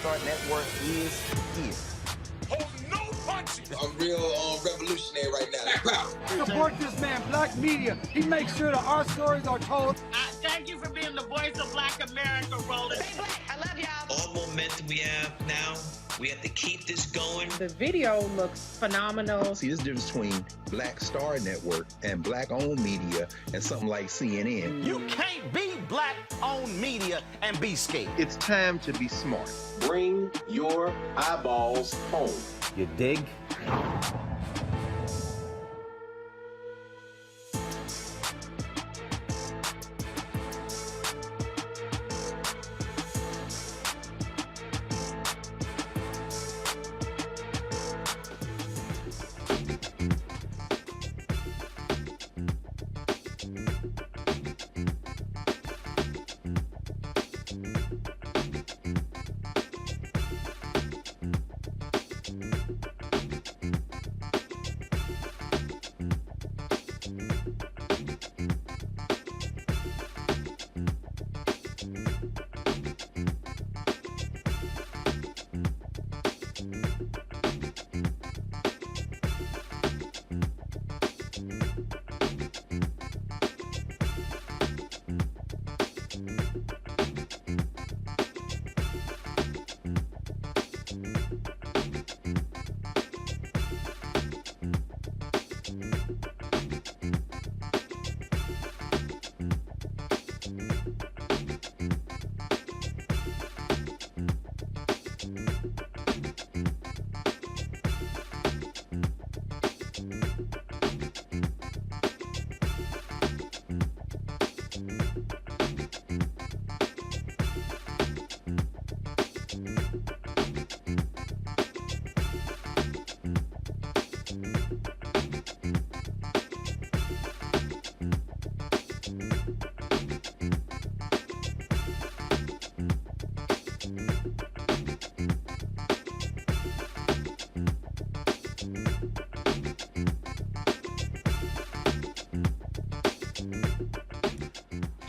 Star Network is here. Oh, no punches! I'm real revolutionary right now. Support this man, Black Media. He makes sure that our stories are told. Thank you for being the voice of Black America, Roland. Stay black. I love y'all. All momentum we have now, we have to keep this going. The video looks phenomenal. See, there's a difference between Black Star Network and Black-owned media and something like CNN. You can't be Black-owned media and be scared. It's time to be smart. Bring your eyeballs home. You dig?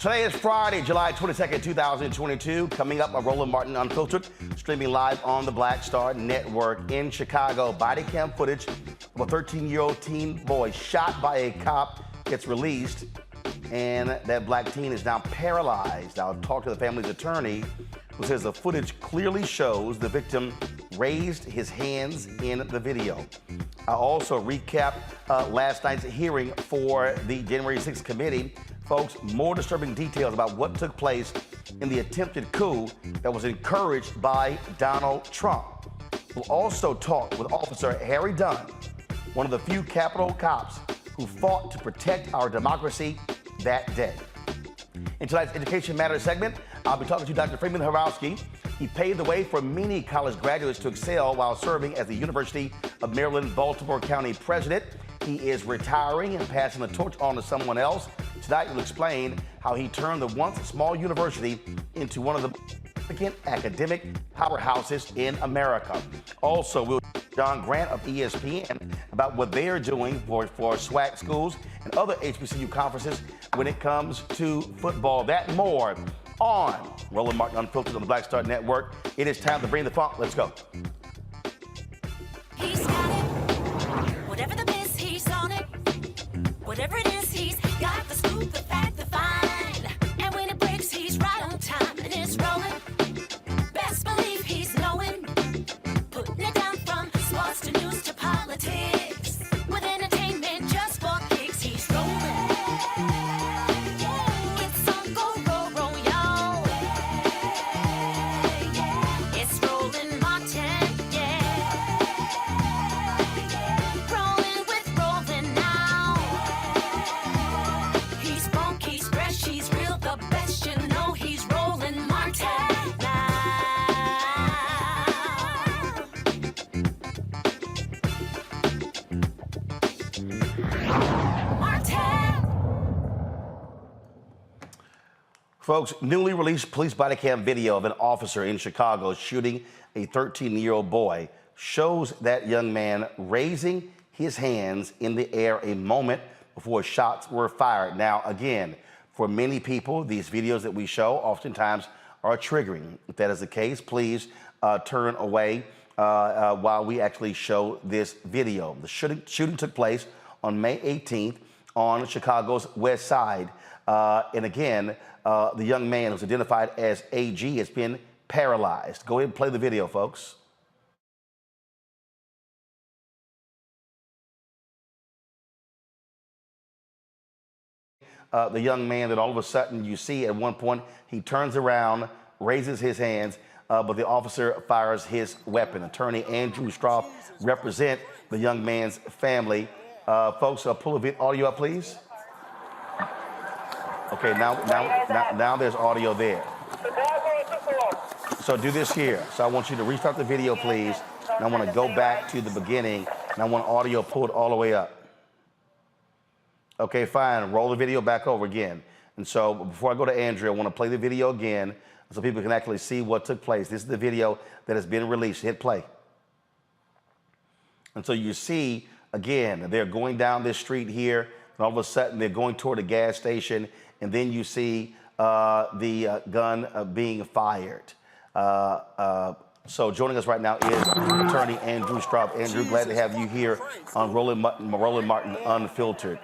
Today is Friday, July 22nd, 2022. Coming up, a Roland Martin Unfiltered, streaming live on the Black Star Network in Chicago. Body cam footage of a 13-year-old teen boy shot by a cop gets released, and that black teen is now paralyzed. I'll talk to the family's attorney, who says the footage clearly shows the victim raised his hands in the video. I'll also recap last night's hearing for the January 6th committee. Folks, more disturbing details about what took place in the attempted coup that was encouraged by Donald Trump. We'll also talk with Officer Harry Dunn, one of the few Capitol cops who fought to protect our democracy that day. In tonight's Education Matters segment, I'll be talking to Dr. Freeman Hrabowski. He paved the way for many college graduates to excel while serving as the University of Maryland Baltimore County president. He is retiring and passing the torch on to someone else. Tonight, we'll explain how he turned the once small university into one of the significant academic powerhouses in America. Also, we'll John Grant of ESPN about what they are doing for SWAC schools and other HBCU conferences when it comes to football. That and more on Roland Martin Unfiltered on the Black Star Network. It is time to bring the funk. Let's go. He's got it. Whatever the biz, he's on it. Whatever it is, he's got the scoop, the fact, the find. And when it breaks, he's right on time and it's rolling. Best believe he's knowing. Putting it down from sports to news to politics. With entertainment just for kicks, he's rolling. It's on go, roll, y'all. It's Roland Martin, yeah. Rolling with Roland now. He's funky, he's fresh, he's real, the best, you know he's Roland Martin now. Folks, newly released police body cam video of an officer in Chicago shooting a 13-year-old boy shows that young man raising his hands in the air a moment before shots were fired. Now, again, for many people, these videos that we show oftentimes are triggering. If that is the case, please turn away while we actually show this video. The shooting took place on May 18th on Chicago's west side. And again, the young man who's identified as AG has been paralyzed. Go ahead and play the video, folks. The young man that all of a sudden you see at one point, he turns around, raises his hands, but the officer fires his weapon. Attorney Andrew Stroff represent the young man's family. Folks, pull a bit audio up, please. Okay, now there's audio there. So do this here. So I want you to restart the video, please. And I want to go back to the beginning, and I want audio pulled all the way up. Okay, fine. Roll the video back over again. And so before I go to Andrew, I want to play the video again so people can actually see what took place. This is the video that has been released. Hit play. And so you see, again, they're going down this street here, and all of a sudden they're going toward a gas station, and then you see the gun being fired. So joining us right now is attorney Andrew Stroff. Andrew, glad to have you here on Roland Martin Unfiltered.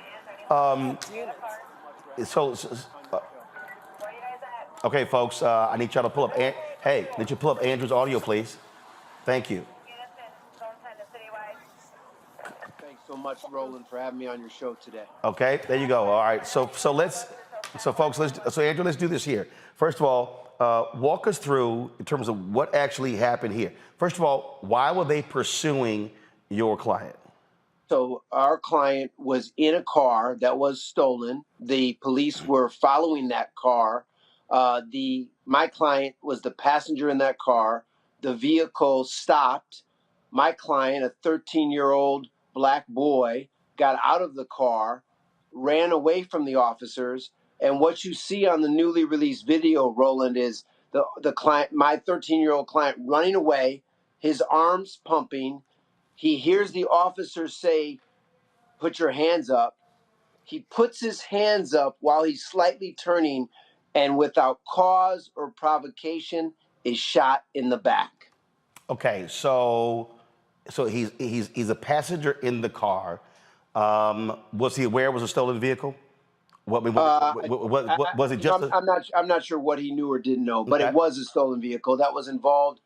Okay, folks, I need y'all to pull up. Hey, did you pull up Andrew's audio, please? Thank you. Thanks so much, Roland, for having me on your show today. Okay, there you go. All right, so Andrew, let's do this here. First of all, walk us through in terms of what actually happened here. First of all, why were they pursuing your client? So our client was in a car that was stolen. The police were following that car. My client was the passenger in that car. The vehicle stopped. My client, a 13-year-old black boy, got out of the car, ran away from the officers. And what you see on the newly released video, Roland, is the client, my 13-year-old client, running away, his arms pumping. He hears the officers say, "Put your hands up." He puts his hands up while he's slightly turning, and without cause or provocation, is shot in the back. Okay, so he's a passenger in the car. Was he aware it was a stolen vehicle? Was it just? I'm not sure what he knew or didn't know, but Okay. It was a stolen vehicle that was involved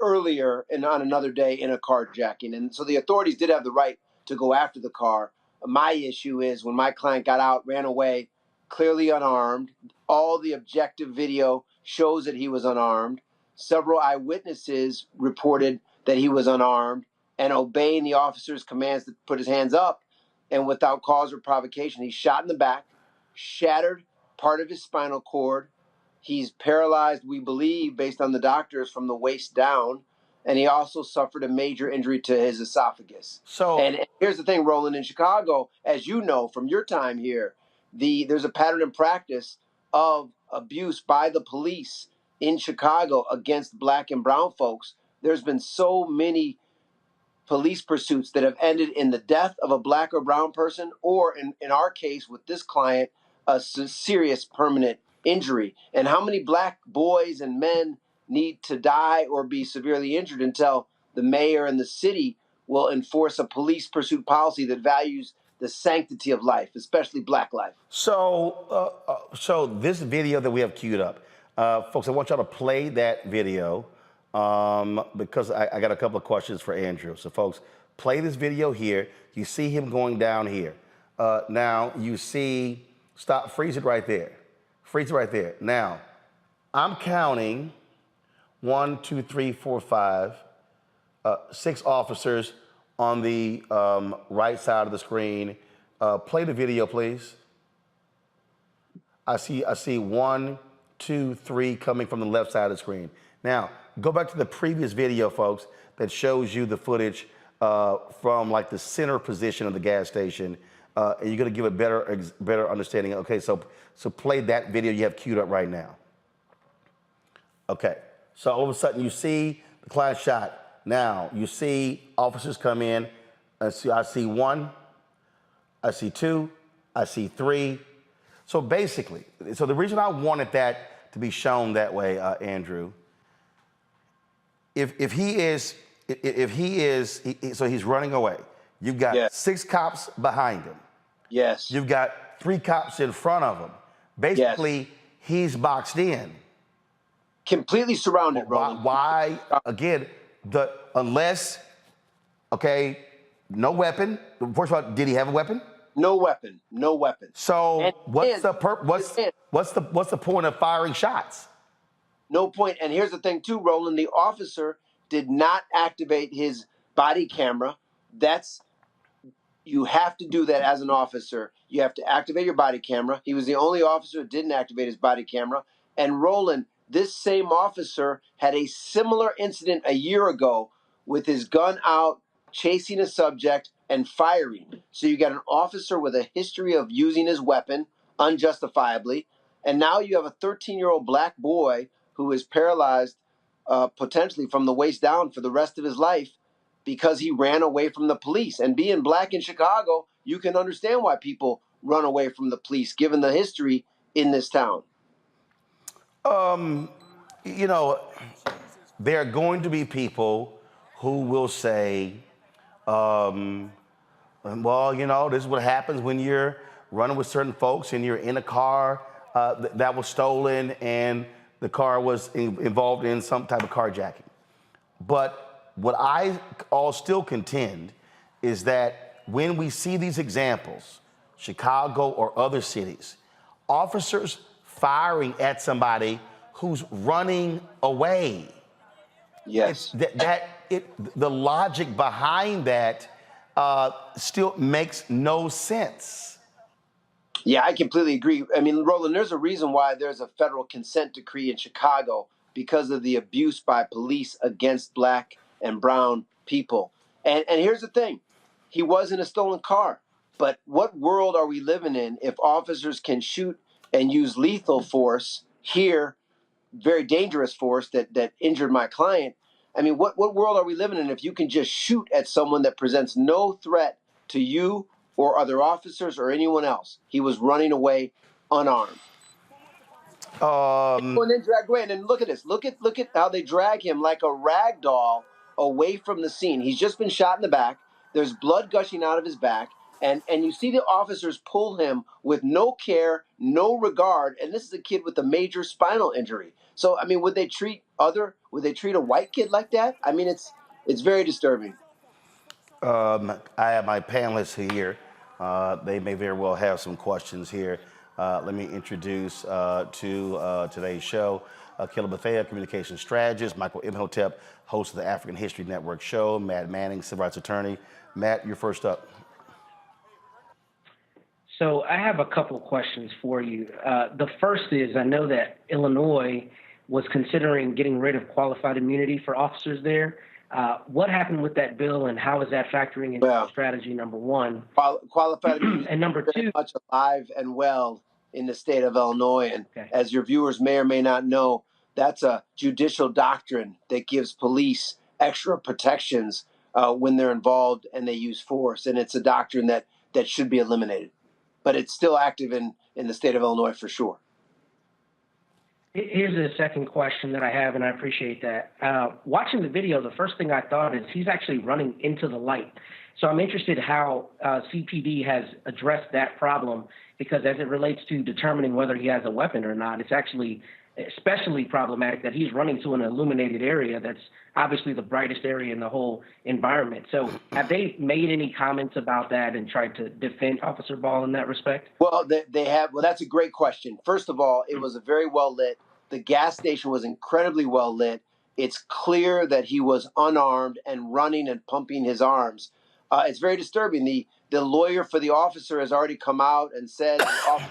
earlier and on another day in a carjacking, and so the authorities did have the right to go after the car. My issue is when my client got out, ran away, clearly unarmed. All the objective video shows that he was unarmed. Several eyewitnesses reported that he was unarmed and obeying the officer's commands to put his hands up. And without cause or provocation, he's shot in the back, shattered part of his spinal cord. He's paralyzed, we believe, based on the doctors, from the waist down. And he also suffered a major injury to his esophagus. And here's the thing, Roland, in Chicago, as you know from your time here, there's a pattern and practice of abuse by the police in Chicago against black and brown folks. There's been so many police pursuits that have ended in the death of a black or brown person, or in our case with this client, a serious permanent injury. And how many black boys and men need to die or be severely injured until the mayor and the city will enforce a police pursuit policy that values the sanctity of life, especially black life? So this video that we have queued up, folks, I want y'all to play that video because I got a couple of questions for Andrew. So folks, play this video here. You see him going down here. Now you see, freeze it right there. Freeze it right there. Now, I'm counting 1, 2, 3, 4, 5, 6 officers on the right side of the screen. Play the video, please. I see 1, 2, 3 coming from the left side of the screen. Now, go back to the previous video, folks, that shows you the footage from like the center position of the gas station, and you're gonna give a better understanding. Okay, so play that video you have queued up right now. Okay, so all of a sudden you see the client shot. Now you see officers come in. I see 1, I see 2, I see 3. So basically, the reason I wanted that to be shown that way, Andrew, So he's running away. You've got Yes. 6 cops behind him. Yes. You've got 3 cops in front of him. Basically, he's boxed in. Completely surrounded, Roland. Why? Again, unless, okay, no weapon. First of all, did he have a weapon? No weapon. No weapon. So what's the point of firing shots? No point. And here's the thing, too, Roland. The officer did not activate his body camera. You have to do that as an officer. You have to activate your body camera. He was the only officer who didn't activate his body camera. And Roland, this same officer had a similar incident a year ago with his gun out, chasing a subject and firing. So you got an officer with a history of using his weapon unjustifiably. And now you have a 13-year-old black boy who is paralyzed potentially from the waist down for the rest of his life because he ran away from the police. And being black in Chicago, you can understand why people run away from the police, given the history in this town. You know, there are going to be people who will say, well, you know, this is what happens when you're running with certain folks and you're in a car that was stolen and the car was involved in some type of carjacking. But what I still contend is that when we see these examples, Chicago or other cities, officers firing at somebody who's running away. Yes. The logic behind that still makes no sense. Yeah, I completely agree. I mean, Roland, there's a reason why there's a federal consent decree in Chicago because of the abuse by police against black and brown people. And here's the thing. He was in a stolen car. But what world are we living in if officers can shoot and use lethal force here, very dangerous force that injured my client? I mean, what world are we living in if you can just shoot at someone that presents no threat to you or other officers or anyone else? He was running away unarmed. And then drag away. And then look at this. Look at how they drag him like a rag doll away from the scene. He's just been shot in the back. There's blood gushing out of his back. And you see the officers pull him with no care, no regard. And this is a kid with a major spinal injury. So, I mean, would they treat a white kid like that? I mean, it's very disturbing. I have my panelists here. They may very well have some questions here. Let me introduce to today's show, Caleb Bethea, communication strategist, Michael Imhotep, host of the African History Network show, Matt Manning, civil rights attorney. Matt, you're first up. So I have a couple of questions for you. The first is, I know that Illinois was considering getting rid of qualified immunity for officers there. What happened with that bill, and how is that factoring into strategy, number one? Qualified immunity and number two, very much alive and well in the state of Illinois. And as your viewers may or may not know, that's a judicial doctrine that gives police extra protections when they're involved and they use force. And it's a doctrine that should be eliminated. But it's still active in the state of Illinois for sure. Here's the second question that I have, and I appreciate that. Watching the video, the first thing I thought is he's actually running into the light. So I'm interested how CPD has addressed that problem, because as it relates to determining whether he has a weapon or not, it's actually especially problematic that he's running to an illuminated area that's obviously the brightest area in the whole environment. So have they made any comments about that and tried to defend Officer Ball in that respect? Well, they have. Well, that's a great question. First of all, it was a very well lit. The gas station was incredibly well lit. It's clear that he was unarmed and running and pumping his arms. It's very disturbing. The lawyer for the officer has already come out and said the officer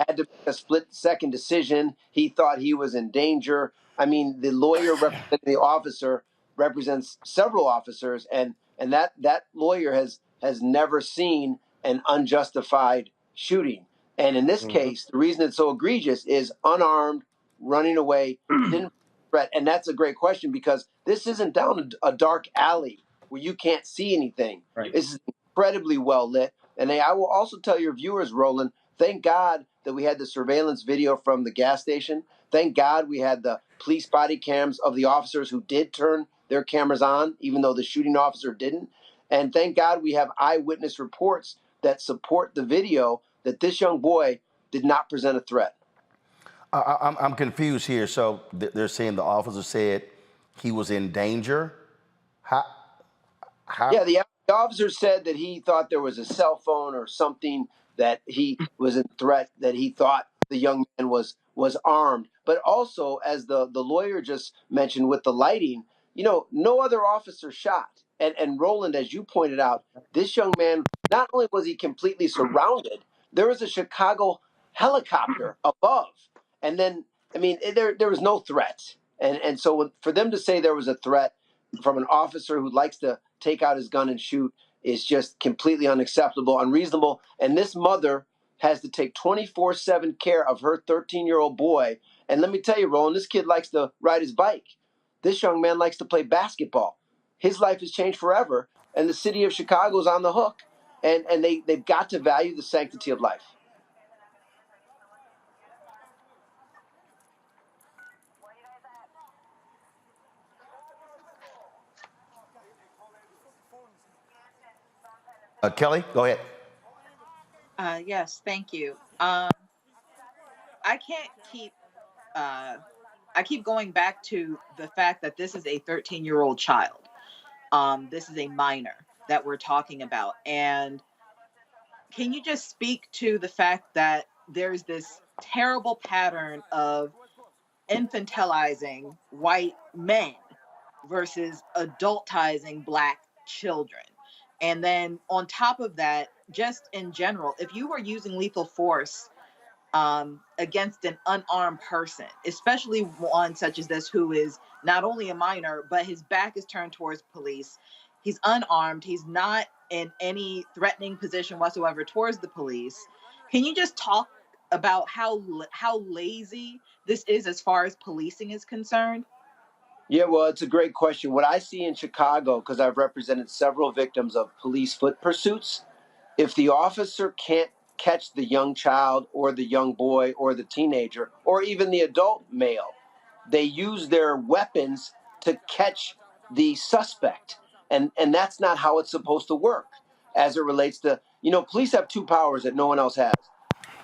had to make a split-second decision. He thought he was in danger. I mean, the lawyer representing the officer represents several officers, and that lawyer has never seen an unjustified shooting. And in this case, the reason it's so egregious is unarmed, running away, didn't threat. And that's a great question, because this isn't down a dark alley where you can't see anything. Right. This is incredibly well lit. And I will also tell your viewers, Roland, thank God that we had the surveillance video from the gas station. Thank God we had the police body cams of the officers who did turn their cameras on, even though the shooting officer didn't. And thank God we have eyewitness reports that support the video that this young boy did not present a threat. I'm confused here. So they're saying the officer said he was in danger. How? Yeah, the officer said that he thought there was a cell phone or something, that he was in threat, that he thought the young man was armed. But also, as the lawyer just mentioned with the lighting, no other officer shot. And Roland, as you pointed out, this young man, not only was he completely surrounded, there was a Chicago helicopter above. And then, I mean, there was no threat. And so for them to say there was a threat from an officer who likes to take out his gun and shoot is just completely unacceptable, unreasonable. And this mother has to take 24/7 care of her 13-year-old boy. And let me tell you, Roland, this kid likes to ride his bike. This young man likes to play basketball. His life has changed forever, and the city of Chicago is on the hook. And they've got to value the sanctity of life. Kelly, go ahead. Yes, thank you. I can't keep. I keep going back to the fact that this is a 13-year-old child. This is a minor that we're talking about. And can you just speak to the fact that there's this terrible pattern of infantilizing white men versus adultizing Black children? And then on top of that, just in general, if you were using lethal force against an unarmed person, especially one such as this who is not only a minor, but his back is turned towards police, he's unarmed, he's not in any threatening position whatsoever towards the police. Can you just talk about how lazy this is as far as policing is concerned? Yeah, well, it's a great question. What I see in Chicago, because I've represented several victims of police foot pursuits, if the officer can't catch the young child or the young boy or the teenager or even the adult male, they use their weapons to catch the suspect. And that's not how it's supposed to work as it relates to, police have two powers that no one else has.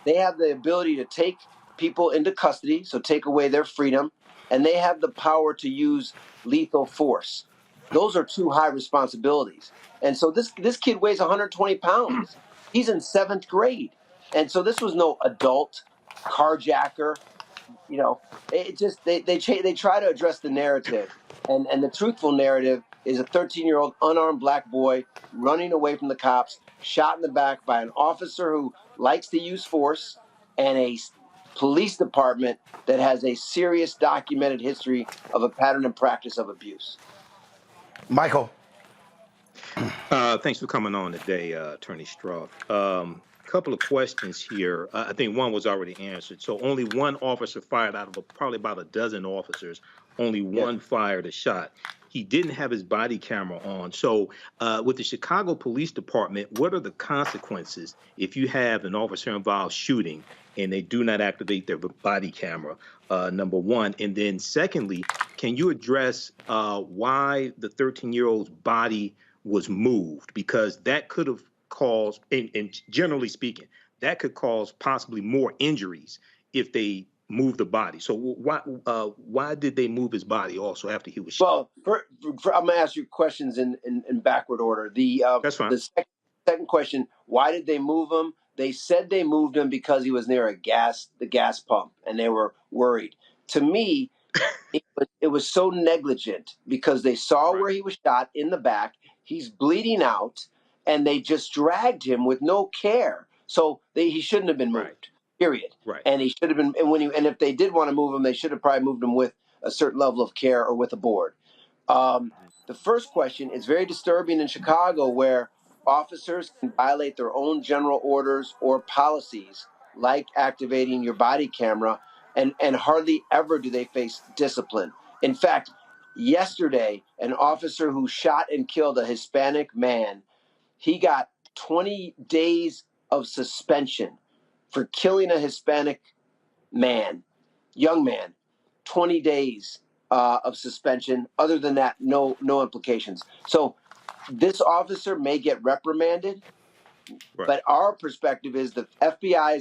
They have the ability to take people into custody, so take away their freedom, and they have the power to use lethal force. Those are two high responsibilities. And so this kid weighs 120 pounds. He's in 7th grade. And so this was no adult carjacker. It just they try to address the narrative. And the truthful narrative is a 13-year-old unarmed Black boy running away from the cops, shot in the back by an officer who likes to use force, and a police department that has a serious documented history of a pattern and practice of abuse. Michael. Thanks for coming on today, Attorney Stroff. Couple of questions here. I think one was already answered. So only one officer fired out of probably about a dozen officers. Only one fired a shot. He didn't have his body camera on. So with the Chicago Police Department, what are the consequences if you have an officer involved shooting and they do not activate their body camera, number one? And then secondly, can you address why the 13-year-old's body was moved? Because that could have caused, and generally speaking, that could cause possibly more injuries if they move the body. So why did they move his body also after he was shot? Well, I'm going to ask you questions in backward order. That's fine. The second question, why did they move him? They said they moved him because he was near the gas pump, and they were worried. To me, it was so negligent because they saw where he was shot in the back. He's bleeding out, and they just dragged him with no care. So he shouldn't have been moved. Period. Right. And he should have been. And if they did want to move him, they should have probably moved him with a certain level of care or with a board. The first question is very disturbing in Chicago, where officers can violate their own general orders or policies, like activating your body camera, and hardly ever do they face discipline. In fact, yesterday, an officer who shot and killed a Hispanic man, he got 20 days of suspension for killing a Hispanic man, young man, 20 days of suspension. Other than that, no implications. So this officer may get reprimanded, but our perspective is the FBI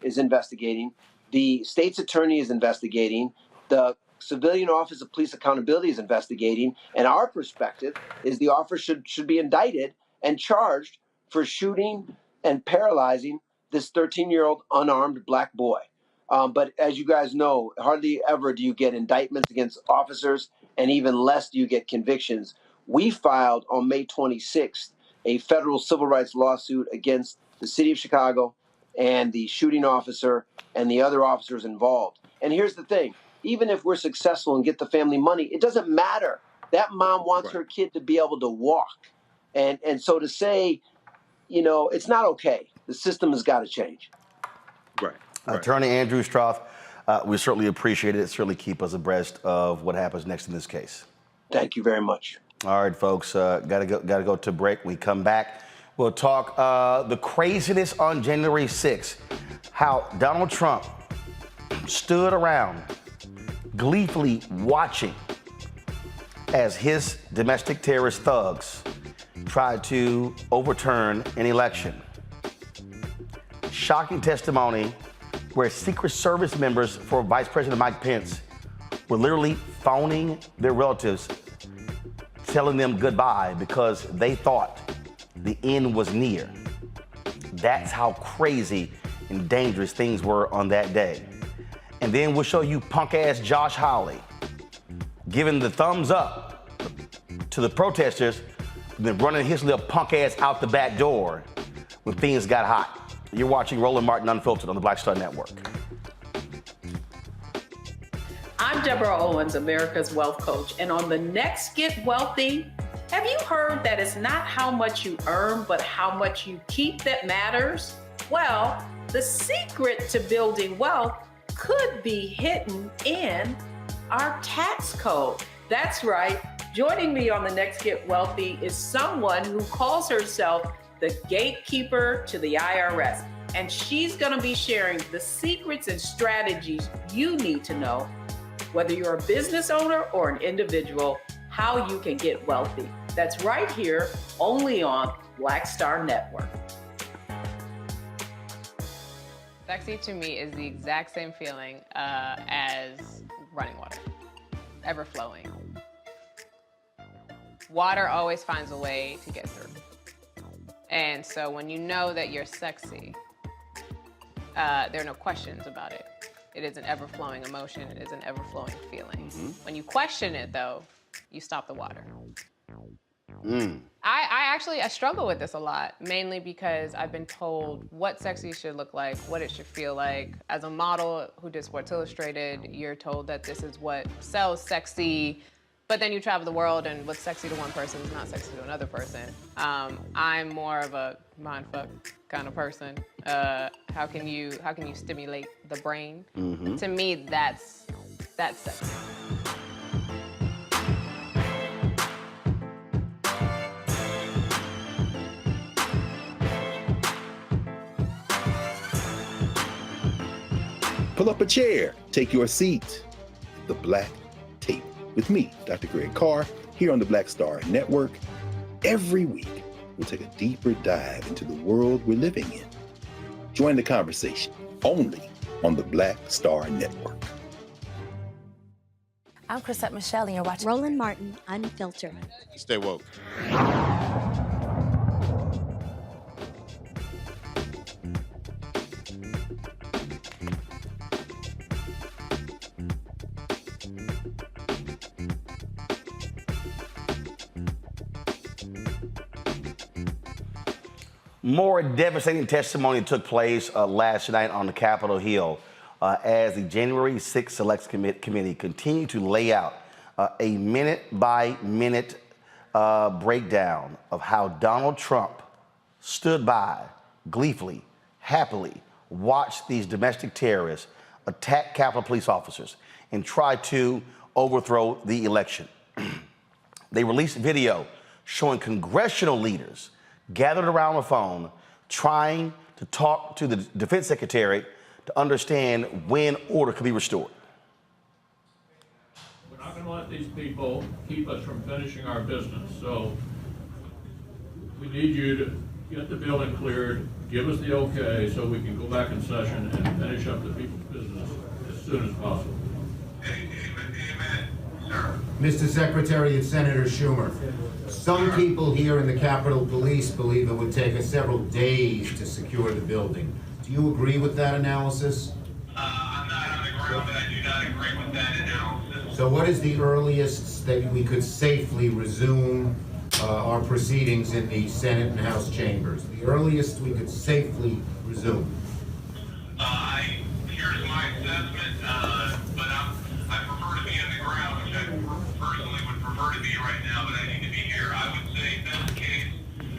is investigating, the state's attorney is investigating, the Civilian Office of Police Accountability is investigating, and our perspective is the officer should be indicted and charged for shooting and paralyzing this 13-year-old unarmed black boy. But as you guys know, hardly ever do you get indictments against officers, and even less do you get convictions. We filed on May 26th a federal civil rights lawsuit against the city of Chicago and the shooting officer and the other officers involved. And here's the thing, even if we're successful and get the family money, it doesn't matter. That mom wants her kid to be able to walk. And so to say, you know, it's not okay. The system has got to change. Attorney Andrew Stroth, we certainly appreciate it. It certainly keep us abreast of what happens next in this case. Thank you very much. All right, folks, gotta go to break. We come back, we'll talk the craziness on January 6th, how Donald Trump stood around gleefully watching as his domestic terrorist thugs tried to overturn an election. Shocking testimony where Secret Service members for Vice President Mike Pence were literally phoning their relatives, telling them goodbye because they thought the end was near. That's how crazy and dangerous things were on that day. And then we'll show you punk-ass Josh Hawley giving the thumbs up to the protesters, then running his little punk-ass out the back door when things got hot. You're watching Roland Martin Unfiltered on the Black Star Network. I'm Deborah Owens, America's Wealth Coach, and on the next Get Wealthy, have you heard that it's not how much you earn, but how much you keep that matters? Well, the secret to building wealth could be hidden in our tax code. That's right. Joining me on the next Get Wealthy is someone who calls herself the gatekeeper to the IRS. And she's gonna be sharing the secrets and strategies you need to know, whether you're a business owner or an individual, how you can get wealthy. That's right here, only on Black Star Network. Sexy to me is the exact same feeling as running water, ever flowing. Water always finds a way to get through. And so when you know that you're sexy, there are no questions about it. It is an ever-flowing emotion. It is an ever-flowing feeling. When you question it, though, you stop the water. I struggle with this a lot, mainly because I've been told what sexy should look like, what it should feel like. As a model who did Sports Illustrated, you're told that this is what sells sexy, but then you travel the world and what's sexy to one person is not sexy to another person. I'm more of a mindfuck kind of person. How can you stimulate the brain? To me, that's sexy. Pull up a chair, take your seat. The Black Tape with me, Dr. Greg Carr, here on the Black Star Network. Every week, we'll take a deeper dive into the world we're living in. Join the conversation only on the Black Star Network. I'm Chrisette Michelle, and you're watching Roland Martin Unfiltered. Stay woke. More devastating testimony took place last night on the Capitol Hill as the January 6th Select Committee continued to lay out a minute-by-minute breakdown of how Donald Trump stood by, gleefully, happily, watched these domestic terrorists attack Capitol Police officers and try to overthrow the election. They released video showing congressional leaders gathered around the phone trying to talk to the defense secretary to understand when order could be restored. We're not going to let these people keep us from finishing our business. So we need you to get the building cleared, give us the okay so we can go back in session and finish up the people's business as soon as possible. Mr. Secretary and Senator Schumer, some people here in the Capitol Police believe it would take us several days to secure the building. Do you agree with that analysis? I'm not on the ground, but I do not agree with that analysis. So what is the earliest that we could safely resume our proceedings in the Senate and House chambers? The earliest we could safely resume? Here's my assessment, but I prefer to be on the ground, which I personally would prefer to be right now, but I need to be here. I would say, best case,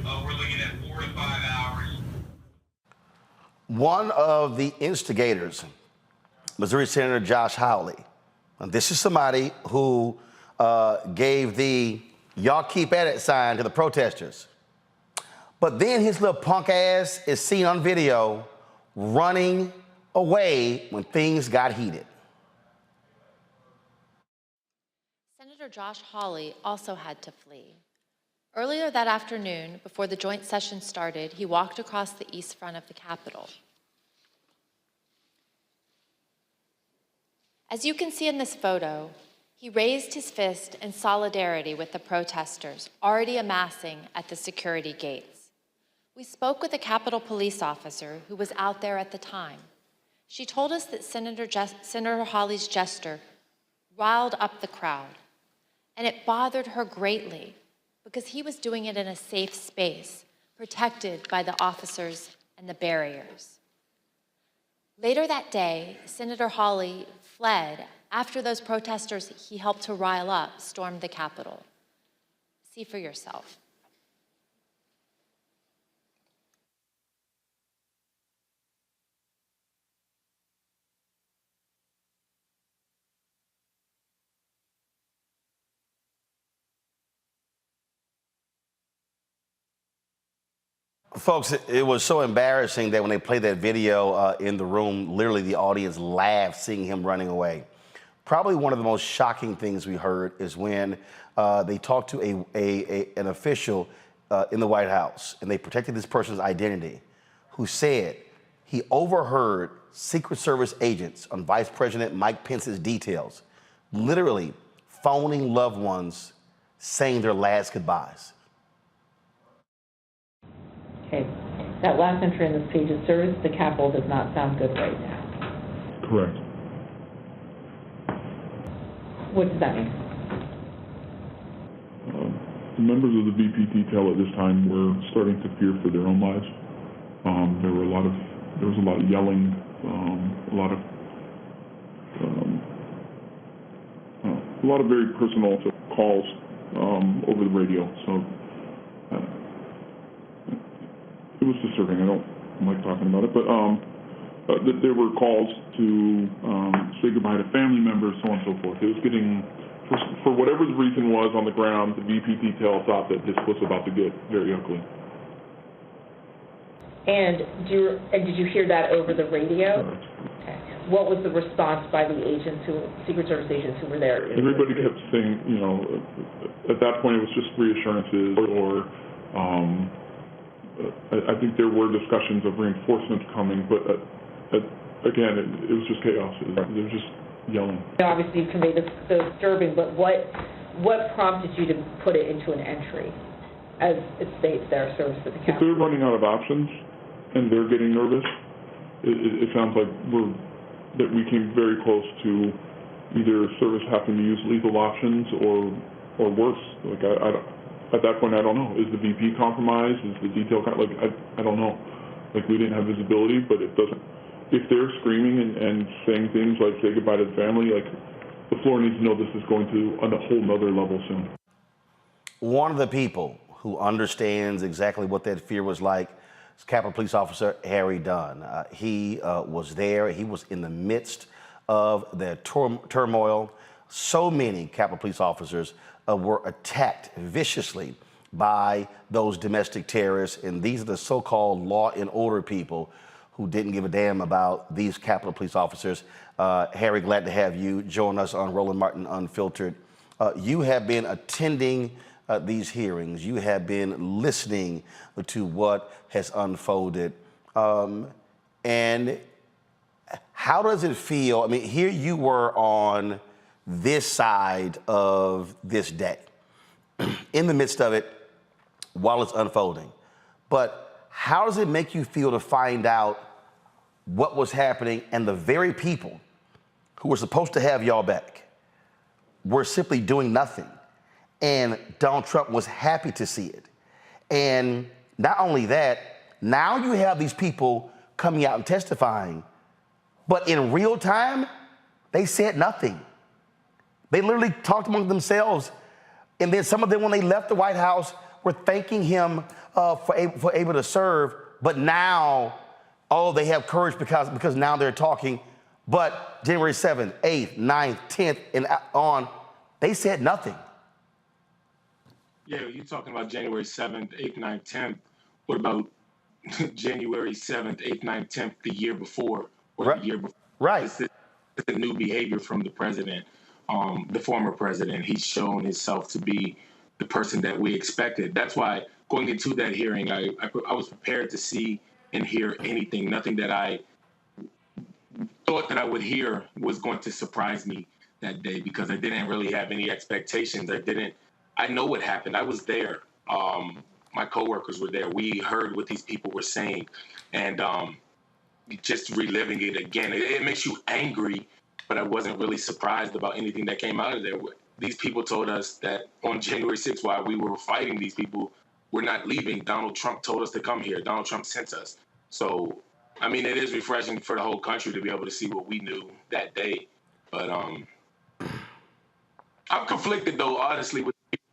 we're looking at 4 to 5 hours. One of the instigators, Missouri Senator Josh Hawley, and this is somebody who gave the "y'all keep at it" sign to the protesters. But then his little punk ass is seen on video running away when things got heated. Senator Josh Hawley also had to flee. Earlier that afternoon, before the joint session started, he walked across the east front of the Capitol. As you can see in this photo, he raised his fist in solidarity with the protesters already amassing at the security gates. We spoke with a Capitol police officer who was out there at the time. She told us that Senator Hawley's gesture riled up the crowd, and it bothered her greatly because he was doing it in a safe space, protected by the officers and the barriers. Later that day, Senator Hawley fled after those protesters he helped to rile up stormed the Capitol. See for yourself. Folks, it was so embarrassing that when they played that video in the room, literally the audience laughed seeing him running away. Probably one of the most shocking things we heard is when they talked to an official in the White House, and they protected this person's identity, who said he overheard Secret Service agents on Vice President Mike Pence's details, literally phoning loved ones saying their last goodbyes. Okay, that last entry in this page is service to the Capitol does not sound good right now. Correct. What does that mean? The members of the VP detail at this time were starting to fear for their own lives. There was a lot of yelling, a lot of very personal calls over the radio. So it was disturbing. I don't like talking about it, but there were calls to say goodbye to family members, so on and so forth. It was getting, for whatever the reason was on the ground, the VP detail thought that this was about to get very ugly. And did you hear that over the radio? Okay. What was the response by the Secret Service agents who were there? Everybody kept saying, at that point it was just reassurances, or I think there were discussions of reinforcements coming, but again, it was just chaos. It was just yelling. Obviously, you conveyed the disturbing, but what prompted you to put it into an entry, as it states there, service to the Capitol? If they're running out of options and they're getting nervous, it sounds like that we came very close to either service having to use lethal options or worse. Like at that point, I don't know. Is the VP compromised? Is the detail I don't know. Like, we didn't have visibility, but it doesn't. If they're screaming and saying things like say goodbye to the family, like, the floor needs to know this is going to a whole nother level soon. One of the people who understands exactly what that fear was like is Capitol Police Officer Harry Dunn. He was there. He was in the midst of the turmoil. So many Capitol Police officers were attacked viciously by those domestic terrorists, and these are the so-called law and order people who didn't give a damn about these Capitol Police officers. Harry, glad to have you join us on Roland Martin Unfiltered. You have been attending these hearings. You have been listening to what has unfolded. And how does it feel? I mean, here you were on this side of this day, in the midst of it, while it's unfolding. But how does it make you feel to find out what was happening and the very people who were supposed to have y'all back were simply doing nothing? And Donald Trump was happy to see it. And not only that, now you have these people coming out and testifying, but in real time, they said nothing. They literally talked among themselves. And then some of them, when they left the White House, were thanking him for able to serve. But now, they have courage because now they're talking. But January 7th, 8th, 9th, 10th, and on, they said nothing. Yeah, you're talking about January 7th, 8th, 9th, 10th. What about January 7th, 8th, 9th, 10th, the year before, or the year before? Right. It's a new behavior from the president, the former president. He's shown himself to be the person that we expected. That's why going into that hearing, I was prepared to see and hear anything. Nothing that I thought that I would hear was going to surprise me that day, because I didn't really have any expectations. I know what happened. I was there. My coworkers were there. We heard what these people were saying, and just reliving it again. It makes you angry, but I wasn't really surprised about anything that came out of there. These people told us that on January 6th, while we were fighting these people, we're not leaving. Donald Trump told us to come here. Donald Trump sent us. So, I mean, it is refreshing for the whole country to be able to see what we knew that day. But I'm conflicted, though, honestly, with people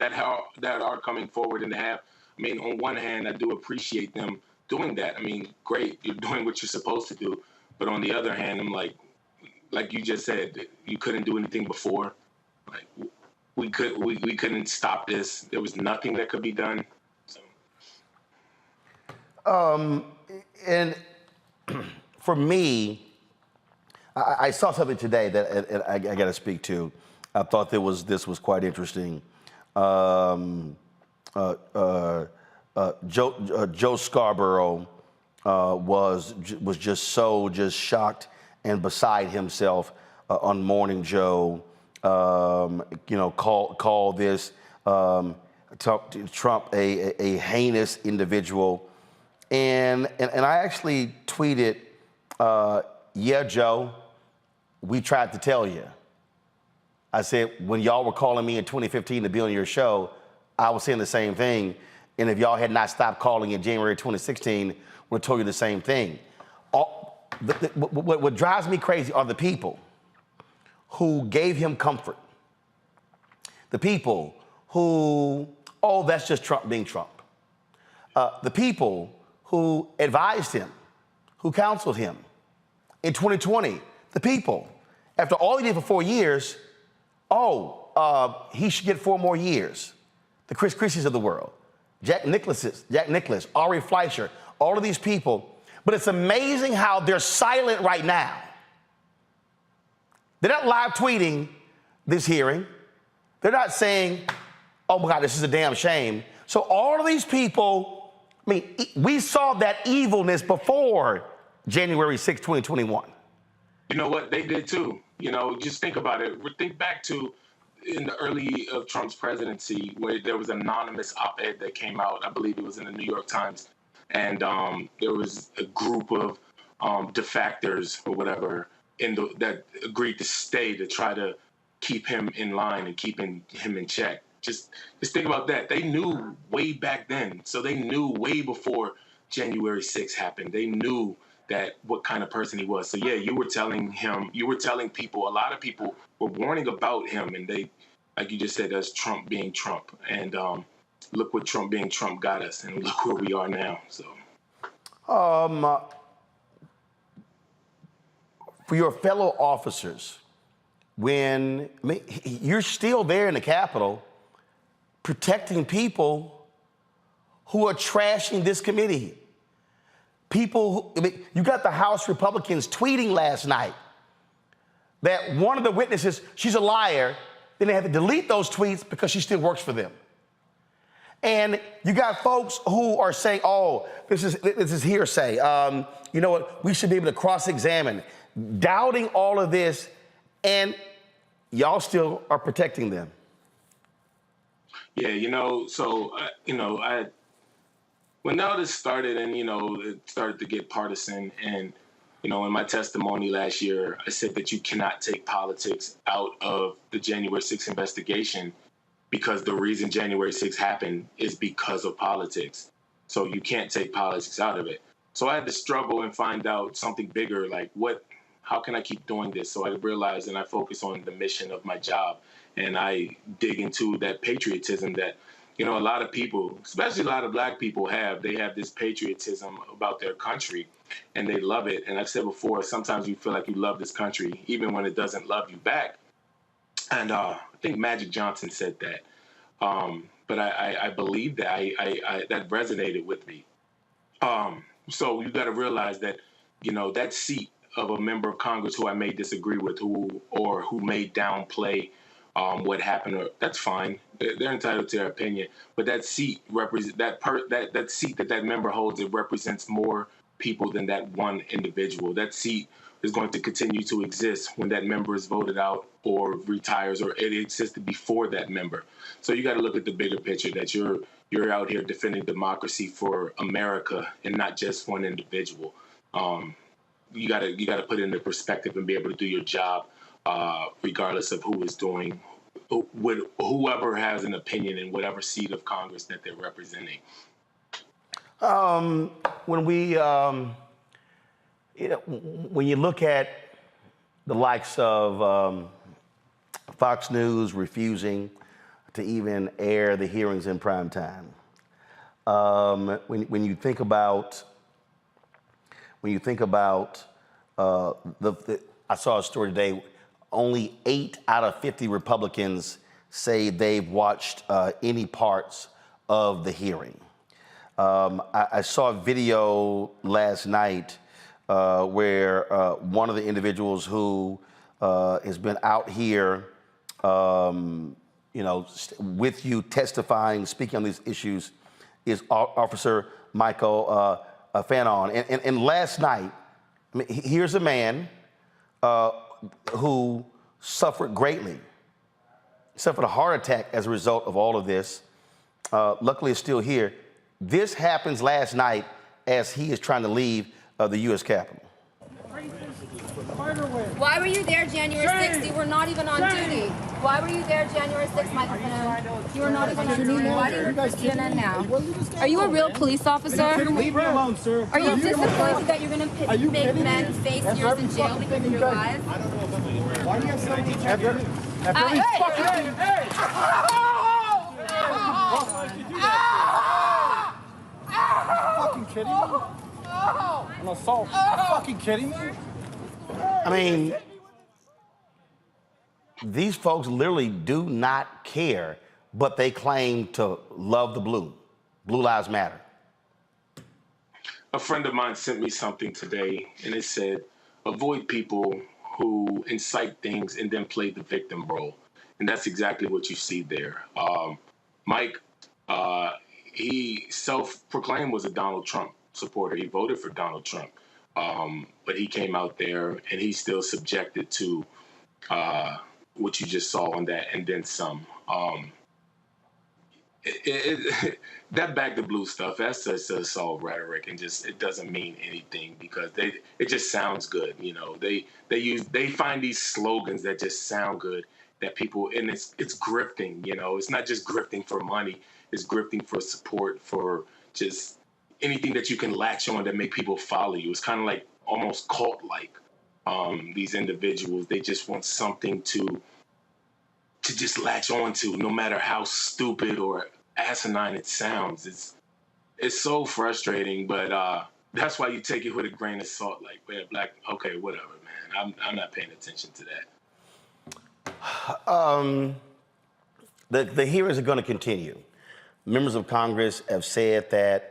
that are coming forward and to have. I mean, on one hand, I do appreciate them doing that. I mean, great, you're doing what you're supposed to do. But on the other hand, I'm like you just said, you couldn't do anything before. Like, we couldn't stop this. There was nothing that could be done. So. And for me, I saw something today that I got to speak to. I thought this was quite interesting. Joe Scarborough was just shocked and beside himself on Morning Joe. Call this Trump a heinous individual, and I actually tweeted, yeah, Joe, we tried to tell you. I said, when y'all were calling me in 2015 to be on your show, I was saying the same thing. And if y'all had not stopped calling in January 2016, we'll tell you the same thing. What drives me crazy are the people who gave him comfort. The people who, that's just Trump being Trump. The people who advised him, who counseled him. In 2020, the people, after all he did for 4 years, he should get 4 more years. The Chris Christies of the world, Jack Nicklaus, Ari Fleischer, all of these people. But it's amazing how they're silent right now. They're not live tweeting this hearing. They're not saying, oh my God, this is a damn shame. So all of these people, I mean, we saw that evilness before January 6, 2021. You know what? They did too. Just think about it. Think back to in the early of Trump's presidency, where there was an anonymous op-ed that came out. I believe it was in the New York Times. And there was a group of defectors or whatever that agreed to stay to try to keep him in line and keeping him in check. Just think about that. They knew way back then. So they knew way before January 6th happened. They knew that what kind of person he was. So yeah, you were telling people, a lot of people were warning about him, and they, like you just said, that's Trump being Trump. And look what Trump being Trump got us, and look where we are now. So, for your fellow officers, you're still there in the Capitol, protecting people who are trashing this committee. People, you got the House Republicans tweeting last night that one of the witnesses, she's a liar, then they had to delete those tweets because she still works for them. And you got folks who are saying, oh, this is hearsay. You know what, we should be able to cross-examine, doubting all of this, and y'all still are protecting them. Yeah, when all this started and, it started to get partisan and, in my testimony last year, I said that you cannot take politics out of the January 6th investigation because the reason January 6th happened is because of politics. So you can't take politics out of it. So I had to struggle and find out something bigger, like how can I keep doing this? So I realized and I focus on the mission of my job and I dig into that patriotism that, a lot of people, especially a lot of Black people they have this patriotism about their country and they love it. And I've said before, sometimes you feel like you love this country, even when it doesn't love you back. And I think Magic Johnson said that. But I believe that that resonated with me. So you got to realize that, that seat of a member of Congress who I may disagree with who may downplay what happened, that's fine. They're entitled to their opinion. But that seat that seat that member holds, it represents more people than that one individual. That seat is going to continue to exist when that member is voted out or retires, or it existed before that member. So you got to look at the bigger picture that you're out here defending democracy for America and not just one individual. You got to put it into perspective and be able to do your job, regardless of who is doing, whoever has an opinion in whatever seat of Congress that they're representing. When you look at the likes of Fox News refusing to even air the hearings in prime time, when you think about I saw a story today. Only 8 out of 50 Republicans say they've watched any parts of the hearing. I saw a video last night where one of the individuals who has been out here, with you testifying, speaking on these issues, is Officer Michael Fanon. And last night, here's a man who suffered greatly, suffered a heart attack as a result of all of this. Luckily, is still here. This happens last night as he is trying to leave the U.S. Capitol. Why were you there January 6th? You were not even on duty. Why were you there January 6th, Michael Fanon? You were not even on duty. Why do you work for CNN now? Are you a real police officer? Leave her alone, sir. Are you disappointed that you're going to make men face years in jail because of your lies? Why do you have so many fucking kidding me? An assault. Are you fucking kidding me? I mean, these folks literally do not care, but they claim to love the blue. Blue Lives Matter. A friend of mine sent me something today, and it said, avoid people who incite things and then play the victim role. And that's exactly what you see there. Mike, he self-proclaimed was a Donald Trump supporter. He voted for Donald Trump. But he came out there and he's still subjected to what you just saw on that and then some. That back the blue stuff, that's just assault rhetoric and it doesn't mean anything because it just sounds good. They find these slogans that just sound good that people, and it's grifting, it's not just grifting for money, it's grifting for support, for just anything that you can latch on that make people follow you. It's kind of like almost cult-like. These individuals, they just want something to just latch on to, no matter how stupid or asinine it sounds. It's so frustrating, but that's why you take it with a grain of salt. Like, man, Black, okay, whatever, man. I'm not paying attention to that. The hearings are going to continue. members of Congress have said that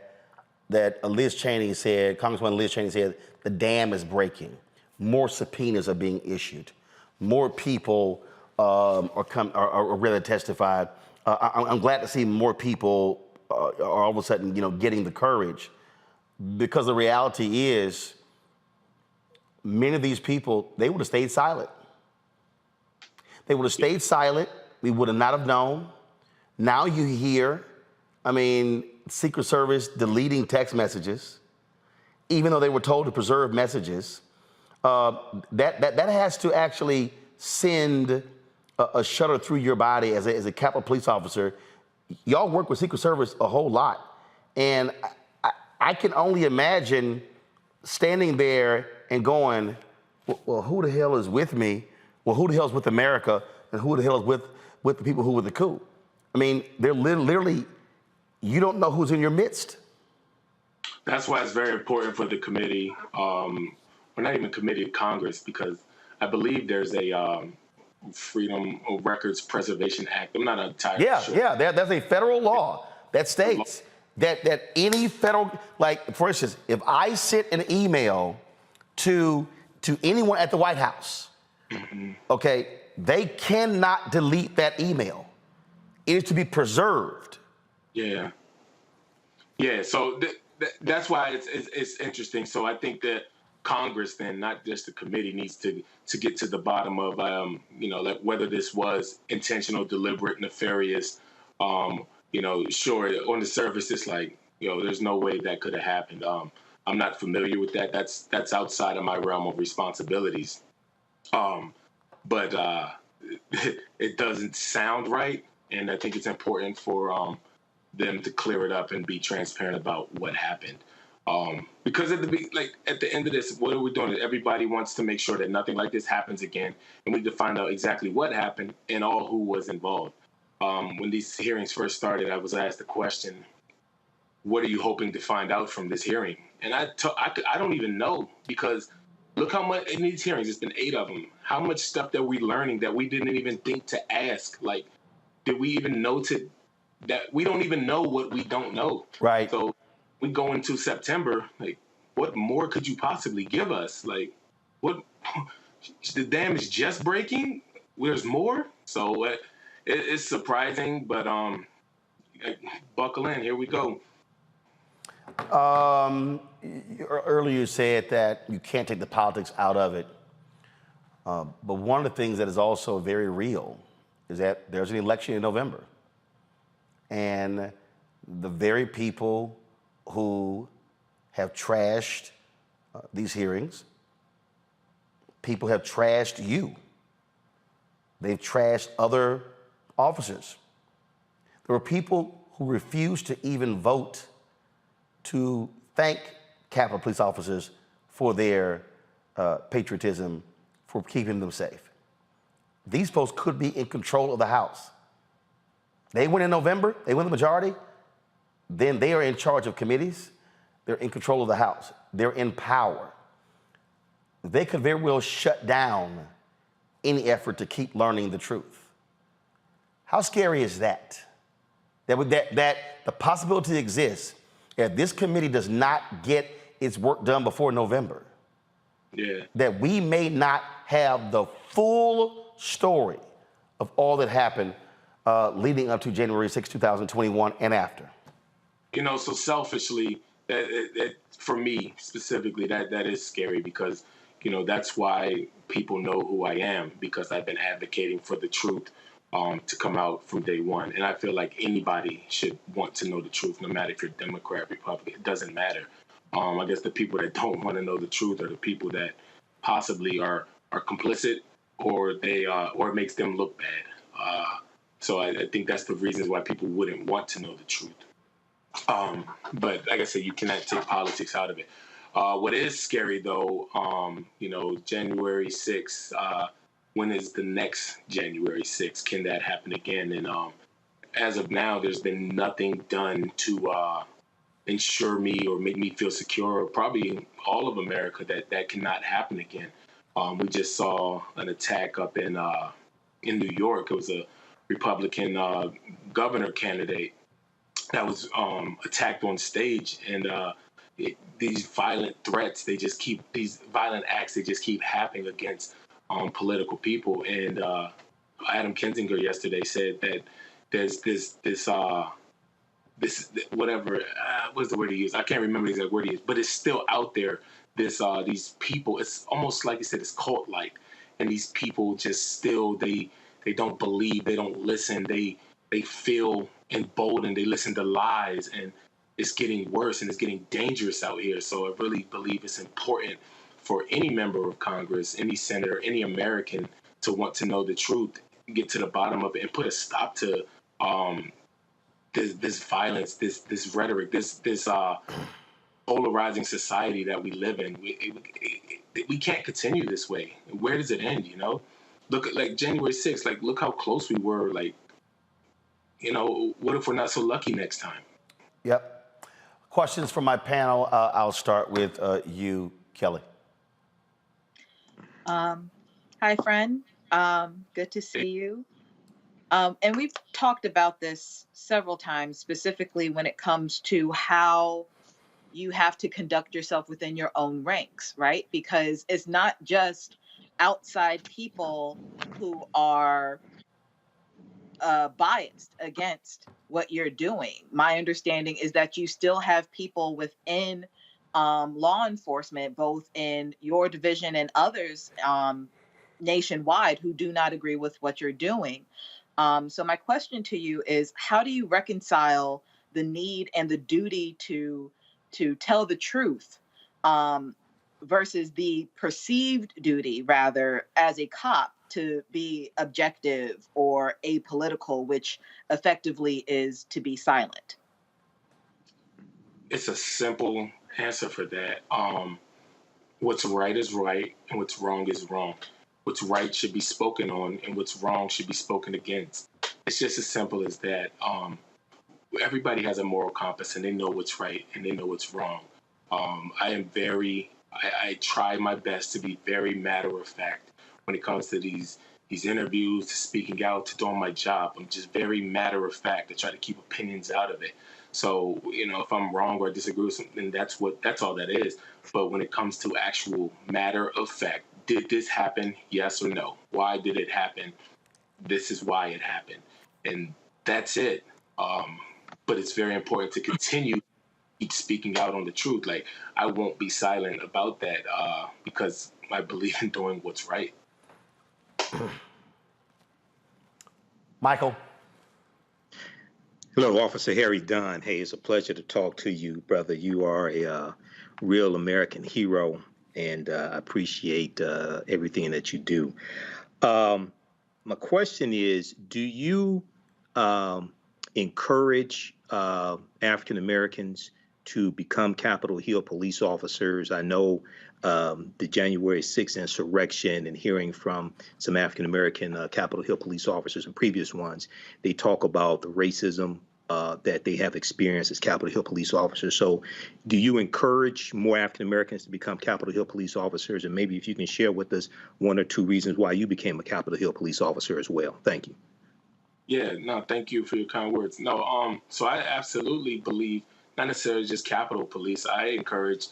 Congresswoman Liz Cheney said the dam is breaking. More subpoenas are being issued. More people are ready to testify. I'm glad to see more people are all of a sudden, getting the courage, because the reality is, many of these people, they would have stayed silent. They would have stayed silent. We would have not have known. Now you hear, Secret Service deleting text messages, even though they were told to preserve messages. That has to actually send a shudder through your body as a Capitol Police officer. Y'all work with Secret Service a whole lot. And I can only imagine standing there and going, well, who the hell is with me? Well, who the hell is with America? And who the hell is with the people who were the coup? They're literally, you don't know who's in your midst. That's why it's very important for the committee, or not even committee of Congress, because I believe there's a Freedom of Records Preservation Act. I'm not entirely sure. Yeah, that's a federal law that states that any federal, like, for instance, if I sent an email to anyone at the White House, okay, they cannot delete that email. It is to be preserved. Yeah. So that's why it's interesting. So I think that Congress, then, not just the committee, needs to get to the bottom of like whether this was intentional, deliberate, nefarious. Sure, on the surface it's like, there's no way that could have happened. I'm not familiar with that. That's outside of my realm of responsibilities. But it doesn't sound right, and I think it's important for them to clear it up and be transparent about what happened. Because at the end of this, what are we doing? Everybody wants to make sure that nothing like this happens again, and we need to find out exactly what happened and all who was involved. When these hearings first started, I was asked the question, what are you hoping to find out from this hearing? And I don't even know, because look how much in these hearings, it's been 8 of them, how much stuff that we're learning that we didn't even think to ask. Like, did we even know that we don't even know what we don't know? Right. So we go into September, like, what more could you possibly give us? Like, what? The dam is just breaking? There's more? So it's surprising, but buckle in. Here we go. Earlier you said that you can't take the politics out of it. But one of the things that is also very real is that there's an election in November. And the very people who have trashed these hearings, people have trashed you. They've trashed other officers. There were people who refused to even vote to thank Capitol Police officers for their patriotism, for keeping them safe. These folks could be in control of the House. They win in November, they win the majority, then they are in charge of committees, they're in control of the House, they're in power. They could very well shut down any effort to keep learning the truth. How scary is that? That the possibility exists if this committee does not get its work done before November, that we may not have the full story of all that happened leading up to January 6, 2021 and after. So selfishly, that for me specifically, that is scary, because, that's why people know who I am, because I've been advocating for the truth to come out from day one. And I feel like anybody should want to know the truth, no matter if you're Democrat, Republican, it doesn't matter. I guess the people that don't want to know the truth are the people that possibly are complicit, or it makes them look bad. So I think that's the reasons why people wouldn't want to know the truth. But like I said, you cannot take politics out of it. What is scary, though, January 6th, when is the next January 6th? Can that happen again? And as of now, there's been nothing done to ensure me or make me feel secure, or probably all of America, that cannot happen again. We just saw an attack up in New York. It was a Republican governor candidate that was attacked on stage, and these violent threats, these violent acts, they just keep happening against political people. And Adam Kinzinger yesterday said that there's this whatever, what's the word he used? I can't remember the exact word he used, but it's still out there. These people, it's almost like you said, it's cult-like, and these people just still they don't believe, they don't listen, they feel emboldened, they listen to lies, and it's getting worse and it's getting dangerous out here. So I really believe it's important for any member of Congress, any senator, any American to want to know the truth, get to the bottom of it, and put a stop to this violence, this rhetoric, this polarizing society that we live in. We can't continue this way. Where does it end? You know, look at like January 6th. Like, look how close we were. Like, you know, what if we're not so lucky next time? Yep. Questions from my panel. I'll start with you, Kelly. Hi, friend. Good to see you. And we've talked about this several times, specifically when it comes to how you have to conduct yourself within your own ranks, right? Because it's not just outside people who are biased against what you're doing. My understanding is that you still have people within law enforcement, both in your division and others nationwide, who do not agree with what you're doing. So my question to you is, how do you reconcile the need and the duty to tell the truth versus the perceived duty, rather, as a cop to be objective or apolitical, which effectively is to be silent? It's a simple answer for that. What's right is right and what's wrong is wrong. What's right should be spoken on and what's wrong should be spoken against. It's just as simple as that. Everybody has a moral compass and they know what's right and they know what's wrong. I try my best to be very matter of fact when it comes to these interviews, to speaking out, to doing my job. I'm just very matter of fact. I try to keep opinions out of it. So, you know, if I'm wrong or I disagree with something, that's all that is. But when it comes to actual matter of fact, did this happen? Yes or no? Why did it happen? This is why it happened. And that's it. But it's very important to continue keep speaking out on the truth. Like, I won't be silent about that because I believe in doing what's right. Michael. Hello, Officer Harry Dunn. Hey, it's a pleasure to talk to you, brother. You are a real American hero, and I appreciate everything that you do. My question is, do you encourage African Americans to become Capitol Hill police officers? I know the January 6th insurrection, and hearing from some African American Capitol Hill police officers and previous ones, they talk about the racism that they have experienced as Capitol Hill police officers. So do you encourage more African Americans to become Capitol Hill police officers? And maybe if you can share with us one or two reasons why you became a Capitol Hill police officer as well. Thank you. Yeah, no, thank you for your kind words. No, so I absolutely believe, not necessarily just Capitol Police, I encourage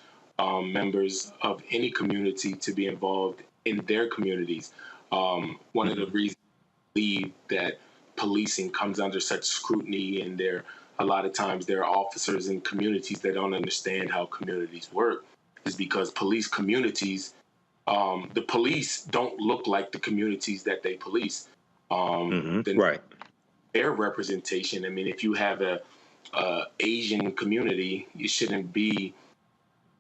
members of any community to be involved in their communities. One of the reasons I believe that policing comes under such scrutiny, and a lot of times there are officers in communities that don't understand how communities work, is because police communities, the police don't look like the communities that they police. Right. Their representation. I mean, if you have a Asian community, you shouldn't be,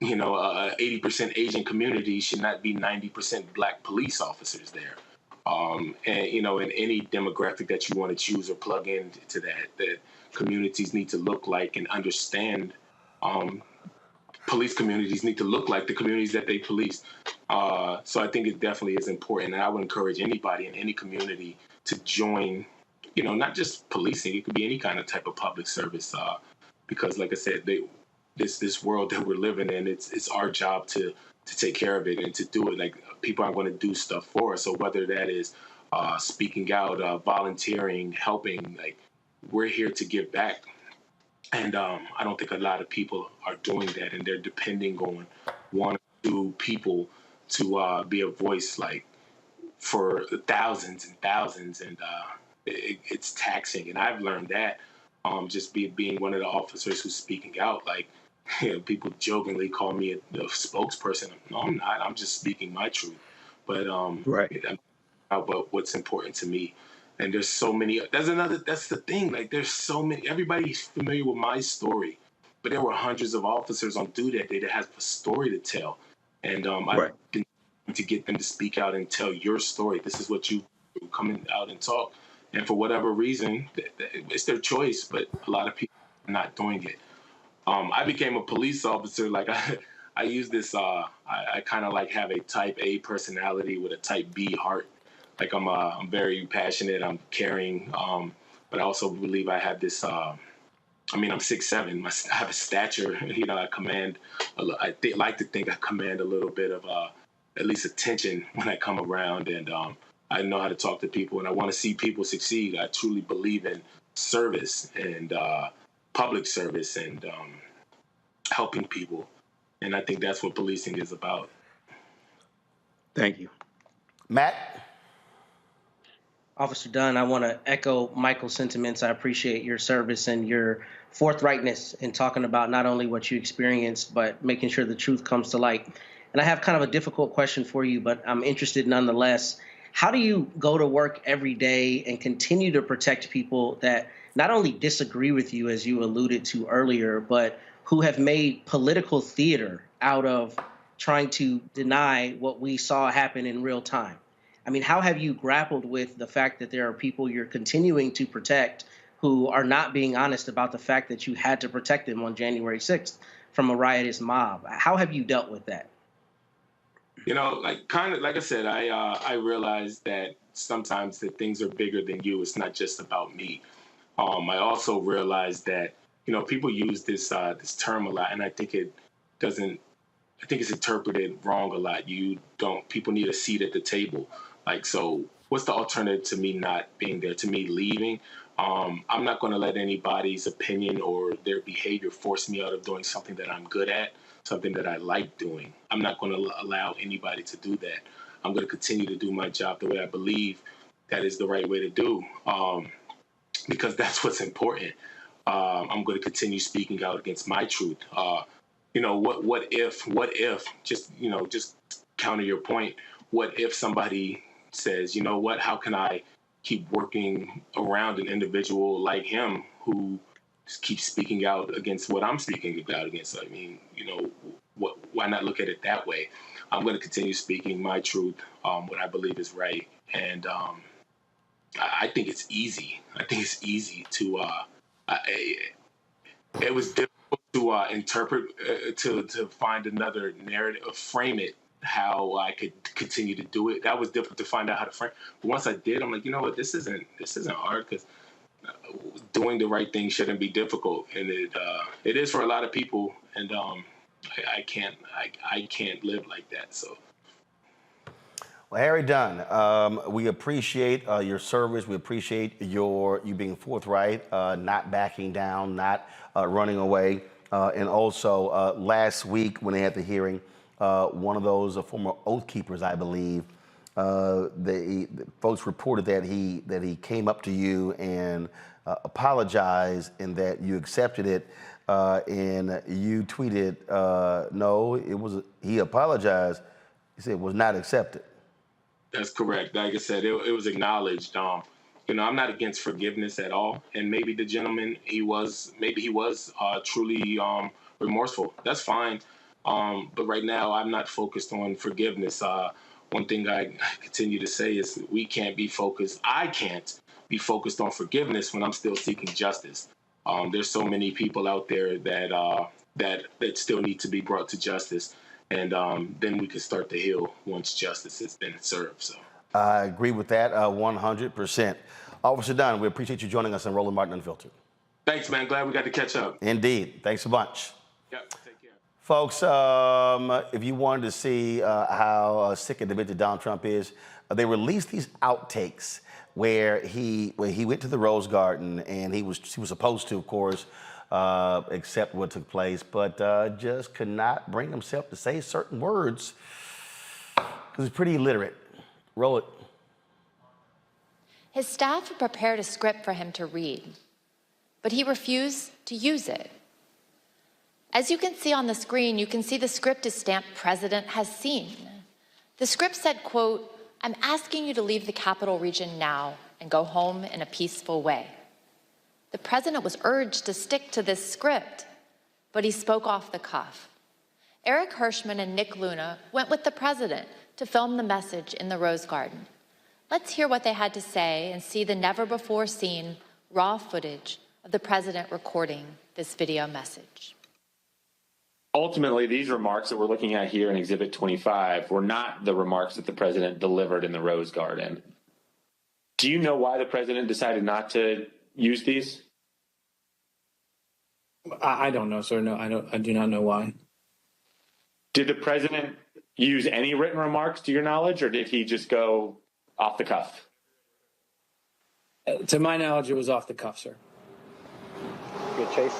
you know, 80% Asian community should not be 90% Black police officers there. And, you know, in any demographic that you want to choose or plug into that communities need to look like and understand. Police communities need to look like the communities that they police. So I think it definitely is important. And I would encourage anybody in any community to join, you know, not just policing. It could be any kind of type of public service, because, like I said, this world that we're living in, it's our job to take care of it and to do it. Like, people aren't going to do stuff for us. So whether that is speaking out, volunteering, helping, like, we're here to give back. And I don't think a lot of people are doing that, and they're depending on one or two people to be a voice like for thousands and thousands, and it's taxing. And I've learned that just being one of the officers who's speaking out. Like, people jokingly call me a spokesperson. No, I'm not. I'm just speaking my truth. But Right. about what's important to me. And there's so many. That's the thing. Like, there's so many. Everybody's familiar with my story, but there were hundreds of officers on duty that day that has a story to tell. And I've been to get them to speak out and tell your story. This is what you come out and talk. And for whatever reason, it's their choice, but a lot of people are not doing it. I became a police officer. Like, I use this, I kind of like have a type A personality with a type B heart. Like, I'm very passionate, I'm caring, but I also believe I have this, I'm 6'7", I have a stature, I command, like to think I command a little bit of at least attention when I come around, and I know how to talk to people, and I want to see people succeed. I truly believe in service and public service and helping people, and I think that's what policing is about. Thank you. Matt? Officer Dunn, I want to echo Michael's sentiments. I appreciate your service and your forthrightness in talking about not only what you experienced, but making sure the truth comes to light. And I have kind of a difficult question for you, but I'm interested nonetheless. How do you go to work every day and continue to protect people that not only disagree with you, as you alluded to earlier, but who have made political theater out of trying to deny what we saw happen in real time? I mean, how have you grappled with the fact that there are people you're continuing to protect who are not being honest about the fact that you had to protect them on January 6th from a riotous mob? How have you dealt with that? Like I said, I realized that sometimes that things are bigger than you. It's not just about me. I also realized that, people use this term a lot, and I think it's interpreted wrong a lot. People need a seat at the table. Like, so what's the alternative to me not being there, to me leaving? I'm not going to let anybody's opinion or their behavior force me out of doing something that I'm good at, something that I like doing. I'm not going to allow anybody to do that. I'm going to continue to do my job the way I believe that is the right way to do, because that's what's important. I'm going to continue speaking out against my truth. What if, just counter your point, what if somebody says, you know what, how can I keep working around an individual like him who keeps speaking out against what I'm speaking out against? I mean, why not look at it that way? I'm going to continue speaking my truth, what I believe is right. And I think it's easy. I think it's easy to, it was difficult to interpret, to find another narrative, frame it how I could continue to do it. That was difficult to find out how to frame. But once I did, I'm like, you know what, this isn't hard, because doing the right thing shouldn't be difficult, and it is for a lot of people, and I can't live like that. So. Well, Harry Dunn, we appreciate your service. We appreciate you being forthright, not backing down, not running away. And also, last week when they had the hearing, one of those former Oath Keepers, I believe, the folks reported that he came up to you and apologized, and that you accepted it. And you tweeted, no, he apologized. He said it was not accepted. That's correct. Like I said, it was acknowledged. I'm not against forgiveness at all. And maybe the gentleman, he was truly remorseful. That's fine. But right now, I'm not focused on forgiveness. One thing I continue to say is I can't be focused on forgiveness when I'm still seeking justice. There's so many people out there that still need to be brought to justice. And then we can start to heal once justice has been served. So I agree with that 100%. Officer Dunn, we appreciate you joining us on Roland Martin Unfiltered. Thanks, man. Glad we got to catch up. Indeed. Thanks a bunch. Yep. Take care. Folks, if you wanted to see how sick and demented Donald Trump is, they released these outtakes where he went to the Rose Garden, and he was supposed to, of course, accept what took place, but just could not bring himself to say certain words because he's pretty illiterate. Roll it. His staff had prepared a script for him to read, but he refused to use it. As you can see on the screen, you can see the script is stamped "President has seen." The script said, quote, "I'm asking you to leave the capital region now and go home in a peaceful way." The president was urged to stick to this script, but he spoke off the cuff. Eric Hirschman and Nick Luna went with the president to film the message in the Rose Garden. Let's hear what they had to say and see the never-before-seen raw footage of the president recording this video message. Ultimately, these remarks that we're looking at here in Exhibit 25 were not the remarks that the president delivered in the Rose Garden. Do you know why the president decided not to use these? I don't know, sir. No, I do not know why. Did the president use any written remarks to your knowledge, or did he just go off the cuff? To my knowledge, it was off the cuff, sir. Good, Chase?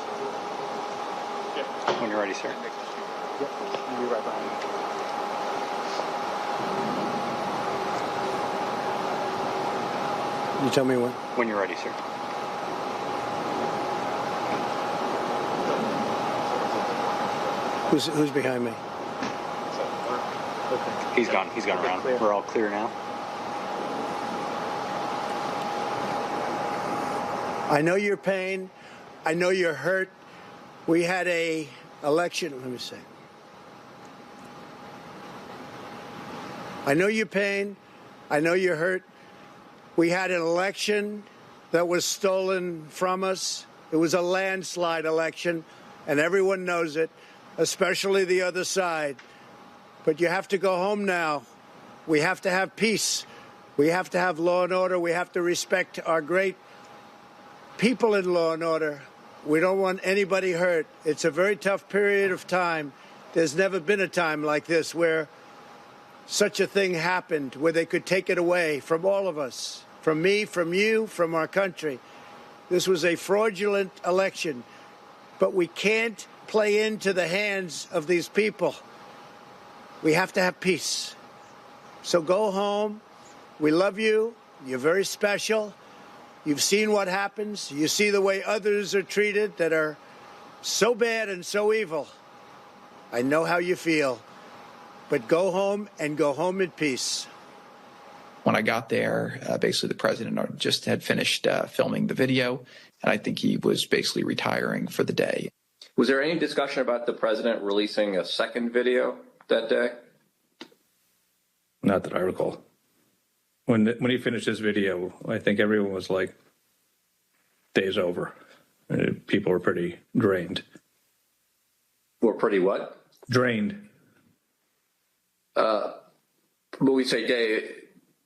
Yep. When you're ready, sir. Yep, I'll be right behind you. You tell me when? When you're ready, sir. Who's behind me? Okay. He's gone around. Clear. We're all clear now. I know your pain. I know you're hurt. We had a election. Let me see. I know your pain. I know you're hurt. We had an election that was stolen from us. It was a landslide election, and everyone knows it, especially the other side. But you have to go home now. We have to have peace. We have to have law and order. We have to respect our great people in law and order. We don't want anybody hurt. It's a very tough period of time. There's never been a time like this where such a thing happened, where they could take it away from all of us, from me, from you, from our country. This was a fraudulent election, but we can't play into the hands of these people. We have to have peace. So go home. We love you. You're very special. You've seen what happens. You see the way others are treated that are so bad and so evil. I know how you feel. But go home and go home in peace. When I got there, basically the president just had finished filming the video, and I think he was basically retiring for the day. Was there any discussion about the president releasing a second video that day? Not that I recall. When he finished his video, I think everyone was like, day's over. People were pretty drained. Were pretty what? Drained. But we say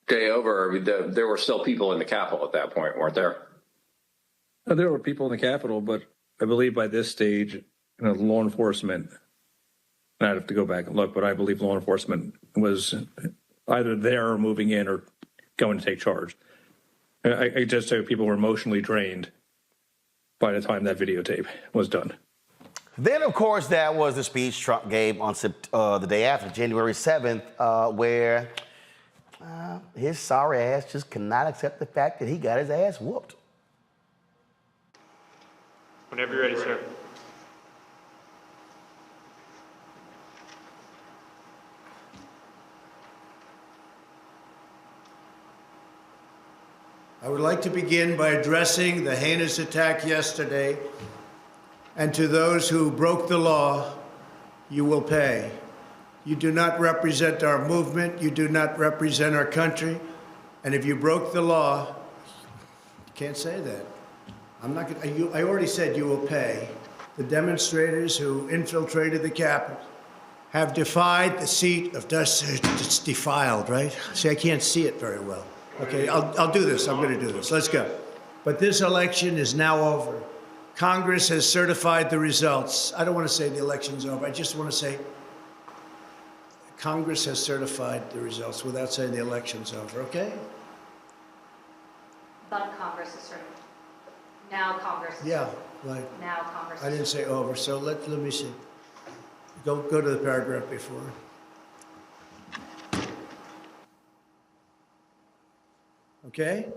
day over, there were still people in the Capitol at that point, weren't there? There were people in the Capitol, but I believe by this stage, law enforcement, and I'd have to go back and look, but I believe law enforcement was either there or moving in or going to take charge. I just say people were emotionally drained by the time that videotape was done. Then, of course, that was the speech Trump gave on the day after, January 7th, where his sorry ass just cannot accept the fact that he got his ass whooped. Whenever you're ready, sir. I would like to begin by addressing the heinous attack yesterday. And to those who broke the law, you will pay. You do not represent our movement. You do not represent our country. And if you broke the law, you can't say that. I already said you will pay. The demonstrators who infiltrated the Capitol have defied the seat of justice. It's defiled, right? See, I can't see it very well. Okay, I'll do this. I'm going to do this. Let's go. But this election is now over. Congress has certified the results. I don't want to say the election's over. I just want to say Congress has certified the results without saying the election's over, okay? But Congress is certified. Now Congress is Yeah, Right. Now I conversation. didn't say over, so let me see. Go to the paragraph before. Okay?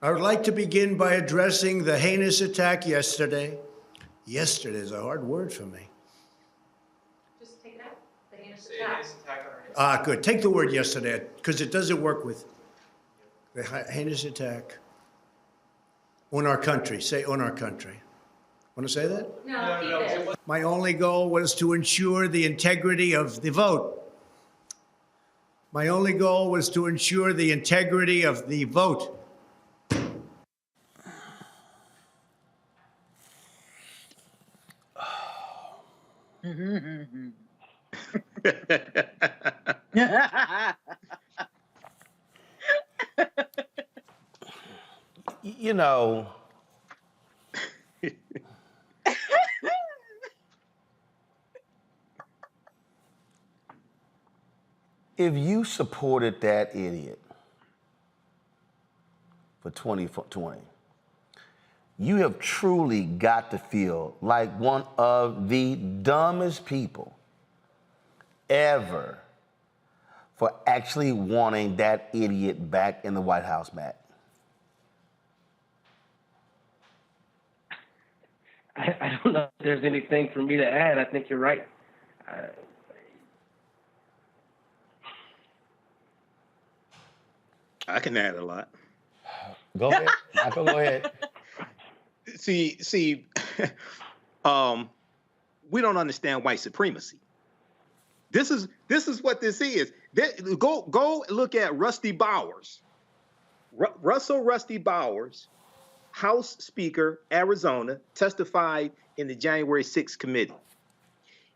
I would like to begin by addressing the heinous attack yesterday. Yesterday is a hard word for me. Just take it out. The heinous attack. Ah, good. Take the word yesterday, because it doesn't work with the heinous attack on our country. Say on our country. Want to say that? No, keep this. My only goal was to ensure the integrity of the vote. My only goal was to ensure the integrity of the vote. You know, if you supported that idiot for 2020, you have truly got to feel like one of the dumbest people ever for actually wanting that idiot back in the White House, Matt. I don't know if there's anything for me to add. I think you're right. I can add a lot. Go ahead. Michael, go ahead. See, we don't understand white supremacy. This is what this is. Go look at Rusty Bowers. Russell Rusty Bowers, House Speaker, Arizona, testified in the January 6th committee.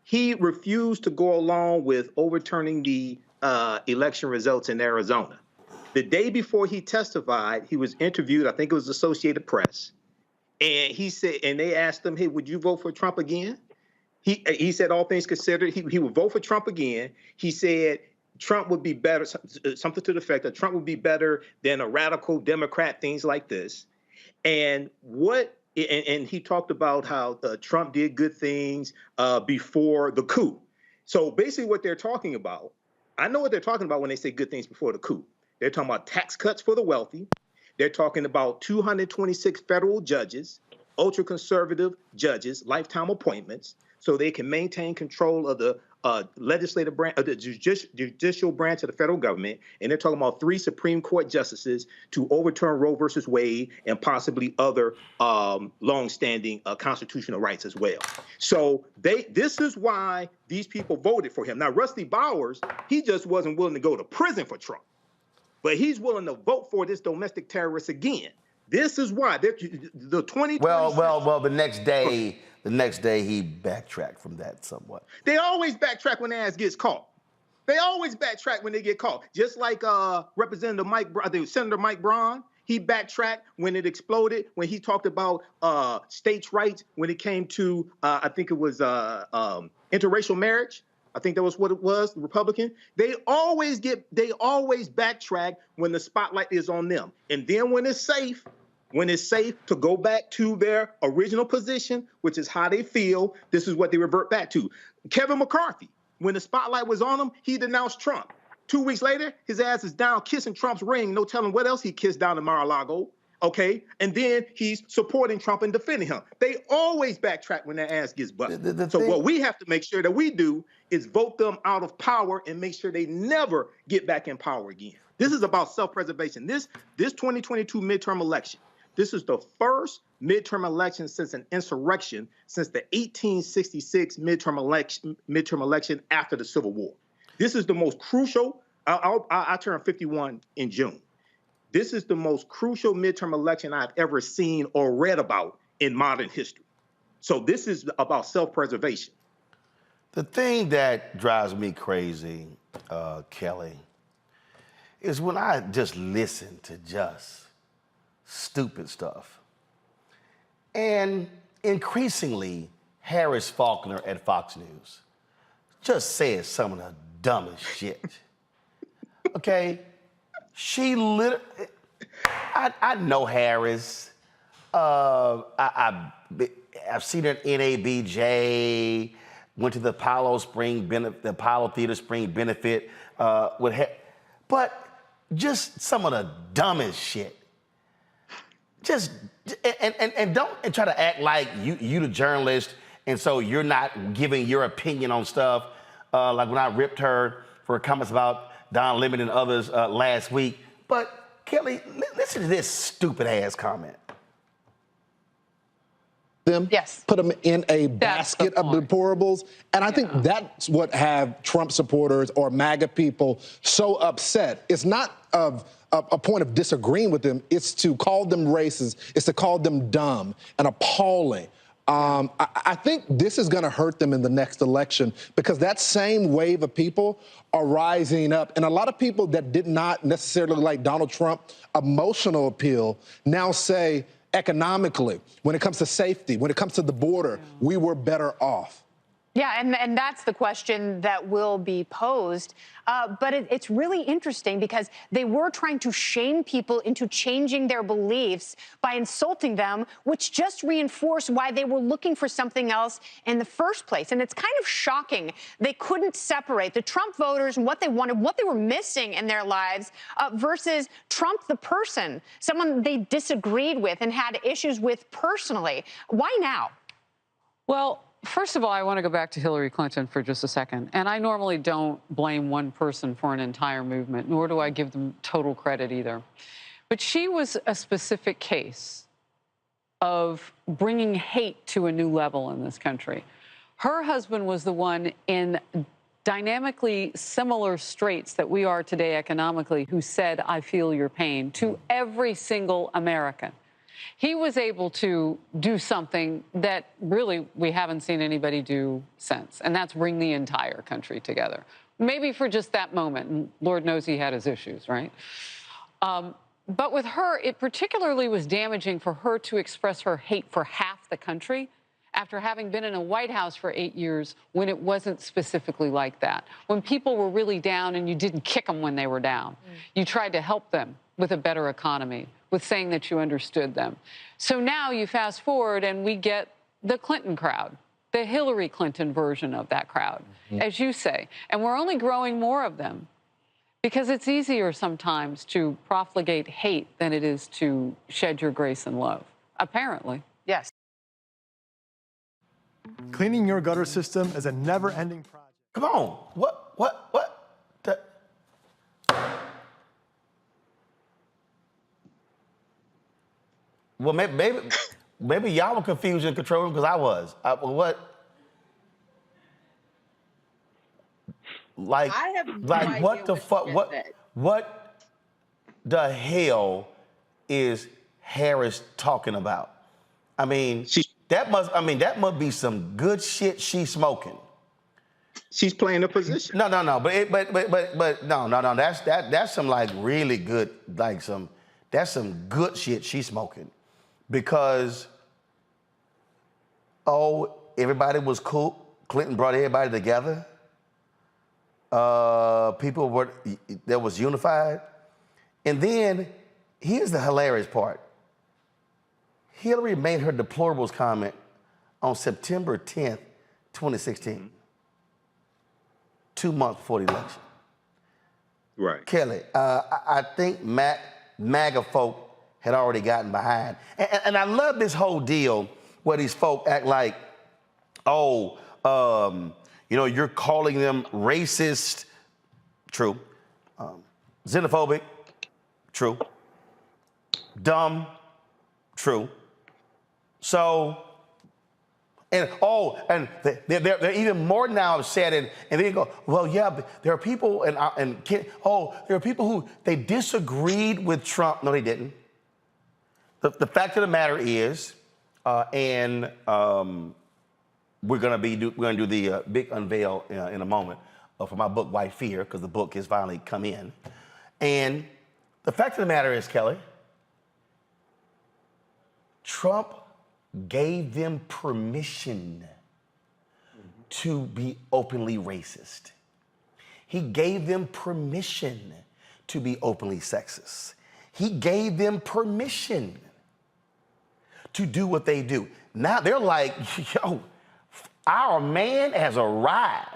He refused to go along with overturning the election results in Arizona. The day before he testified, he was interviewed, I think it was Associated Press, and he said, and they asked him, hey, would you vote for Trump again? He said, all things considered, he would vote for Trump again. He said Trump would be better, something to the effect that Trump would be better than a radical Democrat, things like this. And he talked about how Trump did good things before the coup. So basically what they're talking about, I know what they're talking about when they say good things before the coup. They're talking about tax cuts for the wealthy. They're talking about 226 federal judges, ultra-conservative judges, lifetime appointments, so they can maintain control of the legislative branch, the judicial branch of the federal government. And they're talking about 3 Supreme Court justices to overturn Roe versus Wade and possibly other long-standing constitutional rights as well. So this is why these people voted for him. Now, Rusty Bowers, he just wasn't willing to go to prison for Trump, but he's willing to vote for this domestic terrorist again. This is why the 2020. Well. The next day he backtracked from that somewhat. They always backtrack when their ass gets caught. They always backtrack when they get caught. Just like Representative Senator Mike Braun, he backtracked when it exploded, when he talked about states' rights when it came to I think it was interracial marriage. I think that was what it was, the Republican. They always backtrack when the spotlight is on them. And then when it's safe to go back to their original position, which is how they feel, this is what they revert back to. Kevin McCarthy, when the spotlight was on him, he denounced Trump. 2 weeks later, his ass is down kissing Trump's ring. No telling what else he kissed down in Mar-a-Lago. Okay, and then he's supporting Trump and defending him. They always backtrack when their ass gets busted. So what we have to make sure that we do is vote them out of power and make sure they never get back in power again. This is about self-preservation. This 2022 midterm election, this is the first midterm election since an insurrection, since the 1866 midterm election after the Civil War. This is the most crucial. I turn 51 in June. This is the most crucial midterm election I've ever seen or read about in modern history. So this is about self-preservation. The thing that drives me crazy, Kelly, is when I just listen to just stupid stuff. And increasingly, Harris Faulkner at Fox News just says some of the dumbest shit. Okay? She literally, I know Harris. I've seen her at NABJ. Went to the Apollo Theater Spring Benefit but just some of the dumbest shit. Just and don't try to act like you the journalist, and so you're not giving your opinion on stuff. Like when I ripped her for comments about Don Lemon and others last week. But Kelly, listen to this stupid ass comment. Them, put them in a basket of deplorables. And I think that's what have Trump supporters or MAGA people so upset. It's not a point of disagreeing with them. It's to call them racist. It's to call them dumb and appalling. I think this is going to hurt them in the next election because that same wave of people are rising up. And a lot of people that did not necessarily like Donald Trump emotional appeal now say, economically, when it comes to safety, when it comes to the border, we were better off. Yeah, and that's the question that will be posed. But it's really interesting because they were trying to shame people into changing their beliefs by insulting them, which just reinforced why they were looking for something else in the first place. And it's kind of shocking. They couldn't separate the Trump voters and what they wanted, what they were missing in their lives versus Trump the person, someone they disagreed with and had issues with personally. Why now? Well, first of all, I want to go back to Hillary Clinton for just a second. And I normally don't blame one person for an entire movement, nor do I give them total credit either. But she was a specific case of bringing hate to a new level in this country. Her husband was the one in dynamically similar straits that we are today economically who said, "I feel your pain," to every single American. He was able to do something that really we haven't seen anybody do since, and that's bring the entire country together. Maybe for just that moment, and Lord knows he had his issues, right? But with her, it particularly was damaging for her to express her hate for half the country after having been in a White House for 8 years when it wasn't specifically like that. When people were really down and you didn't kick them when they were down. You tried to help them with a better economy, with saying that you understood them. So now you fast forward and we get the Clinton crowd, the Hillary Clinton version of that crowd, as you say. And we're only growing more of them because it's easier sometimes to profligate hate than it is to shed your grace and love, apparently. Yes. Cleaning your gutter system is a never-ending project. Come on. What? Well, maybe y'all were confused and controlling because I was. What? Like, I have no like idea what the what fuck? you What? just said. What the hell is Harris talking about? I mean, that must be some good shit she's smoking. She's playing a position. No. But no. That's some like really good, like that's some good shit she's smoking. Because, everybody was cool. Clinton brought everybody together. People that was unified. And then, here's the hilarious part. Hillary made her deplorables comment on September 10th, 2016. 2 months before the election. Right. Kelly, I think MAGA folk had already gotten behind. And I love this whole deal where these folk act like, you're calling them racist. True. Xenophobic. True. Dumb. True. So, they're even more now upset, and they go, well, yeah, but there are people, there are people who they disagreed with Trump. No, they didn't. The fact of the matter is, we're gonna do the big unveil in a moment for my book White Fear, because the book has finally come in, and the fact of the matter is, Kelly, Trump gave them permission to be openly racist. He gave them permission to be openly sexist. he gave them permission to do what they do. Now they're like, yo, our man has arrived.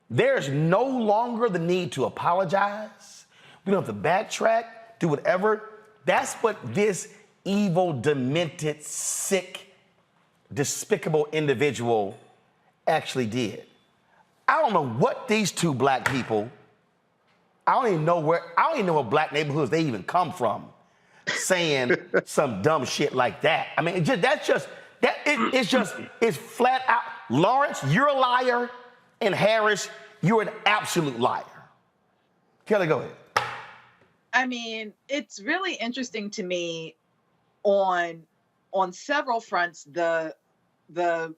There's no longer the need to apologize. We don't have to backtrack, do whatever. That's what this evil, demented, sick, despicable individual actually did. I don't know what these two black people, I don't even know what black neighborhoods they even come from, saying some dumb shit like that. I mean, it's flat out. Lawrence, you're a liar, and Harris, you're an absolute liar. Kelly, go ahead. I mean, it's really interesting to me on several fronts, the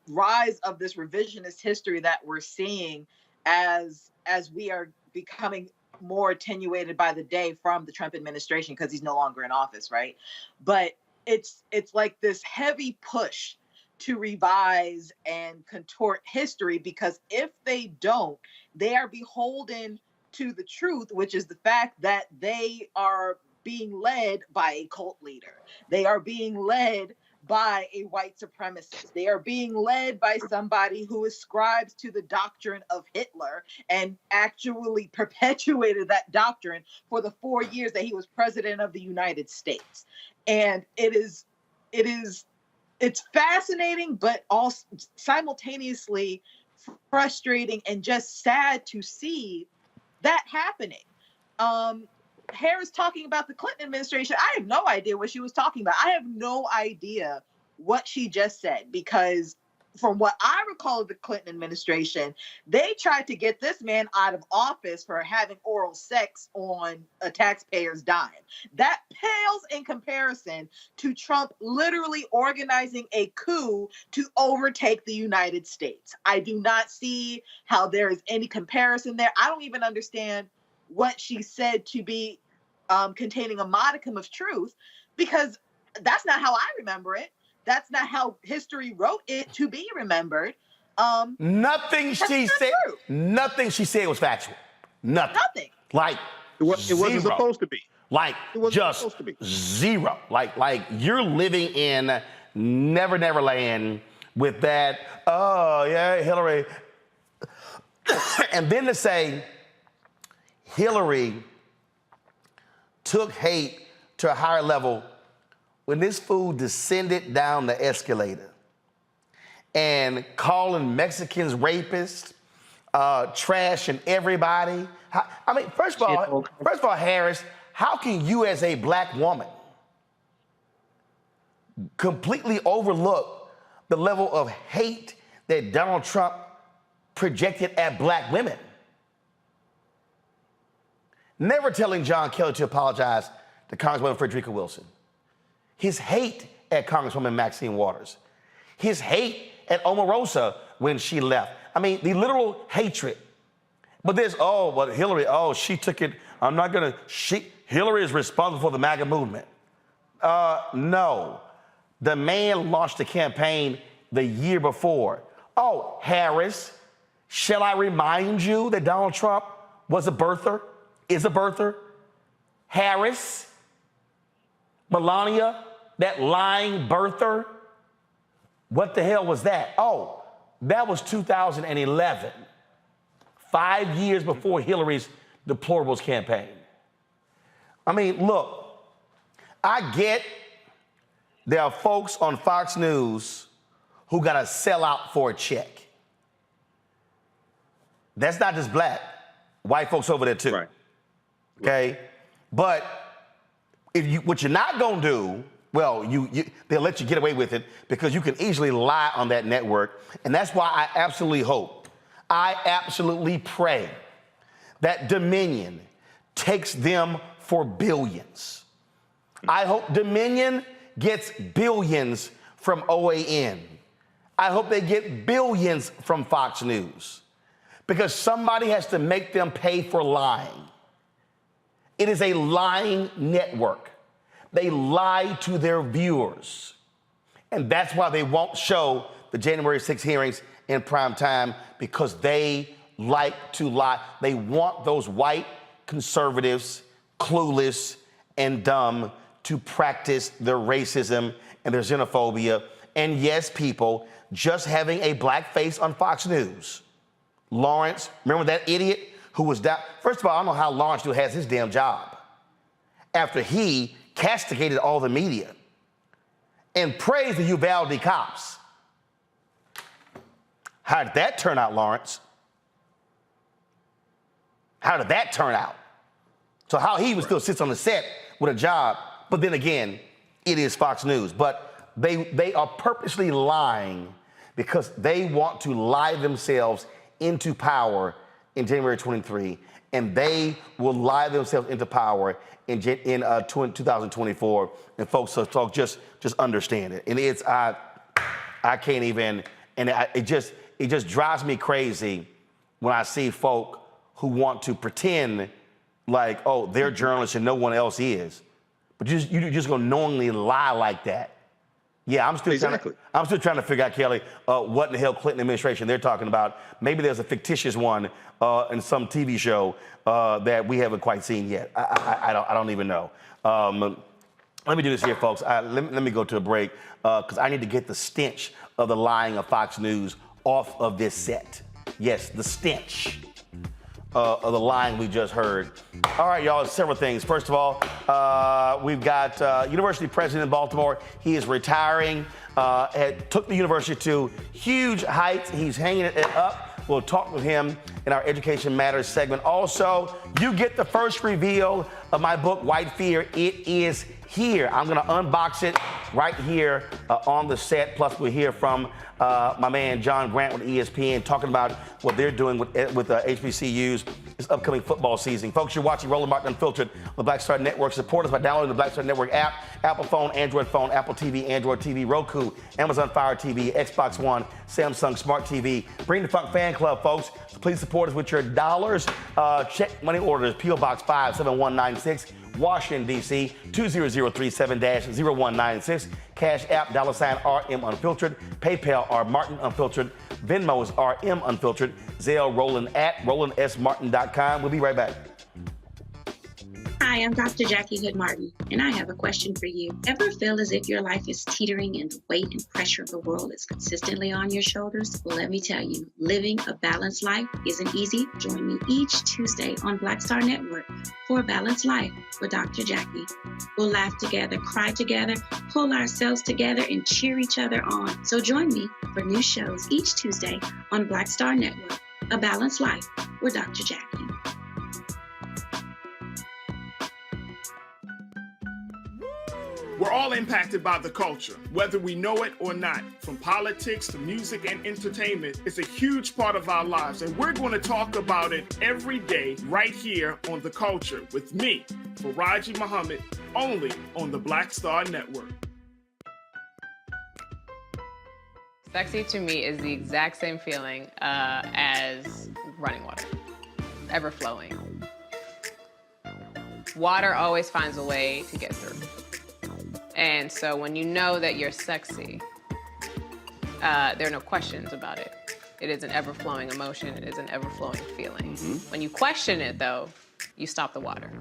rise of this revisionist history that we're seeing as we are becoming more attenuated by the day from the Trump administration because he's no longer in office, right? But it's like this heavy push to revise and contort history, because if they don't, they are beholden to the truth, which is the fact that they are being led by a cult leader. They are being led by a white supremacist. They are being led by somebody who ascribes to the doctrine of Hitler and actually perpetuated that doctrine for the 4 years that he was president of the United States. And it's fascinating, but also simultaneously frustrating and just sad to see that happening. Harris talking about the Clinton administration. I have no idea what she was talking about. I have no idea what she just said, because from what I recall of the Clinton administration, they tried to get this man out of office for having oral sex on a taxpayer's dime. That pales in comparison to Trump literally organizing a coup to overtake the United States. I do not see how there is any comparison there. I don't even understand what she said to be containing a modicum of truth, because that's not how I remember it. That's not how history wrote it to be remembered. Nothing she said was factual. Nothing. Like it wasn't supposed to be. Like just zero. Like you're living in Never Never Land with that. Oh yeah, Hillary. And then to say Hillary took hate to a higher level when this fool descended down the escalator and calling Mexicans rapists, trashing everybody. I mean, first of all, Harris, how can you as a black woman completely overlook the level of hate that Donald Trump projected at black women? Never telling John Kelly to apologize to Congresswoman Frederica Wilson. His hate at Congresswoman Maxine Waters. His hate at Omarosa when she left. I mean, the literal hatred. But there's, Hillary, she took it. Hillary is responsible for the MAGA movement. No. The man launched the campaign the year before. Oh, Harris, shall I remind you that Donald Trump was a birther? Is a birther? Harris, Melania, that lying birther, what the hell was that? Oh, that was 2011, 5 years before Hillary's deplorables campaign. I mean, look, I get there are folks on Fox News who got to sell out for a check. That's not just black, white folks over there too. Right. Okay, but what you're not gonna do, well, they'll let you get away with it because you can easily lie on that network, and that's why I absolutely pray that Dominion takes them for billions. I hope Dominion gets billions from OAN. I hope they get billions from Fox News, because somebody has to make them pay for lying. It is a lying network. They lie to their viewers. And that's why they won't show the January 6 hearings in prime time, because they like to lie. They want those white conservatives, clueless, and dumb to practice their racism and their xenophobia. And yes, people, just having a black face on Fox News. Lawrence, remember that idiot who was down? First of all, I don't know how Lawrence still has his damn job after he castigated all the media and praised the Uvalde cops. How did that turn out, Lawrence? How did that turn out? So how he still sits on the set with a job, but then again, it is Fox News. But they are purposely lying because they want to lie themselves into power in January 23, and they will lie themselves into power in 2024. And folks, so just understand it. And it's I can't even, and it just drives me crazy when I see folk who want to pretend like, oh, they're journalists and no one else is. But you're just gonna knowingly lie like that. Yeah, I'm still trying to figure out, Kelly, what in the hell Clinton administration they're talking about. Maybe there's a fictitious one in some TV show that we haven't quite seen yet. I don't even know. Let me do this here, folks. Let me go to a break because I need to get the stench of the lying of Fox News off of this set. Yes, the stench of the lying we just heard. All right, y'all, several things. First of all, we've got university president in Baltimore. He is retiring, took the university to huge heights. He's hanging it up. We'll talk with him in our Education Matters segment. Also, you get the first reveal of my book, White Fear. It is here. I'm going to unbox it right here on the set. Plus, we'll hear from my man John Grant with ESPN talking about what they're doing with HBCUs this upcoming football season. Folks, you're watching Roland Martin Unfiltered on the Black Star Network. Support us by downloading the Black Star Network app, Apple phone, Android phone, Apple TV, Android TV, Roku, Amazon Fire TV, Xbox One, Samsung Smart TV. Bring the Funk Fan Club, folks. So please support us with your dollars. Check money orders, P.O. Box 57196. Washington, D.C., 20037-0196. Cash App, $RM Unfiltered. PayPal, R Martin Unfiltered. Venmo is RM Unfiltered. Zelle, Roland at RolandSMartin.com. We'll be right back. Hi, I'm Dr. Jackie Hood Martin, and I have a question for you. Ever feel as if your life is teetering and the weight and pressure of the world is consistently on your shoulders? Well, let me tell you, living a balanced life isn't easy. Join me each Tuesday on Black Star Network for A Balanced Life with Dr. Jackie. We'll laugh together, cry together, pull ourselves together, and cheer each other on. So join me for new shows each Tuesday on Black Star Network, A Balanced Life with Dr. Jackie. We're all impacted by the culture, whether we know it or not. From politics to music and entertainment, it's a huge part of our lives, and we're going to talk about it every day right here on The Culture with me, Faraji Muhammad, only on the Black Star Network. Sexy to me is the exact same feeling as running water, ever flowing. Water always finds a way to get through. And so when you know that you're sexy, there are no questions about it. It is an ever-flowing emotion. It is an ever-flowing feeling. Mm-hmm. When you question it, though, you stop the water.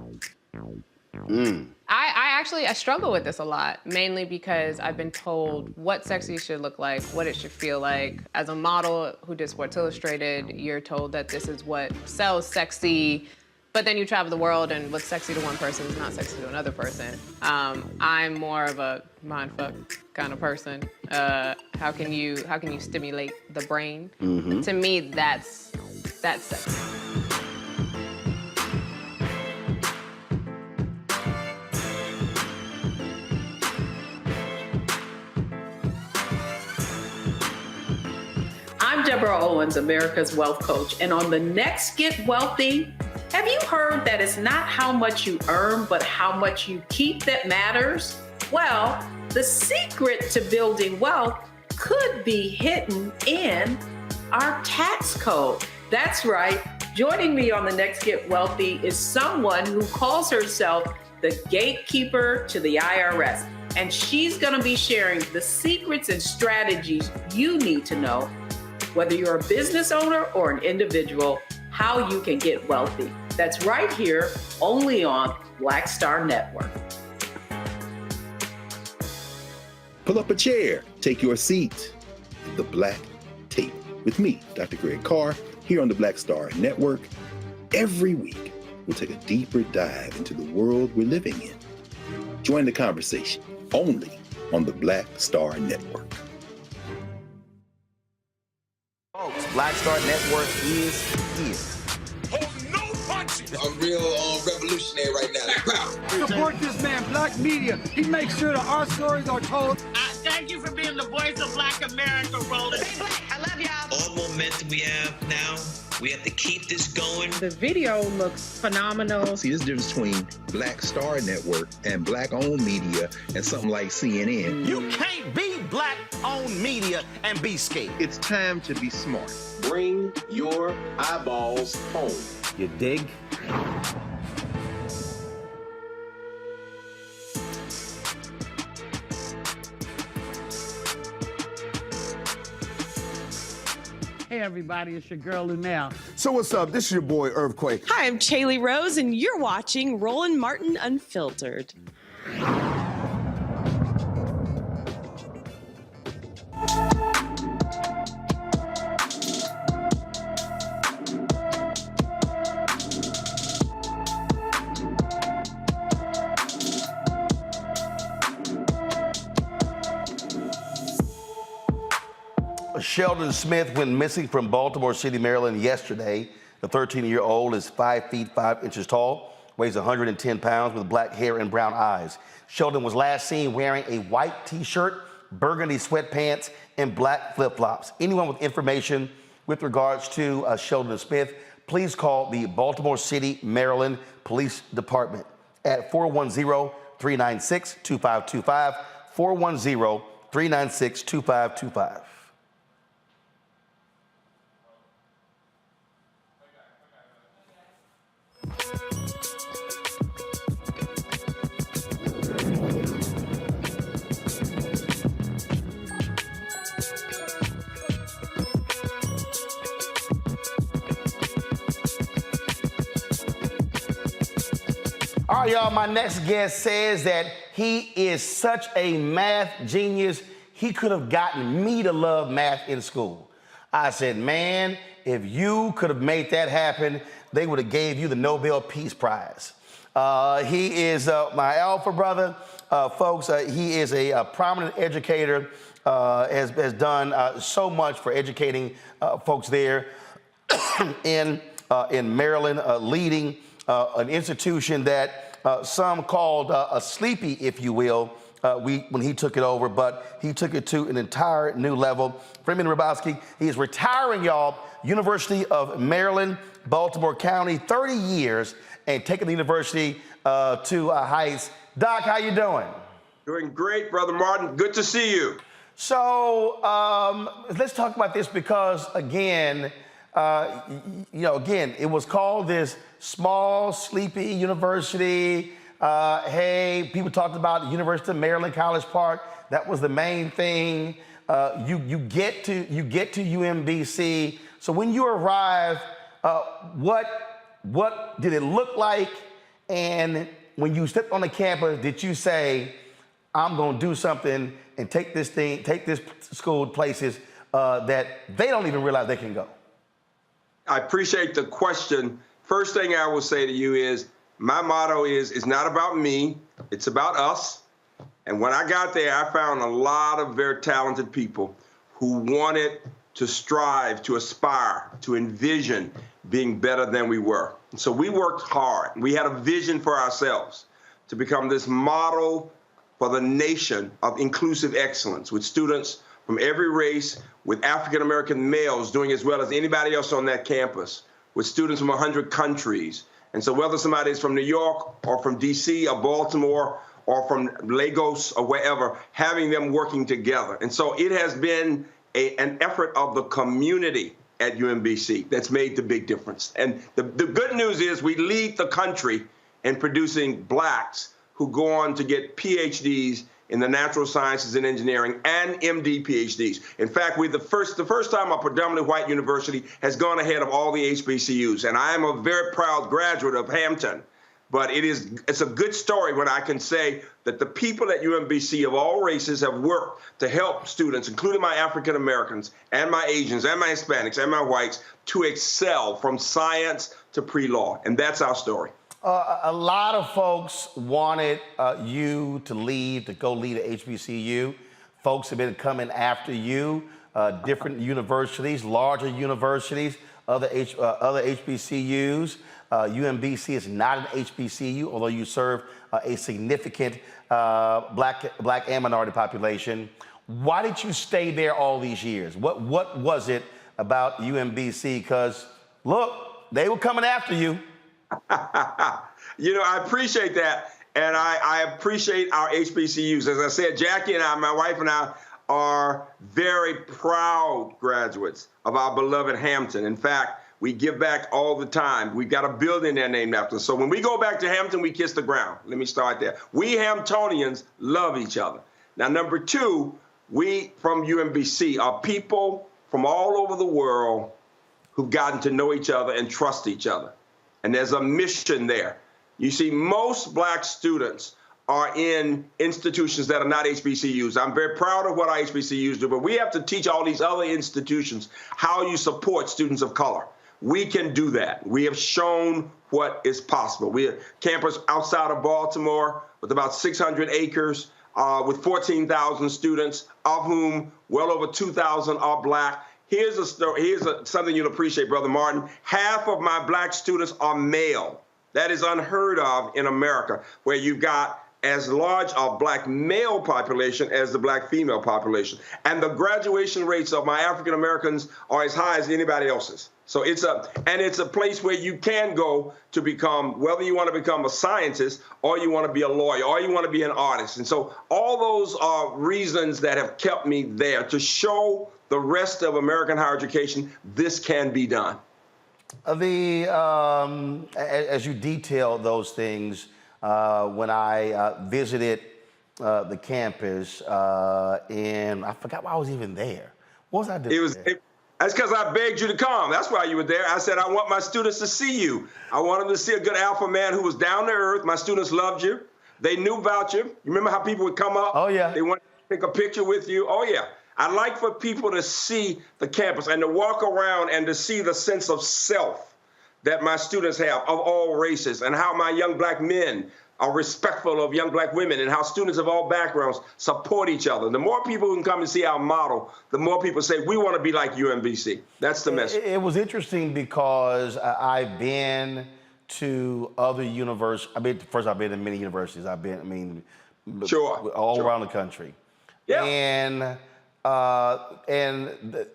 I struggle with this a lot, mainly because I've been told what sexy should look like, what it should feel like. As a model who did Sports Illustrated, you're told that this is what sells sexy. But then you travel the world, and what's sexy to one person is not sexy to another person. I'm more of a mindfuck kind of person. How can you stimulate the brain? Mm-hmm. To me, that's sexy. I'm Deborah Owens, America's Wealth Coach, and on the next Get Wealthy, have you heard that it's not how much you earn, but how much you keep that matters? Well, the secret to building wealth could be hidden in our tax code. That's right. Joining me on the next Get Wealthy is someone who calls herself the gatekeeper to the IRS. And she's going to be sharing the secrets and strategies you need to know, whether you're a business owner or an individual, how you can get wealthy. That's right here, only on Black Star Network. Pull up a chair, take your seat. The Black Tape with me, Dr. Greg Carr, here on the Black Star Network. Every week, we'll take a deeper dive into the world we're living in. Join the conversation only on the Black Star Network. Folks, Black Star Network is here. I'm real revolutionary right now. Support this man, Black Media. He makes sure that our stories are told. Thank you for being the voice of Black America, Roland. Hey, Black, I love y'all. All momentum we have now, we have to keep this going. The video looks phenomenal. See, there's a difference between Black Star Network and Black-owned media and something like CNN. You can't be Black-owned media and be scared. It's time to be smart. Bring your eyeballs home. You dig? Hey, everybody, it's your girl, Lunel. So what's up? This is your boy, Earthquake. Hi, I'm Chaley Rose, and you're watching Roland Martin Unfiltered. Sheldon Smith went missing from Baltimore City, Maryland yesterday. The 13-year-old is 5 feet 5 inches tall, weighs 110 pounds with black hair and brown eyes. Sheldon was last seen wearing a white t-shirt, burgundy sweatpants, and black flip-flops. Anyone with information with regards to Sheldon Smith, please call the Baltimore City, Maryland Police Department at 410-396-2525, 410-396-2525. All right, y'all, my next guest says that he is such a math genius, he could have gotten me to love math in school. I said, man, if you could have made that happen, they would have gave you the Nobel Peace Prize. He is my alpha brother, folks. He is a prominent educator, has done so much for educating folks there in Maryland, leading an institution that some called a sleepy, if you will, when he took it over, but he took it to an entire new level. Freeman Hrabowski, he is retiring, y'all, University of Maryland, Baltimore County, 30 years, and taking the university to heights. Doc, how you doing? Doing great, Brother Martin. Good to see you. So let's talk about this because, again, it was called this small, sleepy university. Hey, people talked about the University of Maryland, College Park. That was the main thing. You get to UMBC. So when you arrive, what did it look like? And when you stepped on the campus, did you say, I'm going to do something and take this school places that they don't even realize they can go? I appreciate the question. First thing I will say to you is, my motto is, it's not about me, it's about us. And when I got there, I found a lot of very talented people who wanted to strive, to aspire, to envision being better than we were. And so we worked hard. We had a vision for ourselves to become this model for the nation of inclusive excellence, with students from every race, with African-American males doing as well as anybody else on that campus, with students from 100 countries. And so whether somebody is from New York or from DC or Baltimore or from Lagos or wherever, having them working together. And so it has been an effort of the community at UMBC that's made the big difference. And the good news is we lead the country in producing blacks who go on to get PhDs in the natural sciences and engineering and MD PhDs. In fact, the first time a predominantly white university has gone ahead of all the HBCUs. And I am a very proud graduate of Hampton. But it's a good story when I can say that the people at UMBC of all races have worked to help students, including my African Americans and my Asians and my Hispanics and my whites, to excel from science to pre-law. And that's our story. A lot of folks wanted you to leave, to go lead at HBCU. Folks have been coming after you, different universities, larger universities, other HBCUs. UMBC is not an HBCU, although you serve a significant black and minority population. Why did you stay there all these years? What was it about UMBC? Because, look, they were coming after you. You know, I appreciate that. And I appreciate our HBCUs. As I said, Jackie and I, my wife and I, are very proud graduates of our beloved Hampton. In fact, we give back all the time. We've got a building there named after us. So when we go back to Hampton, we kiss the ground. Let me start there. We Hamptonians love each other. Now, number two, we from UMBC are people from all over the world who've gotten to know each other and trust each other. And there's a mission there. You see, most black students are in institutions that are not HBCUs. I'm very proud of what our HBCUs do, but we have to teach all these other institutions how you support students of color. We can do that. We have shown what is possible. We have campus outside of Baltimore with about 600 acres, with 14,000 students, of whom well over 2,000 are black. Here's a story. Here's something you'll appreciate, Brother Martin. Half of my black students are male. That is unheard of in America, where you've got as large a black male population as the black female population. And the graduation rates of my African Americans are as high as anybody else's. So it's a place where you can go to become, whether you want to become a scientist or you want to be a lawyer or you want to be an artist. And so all those are reasons that have kept me there, to show the rest of American higher education this can be done. As you detail those things, when I visited the campus, and I forgot why I was even there. What was I doing? That's because I begged you to come. That's why you were there. I said, I want my students to see you. I want them to see a good alpha man who was down to earth. My students loved you. They knew about you. You remember how people would come up? Oh, yeah. They wanted to take a picture with you. Oh, yeah. I'd like for people to see the campus and to walk around and to see the sense of self that my students have of all races, and how my young black men are respectful of young black women, and how students of all backgrounds support each other. The more people who can come and see our model, the more people say, we want to be like UMBC. That's the message. It was interesting because I've been to other universities. I've been in many universities. Sure. All around the country. Yeah. And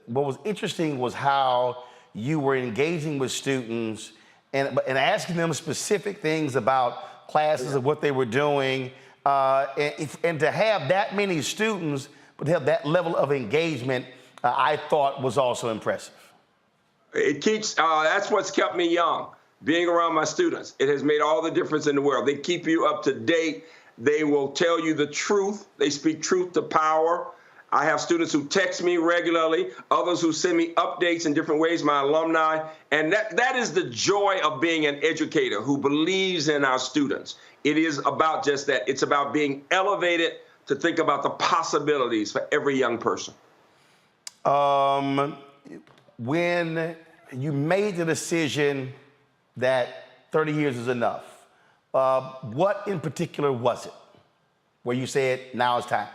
what was interesting was how you were engaging with students and asking them specific things about classes and what they were doing. And to have that many students, but have that level of engagement, I thought was also impressive. It keeps, that's what's kept me young, being around my students. It has made all the difference in the world. They keep you up to date. They will tell you the truth. They speak truth to power. I have students who text me regularly, others who send me updates in different ways, my alumni. And that is the joy of being an educator who believes in our students. It is about just that. It's about being elevated to think about the possibilities for every young person. When you made the decision that 30 years is enough, what in particular was it where you said, now it's time?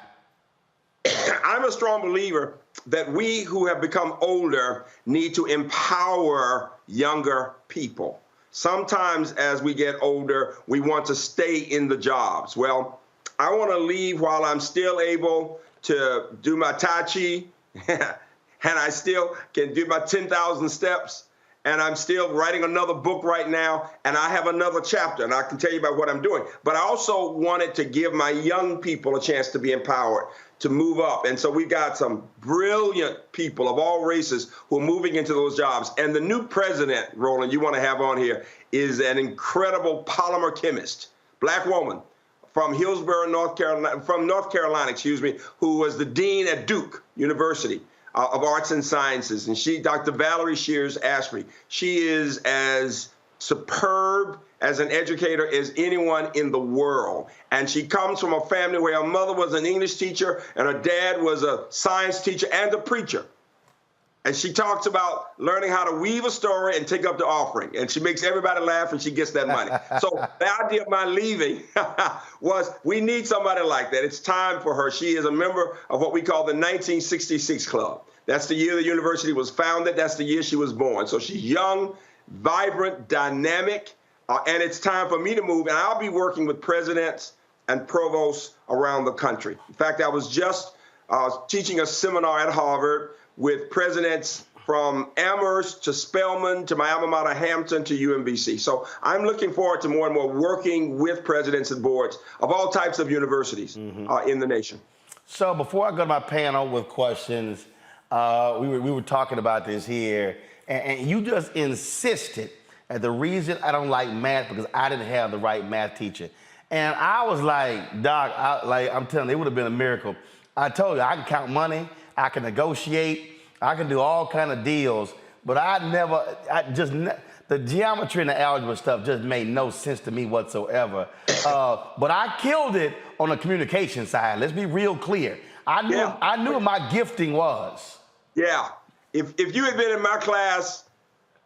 I'm a strong believer that we who have become older need to empower younger people. Sometimes as we get older, we want to stay in the jobs. Well, I want to leave while I'm still able to do my Tai Chi, and I still can do my 10,000 steps, and I'm still writing another book right now, and I have another chapter, and I can tell you about what I'm doing. But I also wanted to give my young people a chance to be empowered, to move up. And so we've got some brilliant people of all races who are moving into those jobs. And the new president, Roland, you want to have on here, is an incredible polymer chemist, black woman from Hillsborough, North Carolina, who was the dean at Duke University of Arts and Sciences. And Dr. Valerie Shears Ashby, she is as superb as an educator as anyone in the world. And she comes from a family where her mother was an English teacher and her dad was a science teacher and a preacher. And she talks about learning how to weave a story and take up the offering. And she makes everybody laugh and she gets that money. So the idea of my leaving was we need somebody like that. It's time for her. She is a member of what we call the 1966 Club. That's the year the university was founded. That's the year she was born. So she's young, vibrant, dynamic, and it's time for me to move. And I'll be working with presidents and provosts around the country. In fact, I was just teaching a seminar at Harvard with presidents from Amherst to Spelman to my alma mater, Hampton, to UMBC. So I'm looking forward to more and more working with presidents and boards of all types of universities in the nation. So before I go to my panel with questions, we were talking about this here, and you just insisted that the reason I don't like math because I didn't have the right math teacher. And I was like, Doc, I'm telling you, it would have been a miracle. I told you, I can count money, I can negotiate, I can do all kind of deals, but the geometry and the algebra stuff just made no sense to me whatsoever. But I killed it on the communication side. Let's be real clear. I knew what my gifting was. Yeah. If you had been in my class,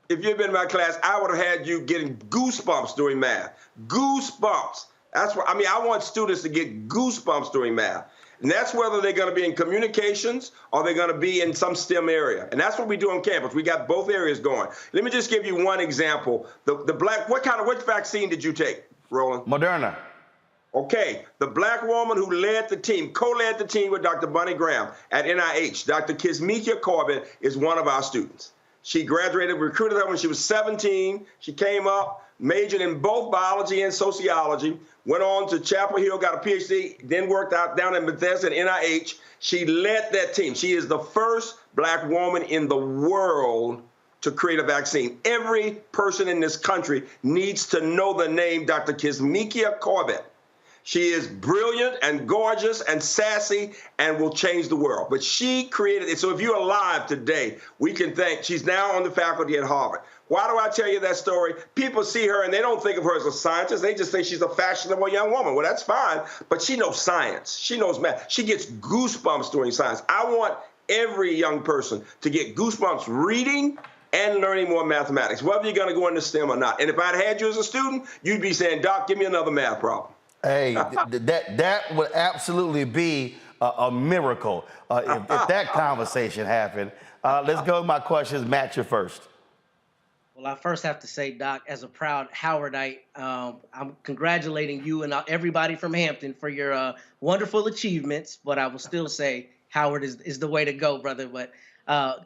I would have had you getting goosebumps during math. Goosebumps. That's what I want students to get goosebumps during math. And that's whether they're going to be in communications or they're going to be in some STEM area. And that's what we do on campus. We got both areas going. Let me just give you one example. Which vaccine did you take, Roland? Moderna. Okay, the black woman who led the team, co-led the team with Dr. Bunny Graham at NIH, Dr. Kizzmekia Corbett, is one of our students. She graduated, recruited her when she was 17. She came up, majored in both biology and sociology, went on to Chapel Hill, got a PhD, then worked out down in Bethesda at NIH. She led that team. She is the first black woman in the world to create a vaccine. Every person in this country needs to know the name Dr. Kizzmekia Corbett. She is brilliant and gorgeous and sassy and will change the world. But she created it. So if you're alive today, we can thank, she's now on the faculty at Harvard. Why do I tell you that story? People see her and they don't think of her as a scientist. They just think she's a fashionable young woman. Well, that's fine, but she knows science. She knows math. She gets goosebumps doing science. I want every young person to get goosebumps reading and learning more mathematics, whether you're going to go into STEM or not. And if I'd had you as a student, you'd be saying, Doc, give me another math problem. Hey, that would absolutely be a miracle if that conversation happened. Let's go with my questions. Matt, you're first. Well, I first have to say, Doc, as a proud Howardite, I'm congratulating you and everybody from Hampton for your wonderful achievements. But I will still say Howard is the way to go, brother. But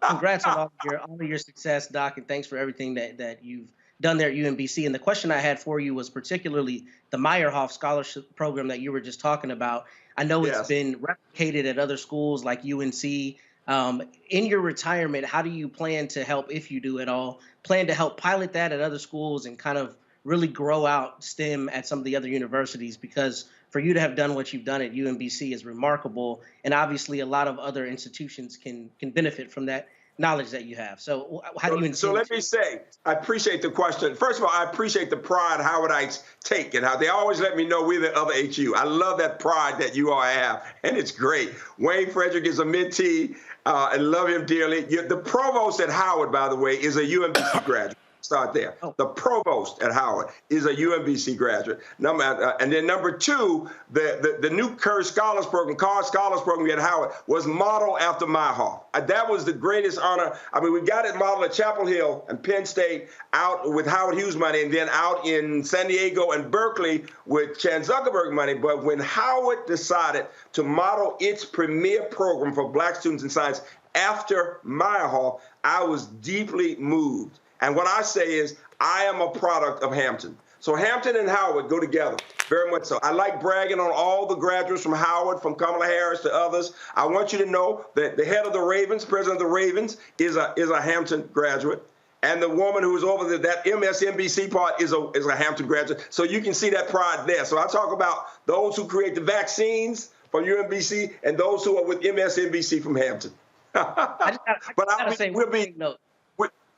congrats on all of your success, Doc, and thanks for everything that you've done there at UMBC. And the question I had for you was particularly the Meyerhoff Scholarship Program that you were just talking about. I know it's been replicated at other schools like UNC. In your retirement, how do you plan to help, if you do at all, plan to help pilot that at other schools and kind of really grow out STEM at some of the other universities? Because for you to have done what you've done at UMBC is remarkable. And obviously a lot of other institutions can benefit from that knowledge that you have. So how do you intend So let me say, I appreciate the question. First of all, I appreciate the pride Howardites take and how they always let me know we're the other HU. I love that pride that you all have, and it's great. Wayne Frederick is a mentee. I love him dearly. The provost at Howard, by the way, is a UMBC graduate. Start there. The provost at Howard is a UMBC graduate. And then number two, the new Carr Scholars Program at Howard was modeled after Meyerhoff. That was the greatest honor. I mean, we got it modeled at Chapel Hill and Penn State out with Howard Hughes money, and then out in San Diego and Berkeley with Chan Zuckerberg money. But when Howard decided to model its premier program for black students in science after Meyerhoff, I was deeply moved. And what I say is, I am a product of Hampton. So Hampton and Howard go together, very much so. I like bragging on all the graduates from Howard, from Kamala Harris to others. I want you to know that the head of the Ravens, president of the Ravens, is a Hampton graduate. And the woman who is over that MSNBC part is a Hampton graduate. So you can see that pride there. So I talk about those who create the vaccines from UMBC and those who are with MSNBC from Hampton. I gotta say,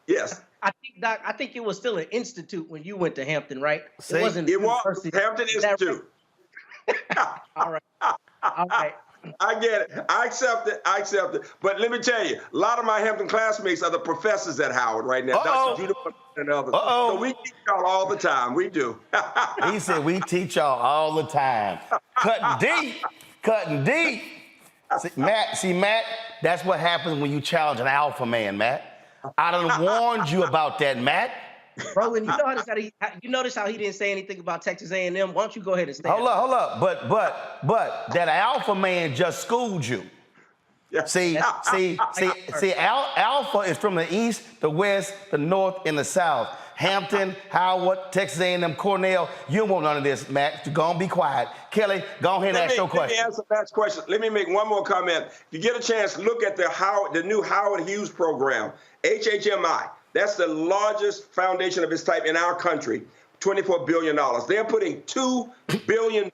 yes. I think, Doc, I think it was still an institute when you went to Hampton, right? See? It wasn't. It was university. Hampton Is that Institute. right? All right. All right. I get it. I accept it. I accept it. But let me tell you, a lot of my Hampton classmates are the professors at Howard right now. Uh-oh. Dr. Judah and others. Uh-oh. So we teach y'all all the time. We do. He said, we teach y'all all the time. Cutting deep. Cutting deep. Matt, that's what happens when you challenge an alpha man, Matt. I done warned you about that, Matt. Roland, you notice how he didn't say anything about Texas A&M? Why don't you go ahead and stay? Hold up. But that alpha man just schooled you. Yeah. See, Alpha is from the east, the west, the north, and the south. Hampton, Howard, Texas A&M, Cornell. You don't want none of this, Matt. Go on, be quiet. Kelly, go ahead and ask your question. Let me answer Matt's question. Let me make one more comment. If you get a chance, look at the new Howard Hughes program, HHMI. That's the largest foundation of its type in our country, $24 billion. They're putting $2 billion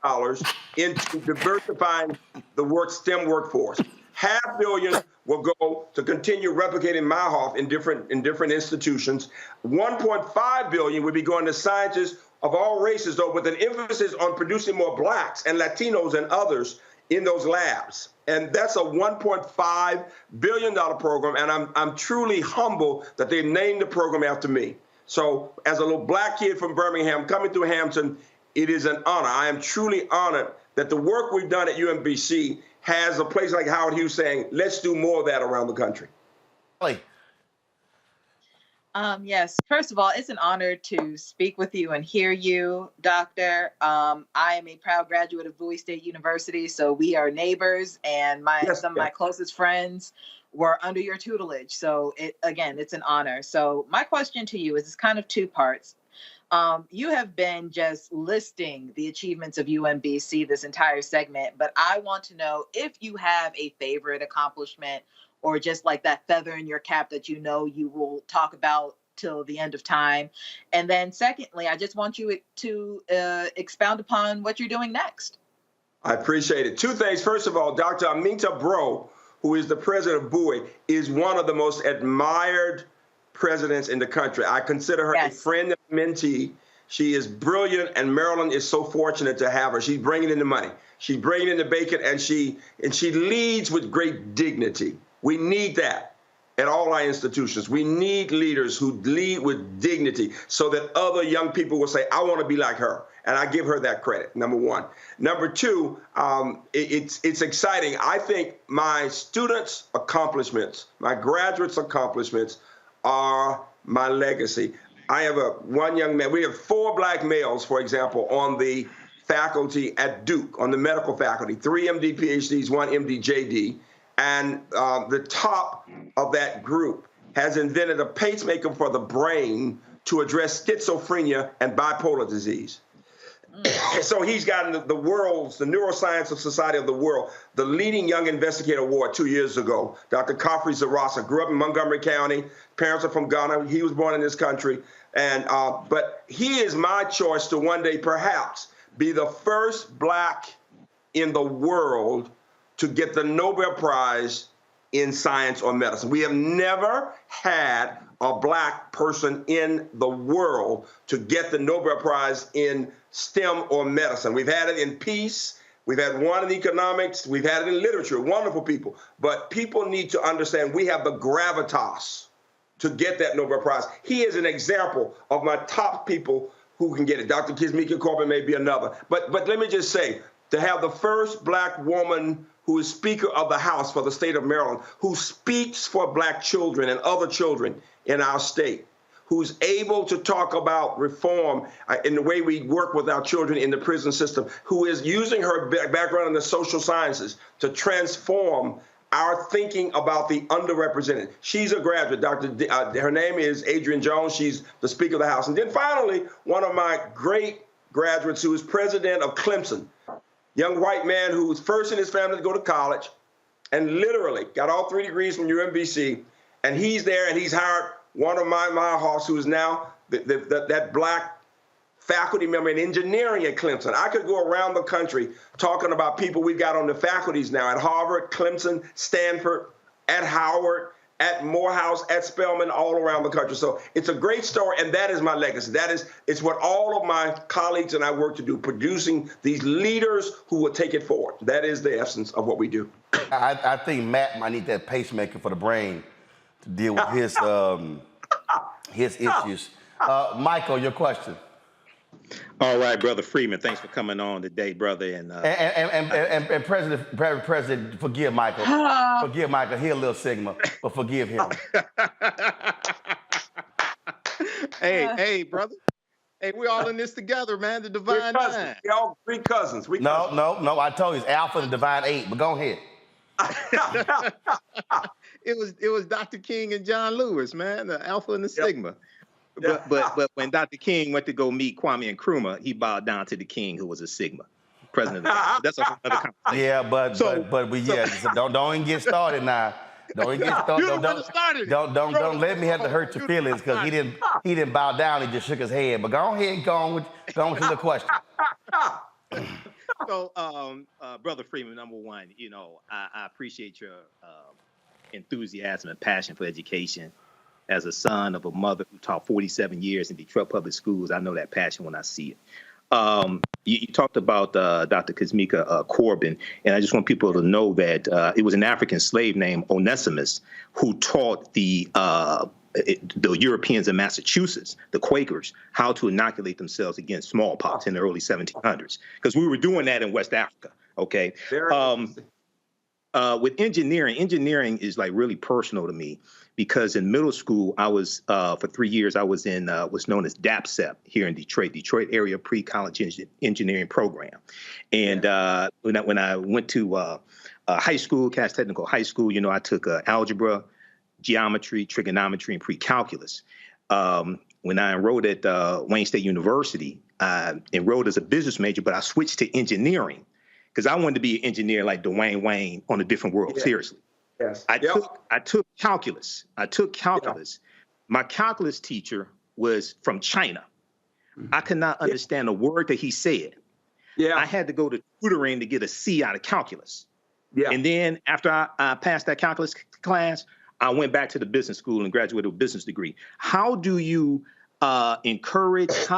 into diversifying the STEM workforce. $500 million will go to continue replicating Meyerhoff in different institutions. $1.5 billion will be going to scientists of all races, though, with an emphasis on producing more blacks and Latinos and others in those labs. And that's a $1.5 billion program, and I'm truly humble that they named the program after me. So as a little black kid from Birmingham coming through Hampton, it is an honor. I am truly honored that the work we've done at UMBC has a place like Howard Hughes saying, let's do more of that around the country. Yes, first of all, it's an honor to speak with you and hear you, Doctor. I am a proud graduate of Bowie State University, so we are neighbors, and some of my closest friends were under your tutelage. So it's an honor. So my question to you is it's kind of two parts. You have been just listing the achievements of UMBC this entire segment, but I want to know if you have a favorite accomplishment or just like that feather in your cap that you know you will talk about till the end of time. And then secondly, I just want you to expound upon what you're doing next. I appreciate it. Two things. First of all, Dr. Aminta Bro, who is the president of Bowie, is one of the most admired presidents in the country. I consider her a friend and mentee. She is brilliant, and Maryland is so fortunate to have her. She's bringing in the money. She's bringing in the bacon, and she leads with great dignity. We need that at all our institutions. We need leaders who lead with dignity so that other young people will say, I want to be like her. And I give her that credit, number one. Number two, it's exciting. I think my students' accomplishments, my graduates' accomplishments are my legacy. I have one young man. We have 4 black males, for example, on the faculty at Duke, on the medical faculty, 3 MD PhDs, 1 MD JD. And the top of that group has invented a pacemaker for the brain to address schizophrenia and bipolar disease. So he's gotten the Neuroscience Society of the World, the leading young investigator award 2 years ago. Dr. Khafre Zarasa grew up in Montgomery County. Parents are from Ghana. He was born in this country. And but he is my choice to one day perhaps be the first black in the world to get the Nobel Prize in science or medicine. We have never had a black person in the world to get the Nobel Prize in STEM or medicine. We've had it in peace. We've had one in economics. We've had it in literature. Wonderful people. But people need to understand we have the gravitas to get that Nobel Prize. He is an example of my top people who can get it. Dr. Kizmika Corbin may be another. But let me just say, to have the first black woman who is Speaker of the House for the state of Maryland, who speaks for black children and other children in our state, who's able to talk about reform in the way we work with our children in the prison system, who is using her background in the social sciences to transform our thinking about the underrepresented. She's a graduate, her name is Adrienne Jones. She's the Speaker of the House. And then finally, one of my great graduates who is president of Clemson, young white man who was first in his family to go to college and literally got all 3 degrees from UMBC. And he's there and he's hired one of my Meyerhoffs, who is now that black faculty member in engineering at Clemson. I could go around the country talking about people we've got on the faculties now at Harvard, Clemson, Stanford, at Howard, at Morehouse, at Spelman, all around the country. So it's a great story, and that is my legacy. It's what all of my colleagues and I work to do, producing these leaders who will take it forward. That is the essence of what we do. I think Matt might need that pacemaker for the brain to deal with his issues. Michael, your question. All right, Brother Freeman, thanks for coming on today, brother. And President, forgive Michael. Forgive Michael. He a little Sigma, but forgive him. Hey, brother. Hey, we're all in this together, man. The Divine Nine. We all three cousins. No. I told you it's Alpha and Divine 8, but go ahead. It was Dr. King and John Lewis, man, the Alpha and the Sigma. But when Dr. King went to go meet Kwame Nkrumah, he bowed down to the King, who was a Sigma, president of the That's another conversation. Yeah, but so don't even get started now. Don't even get started. Don't let me have to hurt your feelings because he didn't bow down. He just shook his head. But go ahead and go on with the question. So, Brother Freeman, number one, I appreciate your enthusiasm and passion for education. As a son of a mother who taught 47 years in Detroit public schools, I know that passion when I see it. You talked about Dr. Kazmika Corbin, and I just want people to know that it was an African slave named Onesimus who taught the Europeans in Massachusetts, the Quakers, how to inoculate themselves against smallpox in the early 1700s, because we were doing that in West Africa, okay? With engineering is like really personal to me, because in middle school, I was, for 3 years, I was in what's known as DAPSEP here in Detroit Area Pre-College Engineering Program. And when I went to high school, Cass Technical High School, I took algebra, geometry, trigonometry, and pre-calculus. When I enrolled at Wayne State University, I enrolled as a business major, but I switched to engineering because I wanted to be an engineer like Dwayne Wayne on a different world, seriously. Yes. I took calculus. My calculus teacher was from China. I could not understand a word that he said. I had to go to tutoring to get a C out of calculus. And then after I passed that calculus class, I went back to the business school and graduated with a business degree. How do you how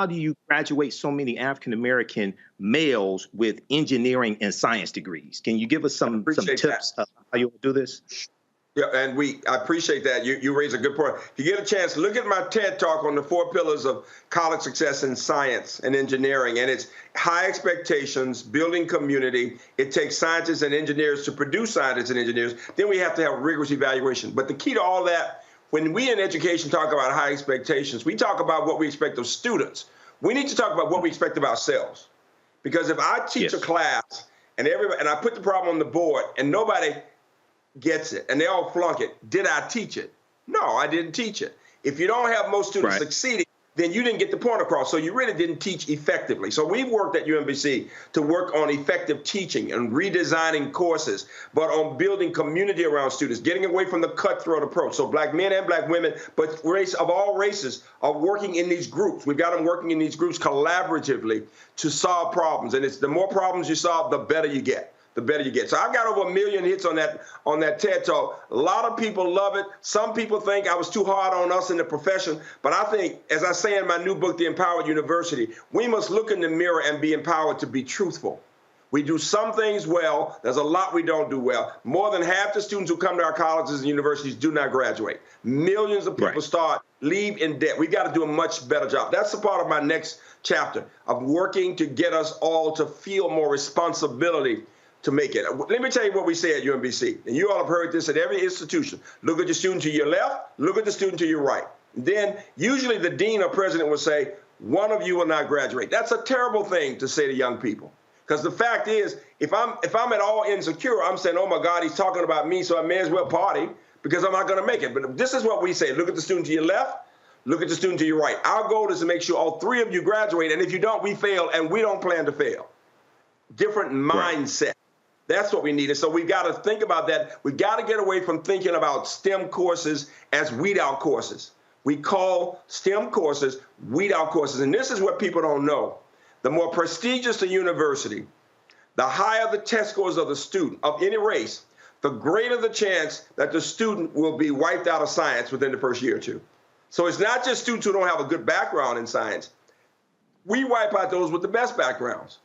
do you graduate so many African-American males with engineering and science degrees? Can you give us some tips of how you do this? Yeah, and I appreciate that. You raise a good point. If you get a chance, look at my TED Talk on the 4 pillars of college success in science and engineering. And it's high expectations, building community. It takes scientists and engineers to produce scientists and engineers. Then we have to have rigorous evaluation. But the key to all that, when we in education talk about high expectations, we talk about what we expect of students. We need to talk about what we expect of ourselves. Because if I teach a class and I put the problem on the board and nobody gets it and they all flunk it, did I teach it? No, I didn't teach it. If you don't have most students succeeding, then you didn't get the point across. So you really didn't teach effectively. So we've worked at UMBC to work on effective teaching and redesigning courses, but on building community around students, getting away from the cutthroat approach. So black men and black women, but race of all races are working in these groups. We've got them working in these groups collaboratively to solve problems. And it's the more problems you solve, the better you get. The better you get. So I've got over 1 million hits on that TED Talk. A lot of people love it. Some people think I was too hard on us in the profession. But I think, as I say in my new book, The Empowered University, we must look in the mirror and be empowered to be truthful. We do some things well. There's a lot we don't do well. More than half the students who come to our colleges and universities do not graduate. Millions of people leave in debt. We've got to do a much better job. That's a part of my next chapter of working to get us all to feel more responsibility to make it. Let me tell you what we say at UMBC, and you all have heard this at every institution. Look at the student to your left, look at the student to your right. Then usually the dean or president will say, one of you will not graduate. That's a terrible thing to say to young people. Because the fact is, if I'm at all insecure, I'm saying, oh my God, he's talking about me, so I may as well party because I'm not gonna make it. But this is what we say. Look at the student to your left, look at the student to your right. Our goal is to make sure all 3 of you graduate, and if you don't, we fail, and we don't plan to fail. Different mindset. That's what we need. And so we've got to think about that. We've got to get away from thinking about STEM courses as weed-out courses. We call STEM courses weed-out courses. And this is what people don't know. The more prestigious the university, the higher the test scores of the student of any race, the greater the chance that the student will be wiped out of science within the first year or two. So it's not just students who don't have a good background in science. We wipe out those with the best backgrounds.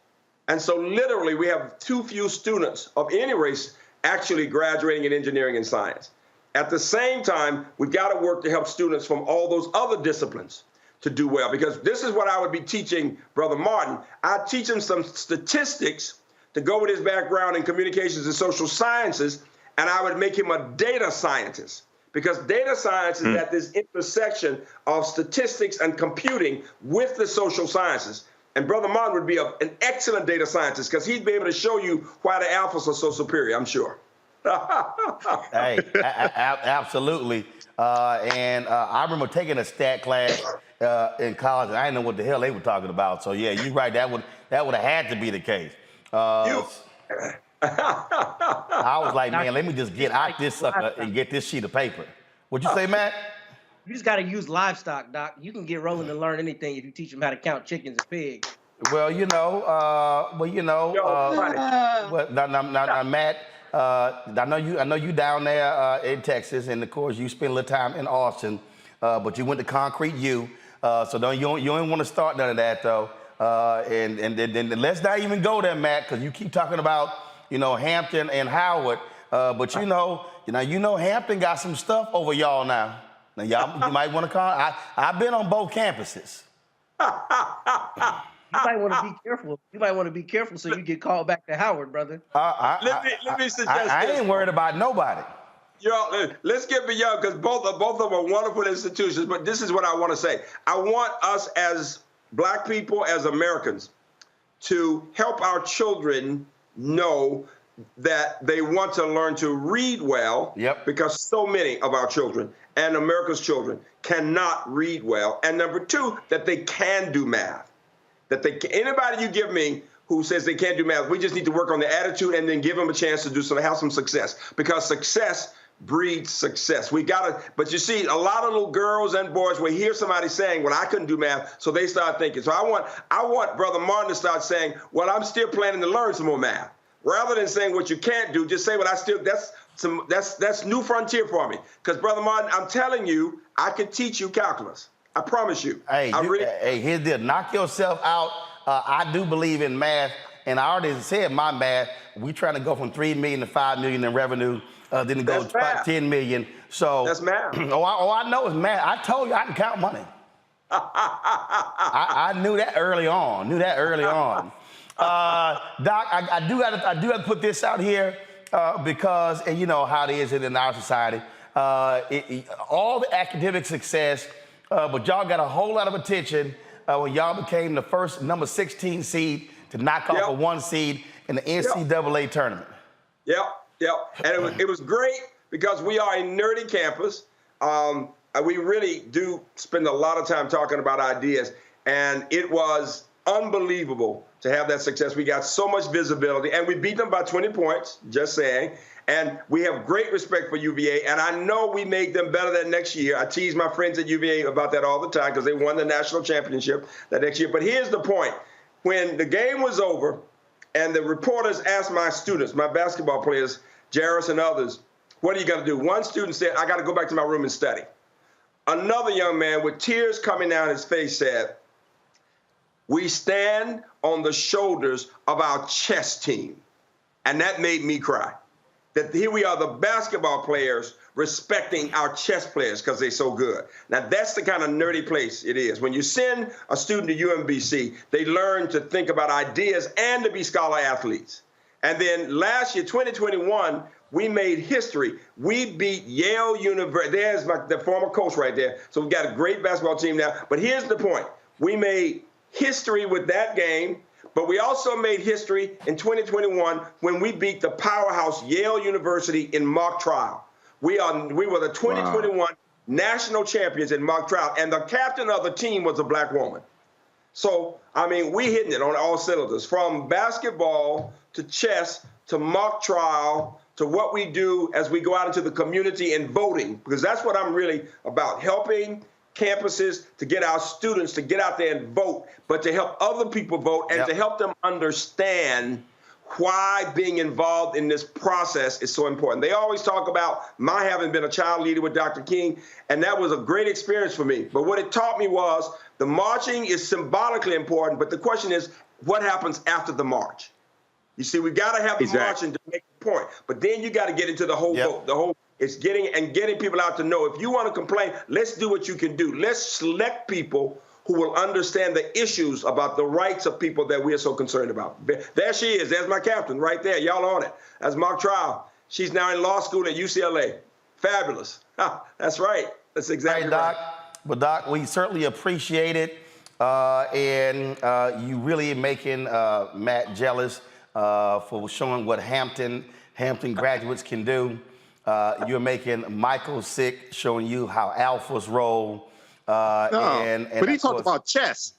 And so literally we have too few students of any race actually graduating in engineering and science. At the same time, we've got to work to help students from all those other disciplines to do well, because this is what I would be teaching Brother Martin. I'd teach him some statistics to go with his background in communications and social sciences, and I would make him a data scientist, because data science is at this intersection of statistics and computing with the social sciences. And Brother Martin would be an excellent data scientist, because he'd be able to show you why the alphas are so superior, I'm sure. Hey, absolutely. I remember taking a stat class in college, and I didn't know what the hell they were talking about. So yeah, you're right. That would have had to be the case. I was like, man, let me just get out this sucker and get this sheet of paper. What'd you say, Matt? You just got to use livestock, Doc. You can get rolling and learn anything if you teach them how to count chickens and pigs. Well, Matt. I know you down there in Texas, and of course you spent a little time in Austin, but you went to Concrete U, so you don't want to start none of that though. And then let's not even go there, Matt, because you keep talking about Hampton and Howard, but you know Hampton got some stuff over y'all now. Now you might want to call. I've been on both campuses. You might want to be careful. You might want to be careful so you get called back to Howard, brother. Let me suggest I ain't worried about nobody. Let's get beyond, because both of them are wonderful institutions. But this is what I want to say. I want us as Black people, as Americans, to help our children know that they want to learn to read well. Yep. Because so many of our children and America's children cannot read well. And number two, that they can do math. Anybody you give me who says they can't do math, we just need to work on the attitude and then give them a chance to have some success, because success breeds success. But you see, a lot of little girls and boys will hear somebody saying, well, I couldn't do math, so they start thinking. So I want Brother Martin to start saying, well, I'm still planning to learn some more math. Rather than saying what you can't do, just say, well, that's new frontier for me. Because Brother Martin, I'm telling you, I could teach you calculus. I promise you. Hey, here's the deal. Knock yourself out. I do believe in math, and I already said my math. We trying to go from $3 million to $5 million in revenue, then it goes to $10 million. So that's math. All I know is math. I told you I can count money. I knew that early on. Doc, I do got to put this out here because, and you know how it is in our society. All the academic success. But y'all got a whole lot of attention when y'all became the first number 16 seed to knock off a 1 seed in the NCAA tournament. Yep. And it was great because we are a nerdy campus. We really do spend a lot of time talking about ideas, and it was unbelievable to have that success. We got so much visibility, and we beat them by 20 points, just saying. And we have great respect for UVA, and I know we made them better that next year. I tease my friends at UVA about that all the time because they won the national championship that next year. But here's the point. When the game was over and the reporters asked my students, my basketball players, Jarris and others, what are you going to do? One student said, I got to go back to my room and study. Another young man with tears coming down his face said, we stand on the shoulders of our chess team. And that made me cry. That here we are, the basketball players respecting our chess players because they're so good. Now, that's the kind of nerdy place it is. When you send a student to UMBC, they learn to think about ideas and to be scholar athletes. And then last year, 2021, we made history. We beat Yale University. There's the former coach right there. So we've got a great basketball team now. But here's the point. We made history with that game. But we also made history in 2021 when we beat the powerhouse Yale University in mock trial. We were the 2021 national champions in mock trial, and the captain of the team was a Black woman. So, I mean, we hitting it on all cylinders, from basketball to chess to mock trial to what we do as we go out into the community and voting, because that's what I'm really about, helping campuses to get our students to get out there and vote, but to help other people vote and to help them understand why being involved in this process is so important. They always talk about my having been a child leader with Dr. King, and that was a great experience for me. But what it taught me was the marching is symbolically important, but the question is, what happens after the march? You see, we got to have the marching to make the point, but then you got to get into the whole vote. The whole it's getting people out to know. If you want to complain, let's do what you can do. Let's select people who will understand the issues about the rights of people that we are so concerned about. There she is. There's my captain right there. Y'all on it. That's Mark Trial. She's now in law school at UCLA. Fabulous. That's right. That's exactly right. Well, Doc, we certainly appreciate it. And you really making Matt jealous for showing what Hampton graduates can do. You're making Michael sick, showing you how alphas roll. But he talked about chess.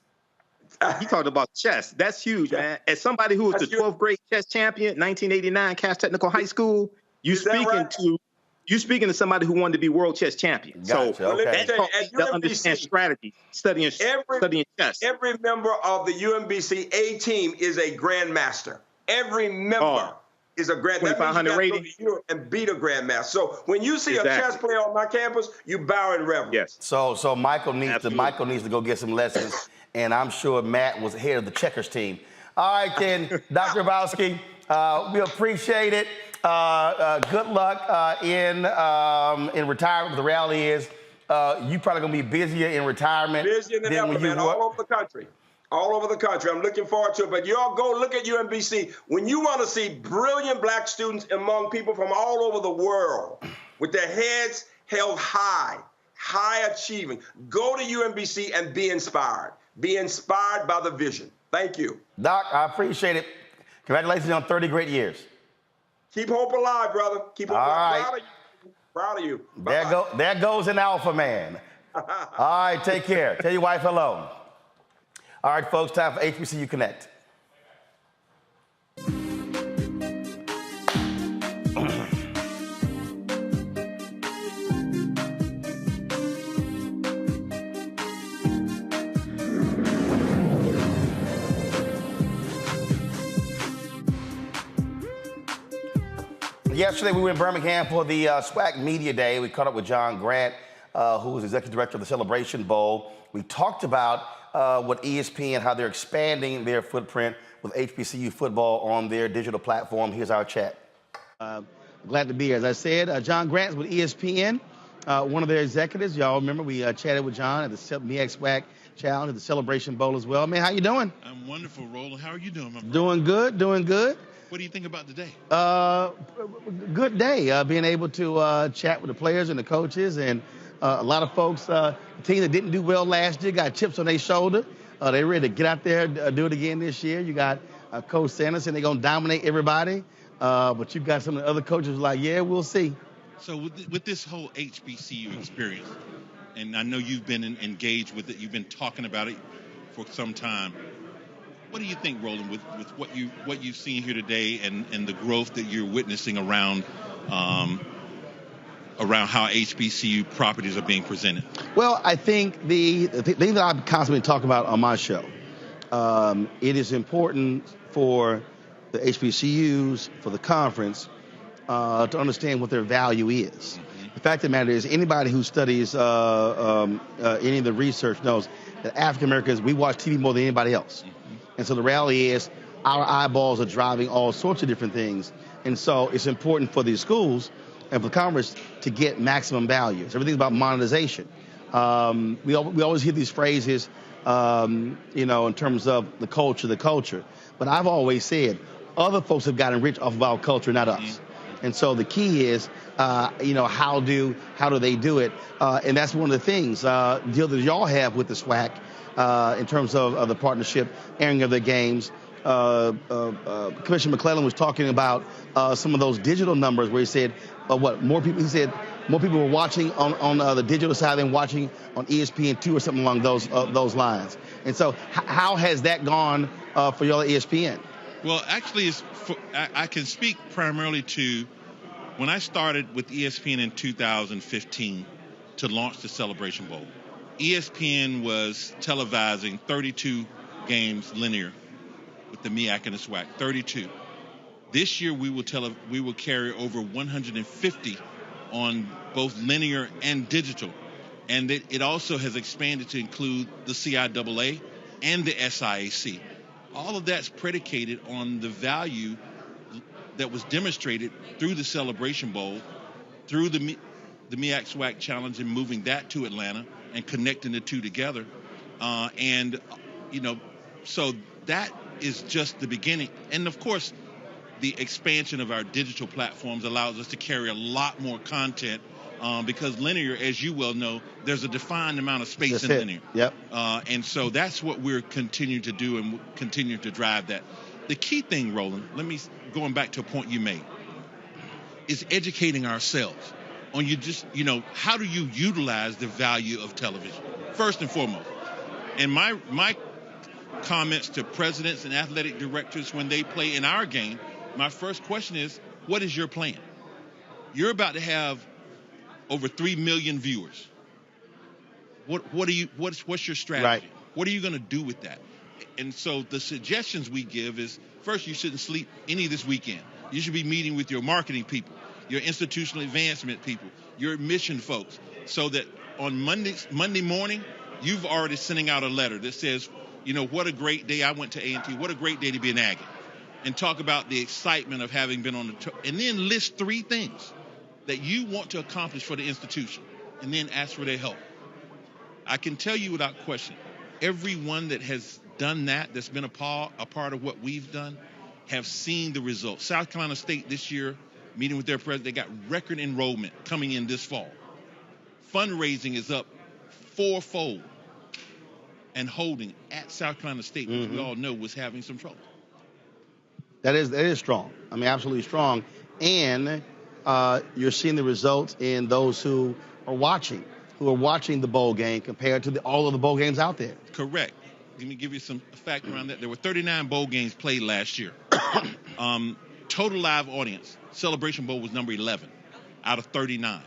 He talked about chess. That's huge, man. As somebody who was the 12th grade chess champion, 1989, Cass Technical High School, you speaking to somebody who wanted to be world chess champion. Gotcha, so that taught me to understand strategy, studying chess. Every member of the UMBC A team is a grandmaster. Every member is a grand. 2,500 rating and beat a grandmaster. So when you see a chess player on my campus, you bow in reverence. Yes. So Michael needs to go get some lessons, and I'm sure Matt was head of the checkers team. All right, then, Dr. Hrabowski, we appreciate it. Good luck in retirement. The reality is, you probably gonna be busier in retirement. Busier than ever, man. All over the country. All over the country. I'm looking forward to it. But y'all go look at UMBC. When you want to see brilliant black students among people from all over the world with their heads held high achieving, go to UMBC and be inspired. Be inspired by the vision. Thank you. Doc, I appreciate it. Congratulations on 30 great years. Keep hope alive, brother. Keep hope alive. Right. Proud of you. There goes an alpha man. All right, take care. Tell your wife hello. All right, folks, time for HBCU Connect. Yesterday, we were in Birmingham for the SWAC Media Day. We caught up with John Grant, who is Executive Director of the Celebration Bowl. We talked about what ESPN, how they're expanding their footprint with HBCU football on their digital platform. Here's our chat. Glad to be here. As I said, John Grant's with ESPN, one of their executives. Y'all remember we chatted with John at the MEX SWAC Challenge at the Celebration Bowl as well. Man, how you doing? I'm wonderful, Roland. How are you doing, my brother? Doing good, doing good. What do you think about today? Good day. Being able to chat with the players and the coaches, and a lot of folks, the team that didn't do well last year got chips on their shoulder. They're ready to get out there, do it again this year. You got Coach Sanders, and they're going to dominate everybody. But you've got some of the other coaches like, yeah, we'll see. So with this whole HBCU experience, and I know you've been engaged with it, you've been talking about it for some time. What do you think, Roland, with what you've seen here today and the growth that you're witnessing around how HBCU properties are being presented? Well, I think the thing that I constantly talk about on my show, it is important for the HBCUs, for the conference, to understand what their value is. Mm-hmm. The fact of the matter is, anybody who studies any of the research knows that African Americans, we watch TV more than anybody else. Mm-hmm. And so the reality is our eyeballs are driving all sorts of different things. And so it's important for these schools and for Congress to get maximum value. So everything's about monetization. We always hear these phrases, in terms of the culture. But I've always said other folks have gotten rich off of our culture, not us. And so the key is, how do they do it? And that's one of the things, deal that y'all have with the SWAC, in terms of the partnership, airing of the games. Commissioner McClellan was talking about some of those digital numbers where he said, more people were watching on the digital side than watching on ESPN2 or something along those lines. And so how has that gone for y'all at ESPN? Well, actually, I can speak primarily to when I started with ESPN in 2015 to launch the Celebration Bowl. ESPN was televising 32 games linear with the MEAC and the SWAC, 32. This year we will carry over 150 on both linear and digital. And it also has expanded to include the CIAA and the SIAC. All of that's predicated on the value that was demonstrated through the Celebration Bowl, through the MEAC SWAC Challenge, and moving that to Atlanta and connecting the two together. So that is just the beginning. And of course, the expansion of our digital platforms allows us to carry a lot more content because linear, as you well know, there's a defined amount of space in linear. Yep. And so that's what we're continuing to do, and continue to drive that. The key thing, Roland, going back to a point you made, is educating ourselves on how do you utilize the value of television, first and foremost. And my comments to presidents and athletic directors when they play in our game, my first question is, what is your plan? You're about to have over 3 million viewers. What's your strategy? Right. What are you going to do with that? And so the suggestions we give is, first, you shouldn't sleep any this weekend. You should be meeting with your marketing people, your institutional advancement people, your admission folks, so that on Monday morning, you've already sending out a letter that says, what a great day I went to A&T. What a great day to be an Aggie. And talk about the excitement of having been on the tour. And then list 3 things that you want to accomplish for the institution, and then ask for their help. I can tell you without question, everyone that has done that's been a part of what we've done, have seen the results. South Carolina State this year, meeting with their president, they got record enrollment coming in this fall. Fundraising is up 4-fold. And holding at South Carolina State, which we all know was having some trouble. That is strong. I mean, absolutely strong. And you're seeing the results in those who are watching the bowl game compared to all of the bowl games out there. Correct. Let me give you some fact around that. There were 39 bowl games played last year. Total live audience, Celebration Bowl was number 11 out of 39.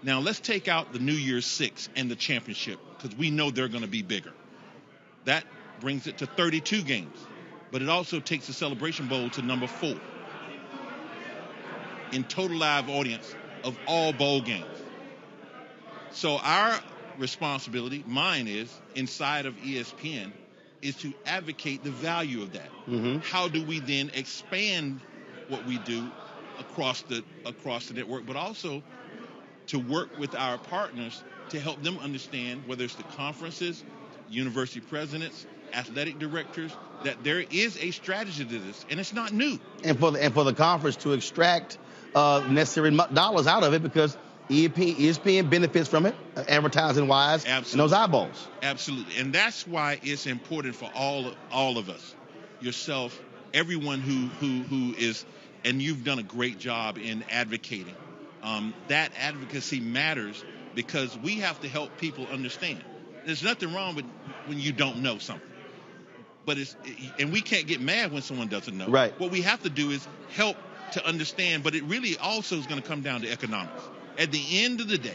Now let's take out the New Year's Six and the championship, because we know they're going to be bigger. That brings it to 32 games, but it also takes the Celebration Bowl to number 4 in total live audience of all bowl games. So our responsibility, mine is, inside of ESPN, is to advocate the value of that. How do we then expand what we do across the network, but also to work with our partners to help them understand, whether it's the conferences, university presidents, athletic directors, that there is a strategy to this, and it's not new. And for the conference to extract necessary dollars out of it, because ESPN benefits from it, advertising-wise, and those eyeballs. Absolutely, and that's why it's important for all of us, yourself, everyone who is, and you've done a great job in advocating. That advocacy matters because we have to help people understand. There's nothing wrong with when you don't know something, and we can't get mad when someone doesn't know. Right. What we have to do is help to understand, but it really also is going to come down to economics. At the end of the day,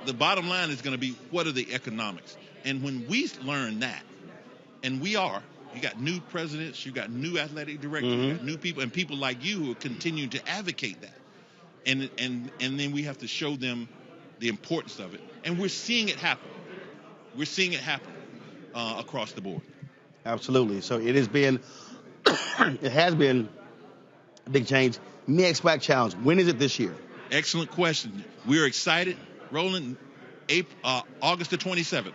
the bottom line is going to be, what are the economics? And when we learn that, and you got new presidents, you got new athletic directors, you got new people, and people like you who are continuing to advocate that. And then we have to show them the importance of it. And we're seeing it happen. We're seeing it happen across the board. Absolutely. So it has been a big change. MEAC SWAC Challenge, when is it this year? Excellent question. We're excited. Roland, August the 27th.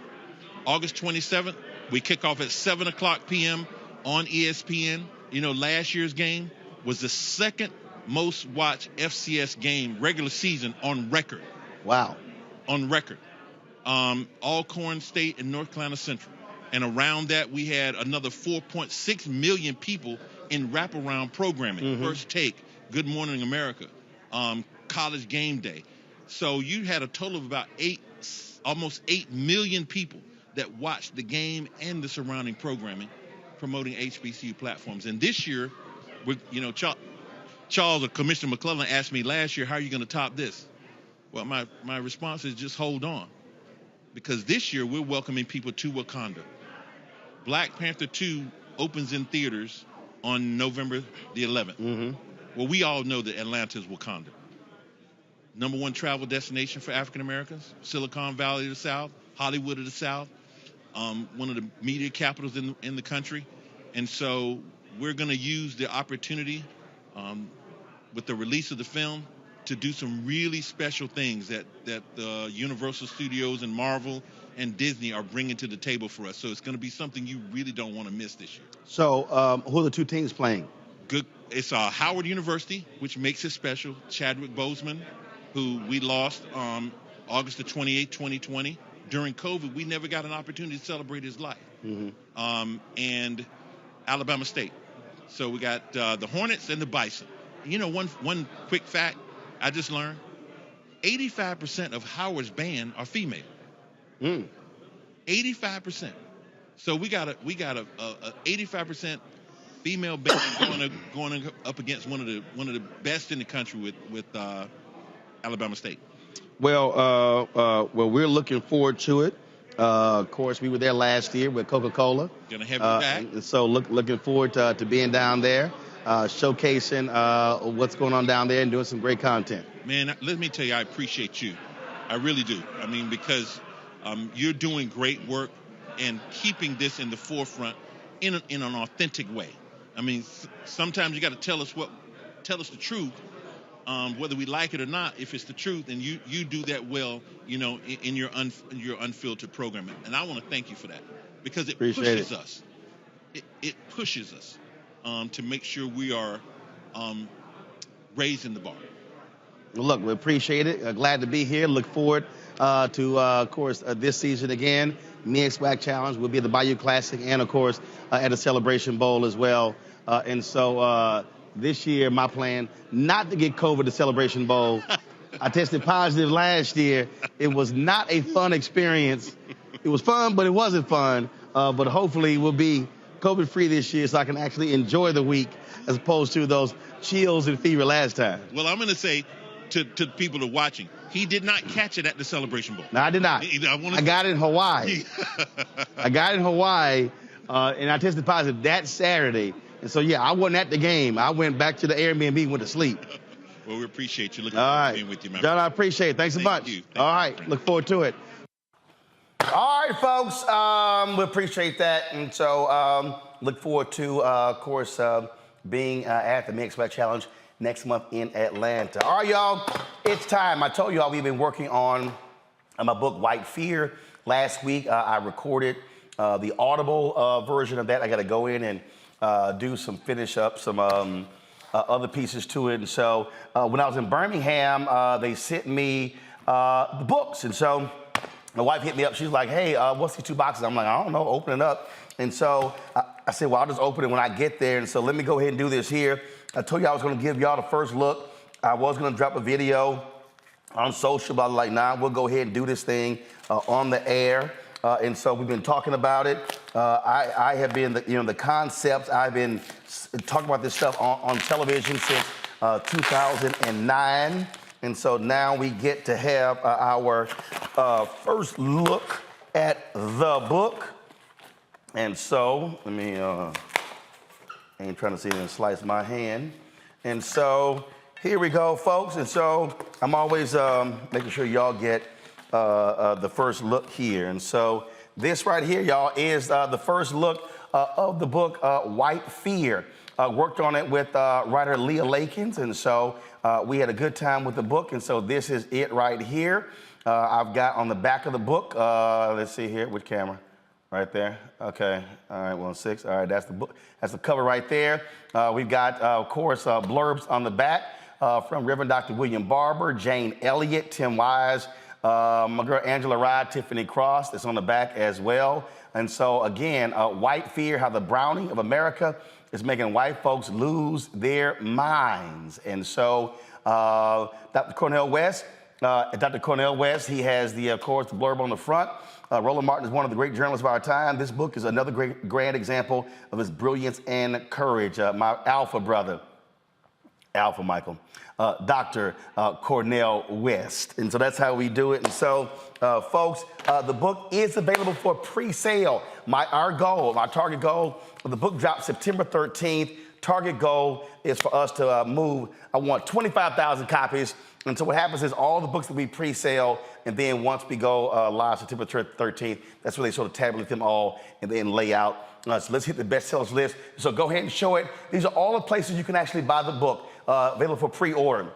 August 27th, we kick off at 7:00 p.m. on ESPN. Last year's game was the second most watched FCS game regular season on record. Wow. On record. Alcorn State and North Carolina Central. And around that, we had another 4.6 million people in wraparound programming. First Take, Good Morning America, College Game Day. So you had a total of about almost 8 million people that watched the game and the surrounding programming, promoting HBCU platforms. And this year, Charles or Commissioner McClellan asked me last year, how are you going to top this? Well, my response is just hold on. Because this year, we're welcoming people to Wakanda. Black Panther 2 opens in theaters on November the 11th. Well, we all know that Atlanta is Wakanda. #1 travel destination for African Americans, Silicon Valley of the South, Hollywood of the South, one of the media capitals in the country. And so we're going to use the opportunity with the release of the film to do some really special things that Universal Studios and Marvel and Disney are bringing to the table for us. So it's going to be something you really don't want to miss this year. So who are the two teams playing? Good. It's Howard University, which makes it special. Chadwick Boseman, who we lost August the 28th, 2020. During COVID, we never got an opportunity to celebrate his life. And Alabama State. So we got the Hornets and the Bison. You know, one quick fact I just learned: 85% of Howard's band are female. 85%. So we got a 85% female band going up against one of the best in the country with Alabama State. Well, we're looking forward to it. Of course, we were there last year with Coca-Cola. Gonna have you back. So looking forward to being down there, showcasing what's going on down there and doing some great content. Man, let me tell you, I appreciate you. I really do. I mean, because you're doing great work and keeping this in the forefront in an authentic way. I mean, sometimes you got to tell us the truth, whether we like it or not. If it's the truth, and you do that well, you know, in your unfiltered programming. And I want to thank you for that, because it pushes us. It pushes us to make sure we are raising the bar. Well, look, we appreciate it. Glad to be here. Look forward to, of course, this season again. Me and Swag Challenge will be at the Bayou Classic and, of course, at the Celebration Bowl as well. And so this year, my plan, not to get COVID at Celebration Bowl. I tested positive last year. It was not a fun experience. It was fun, but it wasn't fun. But hopefully we'll be COVID-free this year so I can actually enjoy the week as opposed to those chills and fever last time. Well, I'm going to say to people that are watching, he did not catch it at the Celebration Bowl. No, I did not. I got it in Hawaii. I got it in Hawaii, and I tested positive that Saturday. And so, yeah, I wasn't at the game. I went back to the Airbnb and went to sleep. Well, we appreciate you. Looking forward to being with you, man. John, I appreciate it. Thanks a bunch. All right. Look forward to it. All right, folks. We appreciate that. And so look forward to, of course, being at the Me Expect Challenge next month in Atlanta. All right, y'all. It's time. I told y'all we've been working on my book, White Fear. Last week, I recorded the Audible version of that. I got to go in and do some finish up some other pieces to it. And so when I was in Birmingham, they sent me the books. And so my wife hit me up. She's like, hey, what's these 2 boxes? I'm like, I don't know, open it up. And so I said, well, I'll just open it when I get there. And so let me go ahead and do this here. I told you I was going to give y'all the first look. I was going to drop a video on social, but I was like, nah, we'll go ahead and do this thing on the air. And so we've been talking about it. I have been, the concepts, I've been talking about this stuff on television since 2009. And so now we get to have our first look at the book. And so, let me, I ain't trying to see and slice my hand. And so here we go, folks. And so I'm always making sure y'all get the first look here. And so this right here, y'all, is the first look of the book, White Fear. Worked on it with writer Leah Lakins. And so we had a good time with the book. And so this is it right here. I've got on the back of the book, let's see here, which camera? Right there. Okay. All right. 1-6. All right. That's the book. That's the cover right there. We've got, of course, blurbs on the back from Reverend Dr. William Barber, Jane Elliott, Tim Wise, my girl Angela Rye, Tiffany Cross. That's on the back as well. And so again, White Fear: How the Browning of America is making white folks lose their minds. And so Dr. Cornel West, he has the, of course, the blurb on the front. Roland Martin is one of the great journalists of our time. This book is another great, grand example of his brilliance and courage. My alpha brother, Alpha Michael, Dr. Cornel West. And so that's how we do it. And so, folks, the book is available for pre-sale. Our target goal, the book drops September 13th, Target goal is for us to move, I want 25,000 copies. And so what happens is all the books that we pre-sale, and then once we go live September 13th, that's where they sort of tabulate them all and then lay out. So let's hit the bestsellers list. So go ahead and show it. These are all the places you can actually buy the book, available for pre-order.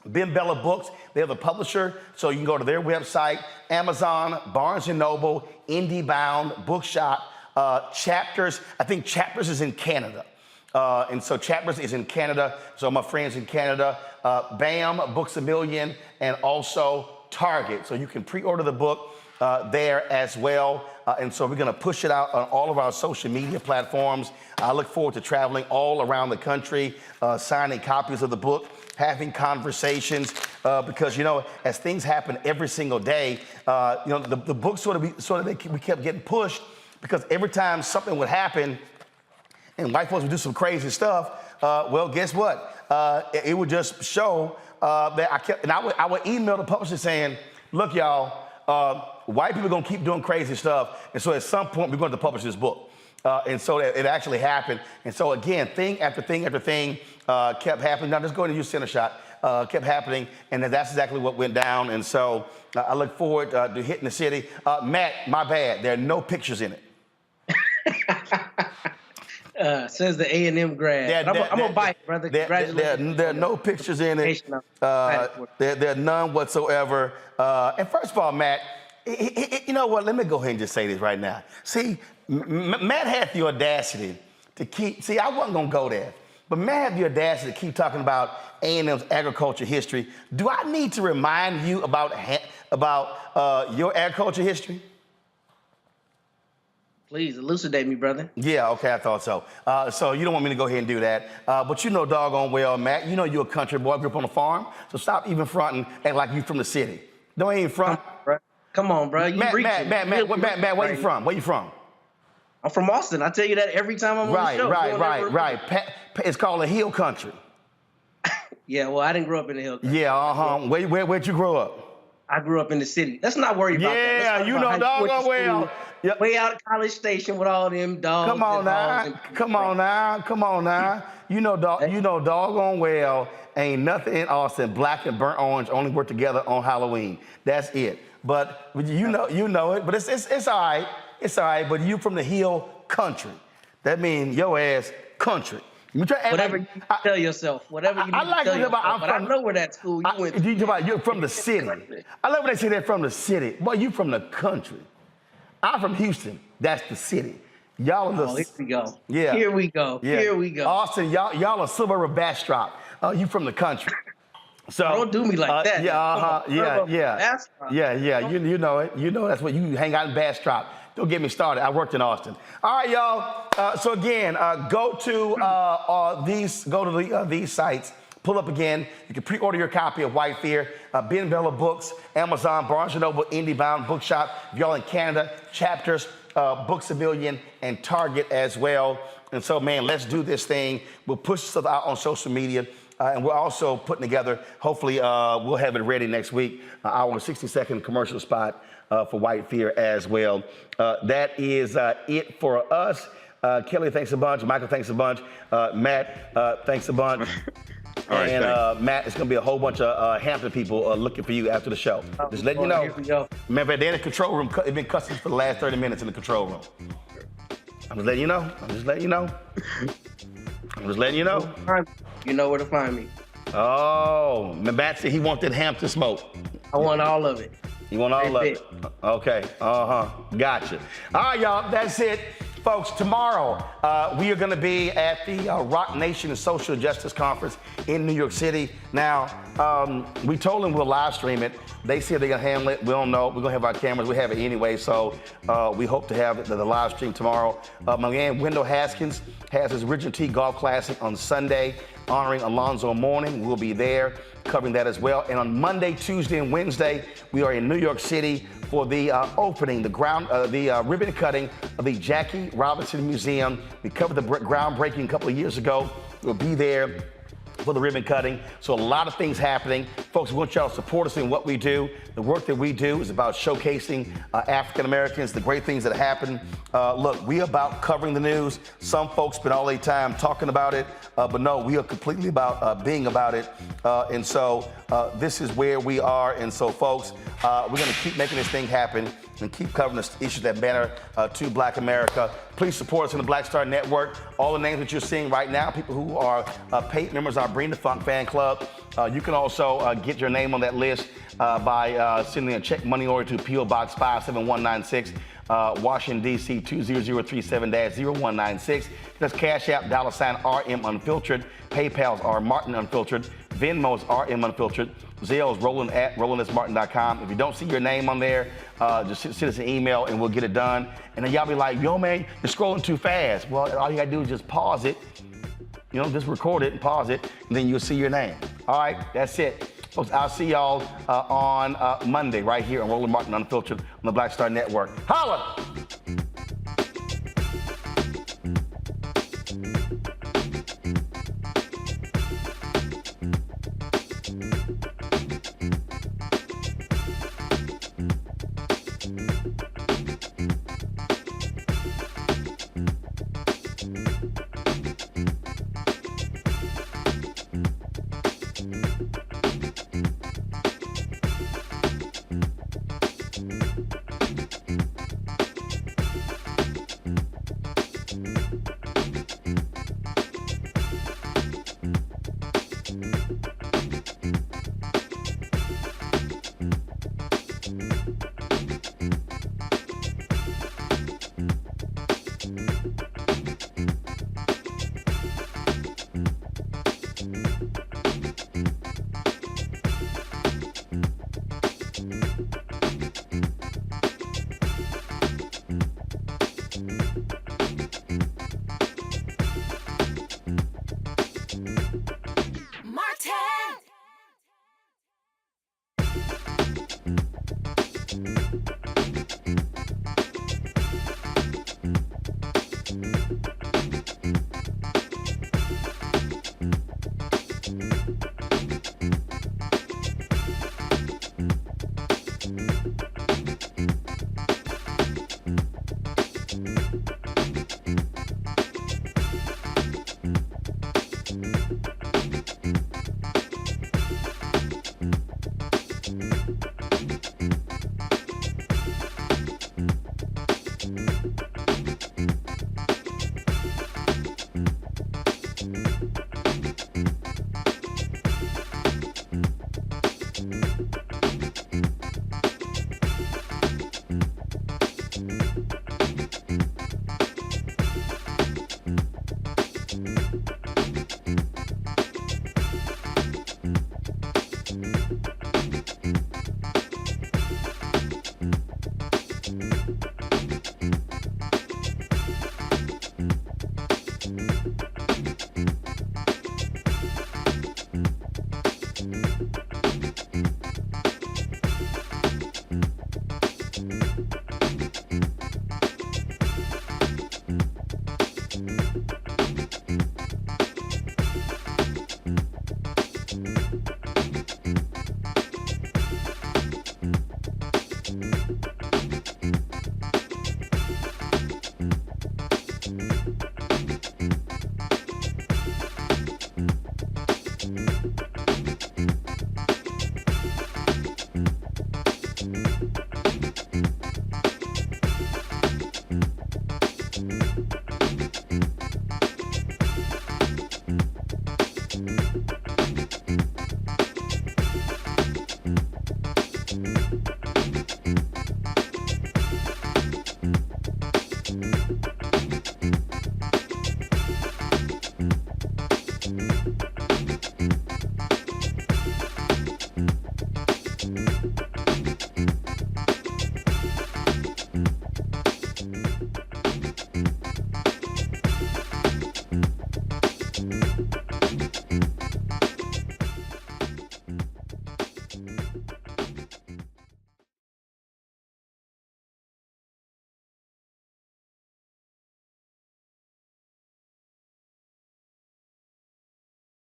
Ben Bella Books, they're the publisher, so you can go to their website, Amazon, Barnes & Noble, IndieBound, Bookshop, Chapters. I think Chapters is in Canada. And so Chapters is in Canada, so my friends in Canada, BAM, Books A Million, and also Target. So you can pre-order the book there as well. And so we're gonna push it out on all of our social media platforms. I look forward to traveling all around the country, signing copies of the book, having conversations, because, you know, as things happen every single day, you know, the book we kept getting pushed because every time something would happen and white folks would do some crazy stuff, well, guess what? It would just show that I would email the publisher saying, look, y'all, white people are gonna keep doing crazy stuff, and so at some point we're going to publish this book. And so it actually happened. And so again, thing after thing after thing kept happening. Now let's go ahead and use Center Shot. Kept happening, and that's exactly what went down. And so I look forward to hitting the city. Matt, my bad, there are no pictures in it. Says the A&M grad. I'm gonna buy it, brother. Congratulations. There are no pictures in it. There are none whatsoever. And first of all, Matt, you know what? Let me go ahead and just say this right now. See, Matt had the audacity to keep. See, I wasn't gonna go there, but Matt had the audacity to keep talking about A&M's agriculture history. Do I need to remind you about your agriculture history? Please elucidate me, brother. Yeah, okay, I thought so. So you don't want me to go ahead and do that. But you know doggone well, Matt, you know you're a country boy, grew up on a farm, so stop even fronting, act like you from the city. Don't even front. Come on, bro. Matt, where you from? Where you from? I'm from Austin. I tell you that every time I'm on the show. Right. It's called a hill country. Yeah, well, I didn't grow up in the hill country. Yeah, Where'd you grow up? I grew up in the city. Let's not worry about that. Yeah, you know doggone well. Yep. Way out of College Station with all them dogs. Come on now. You know doggone well, ain't nothing in Austin. Black and burnt orange only work together on Halloween. That's it. But you know it. But it's all right. It's all right. But you from the hill country. That means your ass country. Whatever you tell yourself. Whatever you need to tell yourself. But I know where that school you went to. You're from the city. I love when they say they're from the city. Boy, you from the country. I'm from Houston. That's the city. Y'all are here we go. Yeah. Here we go. Yeah. Here we go. Austin, y'all are suburb of Bastrop. You from the country. So don't do me like that. Yeah. You know it. You know that's what you hang out in Bastrop. Don't get me started. I worked in Austin. All right, y'all. So again, go to these sites. Pull up again. You can pre-order your copy of White Fear. Ben Bella Books, Amazon, Barnes & Noble, IndieBound, Bookshop. If y'all in Canada, Chapters, Books A Million, and Target as well. And so, man, let's do this thing. We'll push stuff out on social media. And we're also putting together, hopefully we'll have it ready next week, our 60-second commercial spot for White Fear as well. That is it for us. Kelly, thanks a bunch. Michael, thanks a bunch. Matt, thanks a bunch. All right, and Matt, it's going to be a whole bunch of Hampton people looking for you after the show. Just letting you know. Here we go. Remember, they're in the control room. They've been cussing for the last 30 minutes in the control room. I'm just letting you know. You know where to find me. Oh, Matt said he wanted Hampton smoke. I want all of it. You want all of it? Okay. Gotcha. All right, y'all. That's it. Folks, tomorrow we are going to be at the Rock Nation and Social Justice Conference in New York City. Now, we told them we'll live stream it. They said they're going to handle it. We don't know. We're going to have our cameras. We have it anyway, so we hope to have the live stream tomorrow. My man, Wendell Haskins, has his Richard T. Golf Classic on Sunday, honoring Alonzo Mourning. We'll be there covering that as well. And on Monday, Tuesday, and Wednesday, we are in New York City for the opening, the ribbon cutting of the Jackie Robinson Museum. We covered the groundbreaking a couple of years ago. We'll be there for the ribbon cutting. So a lot of things happening. Folks, we want y'all to support us in what we do. The work that we do is about showcasing African Americans, the great things that happen. Look, we about covering the news. Some folks spend all their time talking about it, but no, we are completely about being about it. And so this is where we are. And so, folks, we're going to keep making this thing happen and keep covering the issues that matter to Black America. Please support us in the Black Star Network. All the names that you're seeing right now, people who are paid members of our Bring the Funk fan club. You can also get your name on that list by sending a check money order to P.O. Box 57196, Washington, D.C. 20037-0196. That's Cash App, $RM Unfiltered. PayPal's R Martin Unfiltered. Venmo's RM Unfiltered. Zell's Roland@RolandSMartin.com. If you don't see your name on there, just send us an email and we'll get it done. And then y'all be like, yo, man, you're scrolling too fast. Well, all you gotta do is just pause it. Just record it and pause it, and then you'll see your name. All right, that's it. Folks, I'll see y'all on Monday right here on Roland Martin Unfiltered on the Black Star Network. Holla!